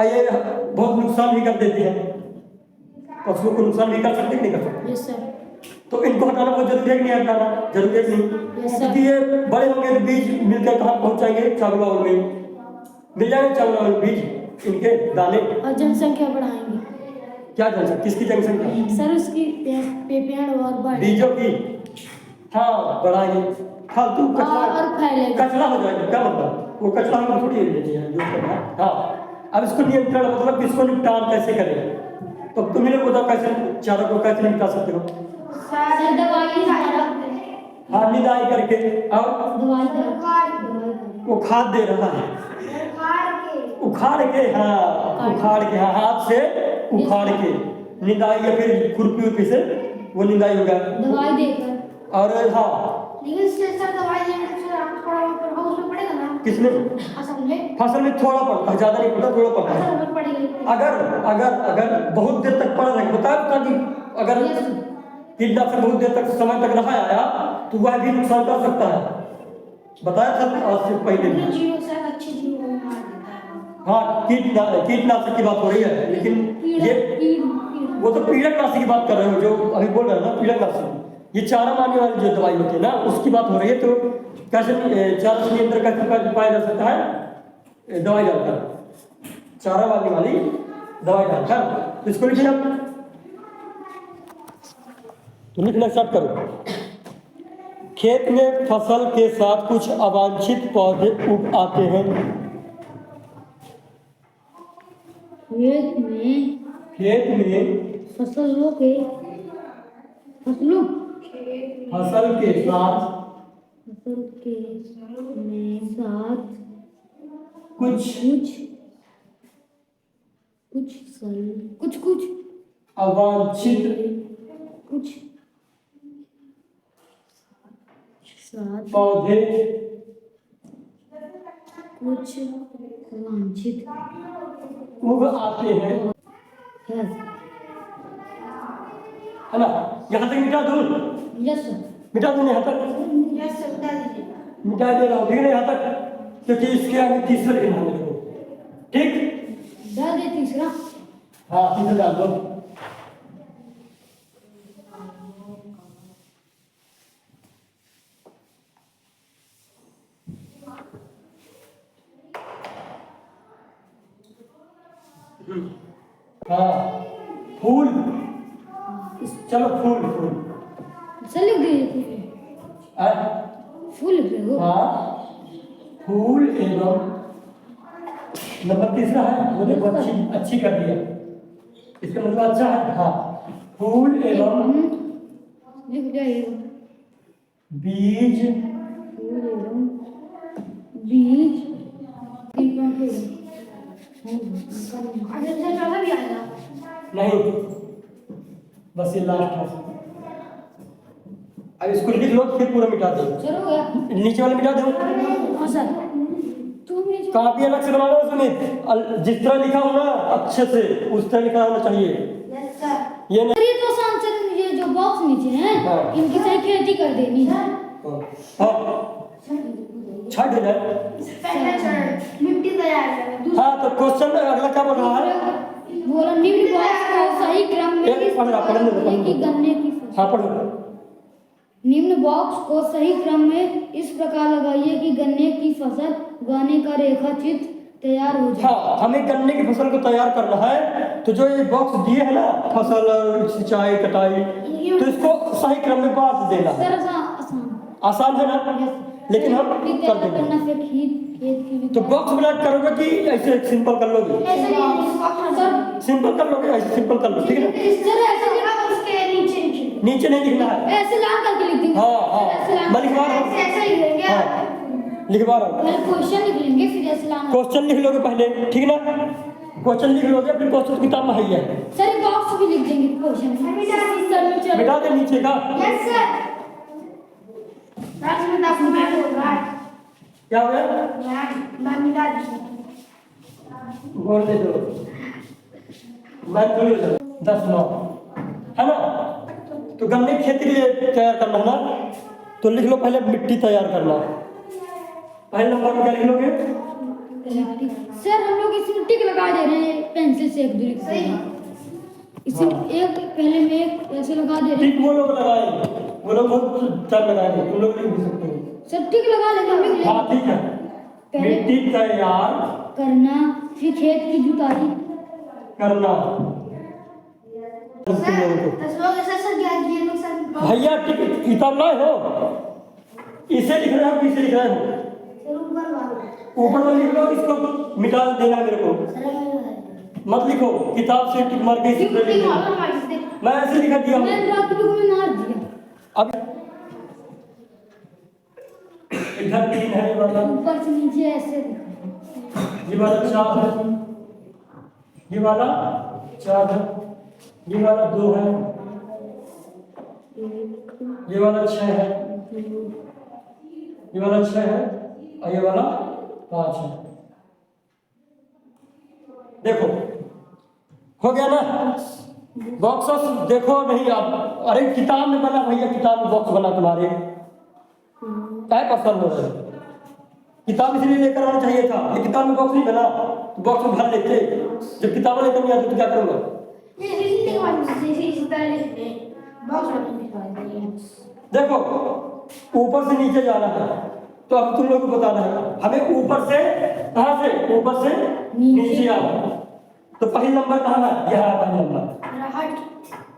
ये बहुत नुकसान भी कर देती है, पशुओं को नुकसान भी कर सकते हैं, नहीं कर सकते।
Yes sir.
तो इनको हटाना बहुत जरूरी है कि नहीं हटाना? जरूरी है कि नहीं? क्योंकि ये बड़े होंगे तो बीज मिलकर कहाँ पहुँच जाएंगे? चावल वावल में मिल जाएंगे, चावल वावल बीज इनके दाने।
और जनसंख्या बढ़ाएंगे।
क्या जनसंख्या? किसकी जनसंख्या?
सर उसकी पेड़ और बढ़
बीजों की, हाँ बढ़ाएंगे। फालतू कचरा
और फैलेगा,
कचरा हो जाएगा। क्या मतलब? वो कचरा हम थोड़ी लेते हैं यूज करना। हाँ, अब इसको नियंत्रण मतलब इसको निपटान कैसे करें? तो तुम्हें लोग बताओ कैसे चारों को कैसे निपटा सकते हो?
सर दवाई
हाँ, निदाई करके और वो खाद दे रहा है, उखाड़ के, हाँ उखाड़ के, हाँ हाथ से उखाड़ के निदाई या फिर खुरपी उरपी से वो निदाई होगा
दवाई देकर।
और हाँ
लेकिन सर दवाई देने से थोड़ा प्रभाव उसमें पड़ेगा ना?
किसमें? फसल में थोड़ा पड़ता है, ज्यादा नहीं पड़ता, थोड़ा पड़ता है। अगर अगर अगर बहुत देर तक पड़ा रहेगा, बताया कि अगर कीटनाशक बहुत देर तक समय तक रहा आया तो वह भी नुकसान कर सकता है, बताया था आज से पहले भी। हाँ, कीटनाशक की बात हो रही है, लेकिन ये वो तो पीड़कनाशी की बात कर रहे हो जो अभी बोल रहे हो ना, पीड़कनाशी। ये चारा मारने वाली जो दवाई होती है ना उसकी बात हो रही है। तो कैसे चारा से नियंत्रण कैसे पाया जा सकता है? दवाई डालकर, चारा मारने वाली दवाई डालकर। तो इसको लिखिए आप, तो लिखना स्टार्ट करो। खेत में फसल के साथ कुछ अवांछित पौधे उग आते हैं। खेत में
फसलों के
फसल के साथ
कुछ
अवांछित पौधे उग आते हैं, है ना। यहाँ तक मिटा दूँ?
Yes sir.
मिटा दूँ यहाँ तक?
यस सर, बता दीजिए।
मिटा दे रहा हूँ, ठीक है ना यहाँ तक, क्योंकि इसके आगे तीसरा लिखना है मेरे को, ठीक?
डाल दे तीसरा।
हाँ तीसरा डाल दो। हाँ फूल, चलो फूल फूल
सर लिख दीजिए। फूल लिख रहे हो?
हाँ फूल एवं नंबर तीसरा है, वो देखो अच्छी कर दिया, इसका मतलब अच्छा है। हाँ फूल एवं
लिख जाइए।
बीज,
फूल एवं बीज भी आएगा
नहीं, बस ये लास्ट है। अब इसको लिख लो फिर पूरा मिटा दो।
चलो गया।
नीचे वाले मिटा दो।
हाँ सर। तुम नीचे
कॉपी अलग से बनाना उसमें, जिस तरह लिखा हो ना अच्छे से उस तरह लिखा होना चाहिए।
Yes sir.
ये नहीं,
ये तो आसान सर, ये जो बॉक्स नीचे है
हाँ।
इनकी सही खेती कर देनी है।
हाँ छठ हो जाए।
मिट्टी तैयार करें।
हाँ तो क्वेश्चन अगला क्या बोल रहा है?
बोला निम्न बॉक्स को सही क्रम में
एक पढ़ रहा, पढ़ने दो, पढ़ने दो।
कि गन्ने की फसल।
हाँ पढ़ो।
निम्न बॉक्स को सही क्रम में इस प्रकार लगाइए कि गन्ने की फसल उगाने का रेखा चित्र तैयार हो जाए।
हाँ हमें गन्ने की फसल को तैयार करना है, तो जो ये बॉक्स दिए है ना फसल और सिंचाई कटाई, तो इसको सही क्रम में बांट देना है।
सर आसान
आसान है ना, लेकिन हम कर देंगे।
करना फिर खेत की
तो बॉक्स बना करोगे कि ऐसे सिंपल कर लोगे?
ऐसे सर
सिंपल कर लोगे, ऐसे सिंपल कर लो, ठीक है ना।
सर ऐसे लिखा उसके नीचे
नीचे नहीं लिखना है।
ऐसे लाल करके लिख देंगे।
हाँ हाँ मैं लिखवा रहा हूँ।
ऐसे लिख देंगे।
हाँ लिखवा रहा हूँ।
पहले क्वेश्चन लिख लेंगे फिर ऐसे लाना।
क्वेश्चन लिख लोगे पहले, ठीक ना। क्वेश्चन लिख लोगे फिर क्वेश्चन किताब में है।
सर बॉक्स भी लिख देंगे क्वेश्चन।
मिटा दे नीचे का।
Yes sir. रात में 10 मिनट हो रहा है
क्या हो गया?
मैं मिटा दी
बोल दे दो मैं थोड़ी हो 10-9 है ना। तो गन्ने की खेती के लिए तैयार करना है ना, तो लिख लो पहले मिट्टी तैयार करना। पहले नंबर में क्या लिख लोगे?
सर हम लोग इसी टिक लगा दे रहे हैं पेंसिल से एक दूरी सही इसी एक पहले में एक ऐसे लगा दे रहे हैं
टिक वो लोग लगाएंगे, वो लोग बहुत टाइम लगाएंगे, तुम लोग लिख भी सकते हो।
सर टिक लगा लेंगे हम लोग
हाँ ठीक है।
पहले
मिट्टी तैयार
करना फिर खेत की जुताई
करना। भैया टिक किताब लाए हो, इसे लिख रहे हो कि इसे लिख रहे हो? ऊपर में लिख लो, इसको मिटा देना मेरे को, मत लिखो किताब से टिक मार के इसी पे लिख दो। मैं ऐसे लिखा दिया हूँ। अब इधर 3 है, ये वाला
ऊपर से नीचे ऐसे
ये वाला 4 है, ये वाला 4 है, ये वाला 2 है, ये वाला 6 है, ये वाला 6 है और ये वाला 5 है। देखो हो गया ना। बॉक्स देखो नहीं आप, अरे किताब में बना भैया, किताब में बॉक्स बना तुम्हारे क्या पसंद हो रहा है? किताब इसलिए लेकर आना चाहिए था, ये किताब में बॉक्स नहीं बना तो बॉक्स में भर लेते। जब किताब लेकर नहीं आती तो क्या करूँगा? देखो ऊपर से नीचे जाना है, तो अब तुम लोग को बताना है हमें ऊपर से कहाँ से, ऊपर से नीचे आना। तो पहला नंबर कहाँ है? यह है पहला नंबर।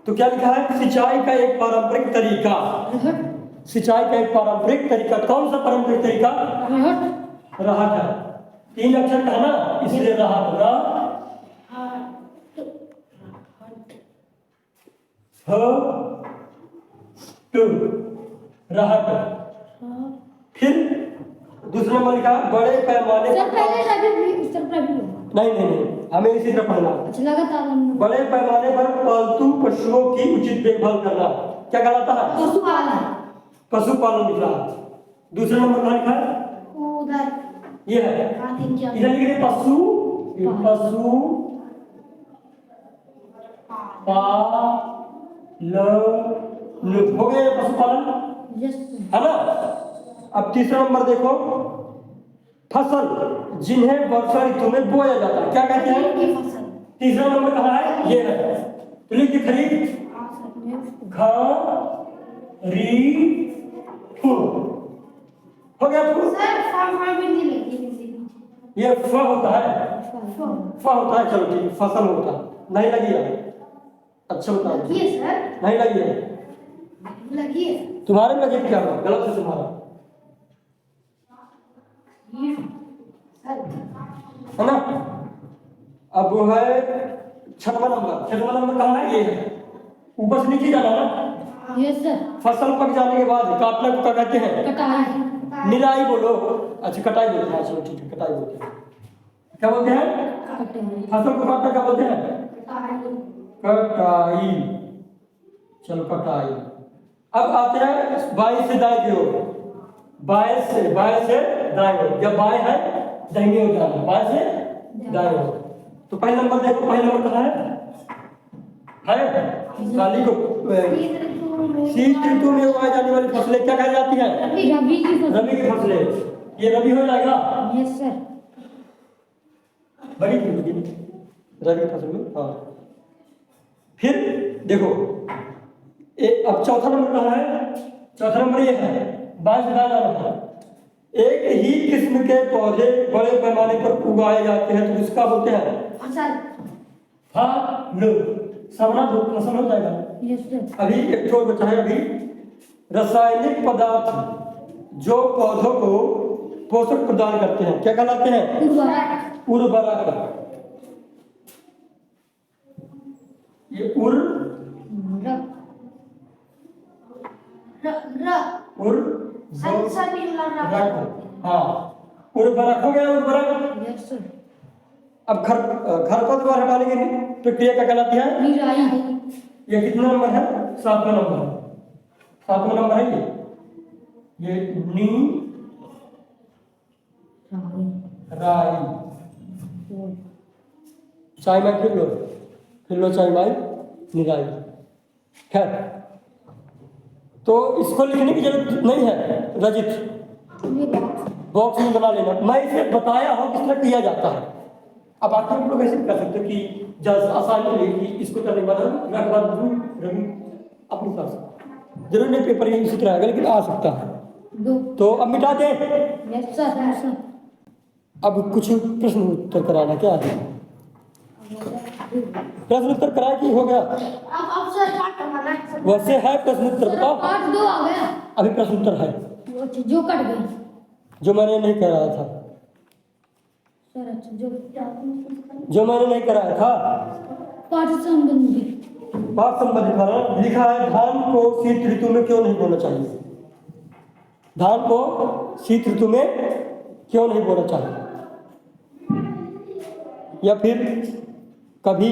तो क्या लिखा है? सिंचाई का एक पारंपरिक तरीका। सिंचाई का एक पारंपरिक तरीका, कौन सा पारंपरिक तरीका? रहट है। 3 अक्षर का है ना, इसलिए रहट। रहट। फिर दूसरा नंबर लिखा बड़े पैमाने पर। नहीं नहीं नहीं, हमें इसी तरह पढ़ना।
लगातार
बड़े पैमाने पर पालतू पशुओं की उचित देखभाल करना। क्या कहलाता है?
पशुपालन।
पशुपालन लिख रहा है। दूसरा नंबर कहाँ लिखा है?
उधर
ये है, इधर लिख रहे पशु, पशु पालन। हो गया ये पशुपालन, है ना। अब तीसरा नंबर देखो, फसल जिन्हें वर्षा ऋतु में बोया जाता है, क्या कहते हैं? तीसरा नंबर कहाँ है? ये है। तो लिख दिया खरीफ, हो गया आपको? ये फ होता है, फ होता है। चलो ठीक, फसल होता है। नहीं लगी है? अच्छा बताओ। नहीं लगी है? तुम्हारे में लगी क्या? गलत है तुम्हारा, है ना। अब वो है छठवां नंबर। छठवां नंबर कहाँ है? ये है, ऊपर से नीचे जाना ना।
Yes sir.
फसल पक जाने के बाद काटने को क्या कहते हैं?
कटाई।
निराई बोलो। अच्छा कटाई बोलते हैं, चलो ठीक है, कटाई बोलते हैं। क्या बोलते हैं? फसल को काटना क्या बोलते हैं? कटाई। चलो कटाई। अब आते हैं बाएं से दाएं की ओर। बाएं से दाएं ओर, या बाएं है दाहिने ओर जाना, बाएं से दाएं ओर। तो पहला नंबर देखो, पहला नंबर कहाँ है? काली को शीत ऋतु में उगाई जाने वाली फसलें क्या कही जाती हैं?
रबी की
फसलें। ये रबी हो जाएगा?
Yes sir.
बड़ी रबी फसल में। हाँ फिर देखो अब चौथा नंबर कहाँ है? चौथा नंबर ये है, बाएं से दाएं जाना है। एक ही किस्म के पौधे बड़े पैमाने पर उगाए जाते हैं तो उसका बोलते हैं
फसल।
सामना दो फसल हो जाएगा।
Yes sir.
अभी एक छोड़ बचा है। अभी रासायनिक पदार्थ जो पौधों को पोषक प्रदान करते हैं क्या कहलाते हैं? उर्वरक। ये हाँ उर्वरक हो गया। उर्वरक।
Yes sir.
अब खरपतवार हटाने की प्रक्रिया क्या कहलाती है?
निराई।
ये कितना नंबर है? 7वां नंबर है। 7वां नंबर है ये। ये नी राई चाय में फिर लो चाय माई निराई। खैर, तो इसको लिखने की जरूरत नहीं है रजित, बॉक्स में बना लेना। मैं इसे बताया हूं किस तरह किया जाता है। अब आप लोग ऐसे कर सकते हो कि जज आसानी के लिए कि इसको करने के बाद रवि अपनी कर सकते, जरूर नहीं पेपर ये इसी तरह आएगा लेकिन आ सकता है। तो अब मिटा दे।
Yes sir.
अब कुछ प्रश्न उत्तर कराना क्या है? प्रश्न उत्तर कराया कि हो गया?
अब सर पार्ट करना है।
वैसे है प्रश्न उत्तर, बताओ।
पार्ट 2 आ गया।
अभी प्रश्न उत्तर है
वो जो कट गया
जो मैंने नहीं कराया था,
सर। अच्छा
जो मैंने नहीं कराया था।
पार्ट संबंधी
बात संबंधित वाला लिखा है, धान को शीत ऋतु में क्यों नहीं बोना चाहिए? धान को शीत ऋतु में क्यों नहीं बोना चाहिए? या फिर कभी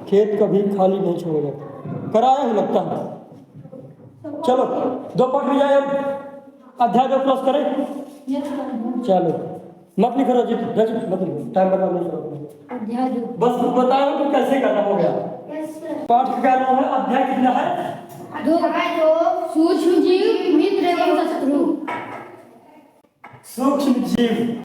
खेत कभी खाली नहीं छोड़ा जाता, कराया ही लगता है। चलो 2 पार्ट में जाए, अब अध्याय 2 क्लोज करें।
Yes sir.
चलो मत लिखो रजित मत लिखो, टाइम बर्बाद नहीं करो,
अध्याय 2।
बस बताओ कि कैसे करना। हो गया।
Yes sir.
पाठ का क्या नाम है? अध्याय कितना है?
2 सूक्ष्म जीव मित्र एवं शत्रु।
सूक्ष्म जीव।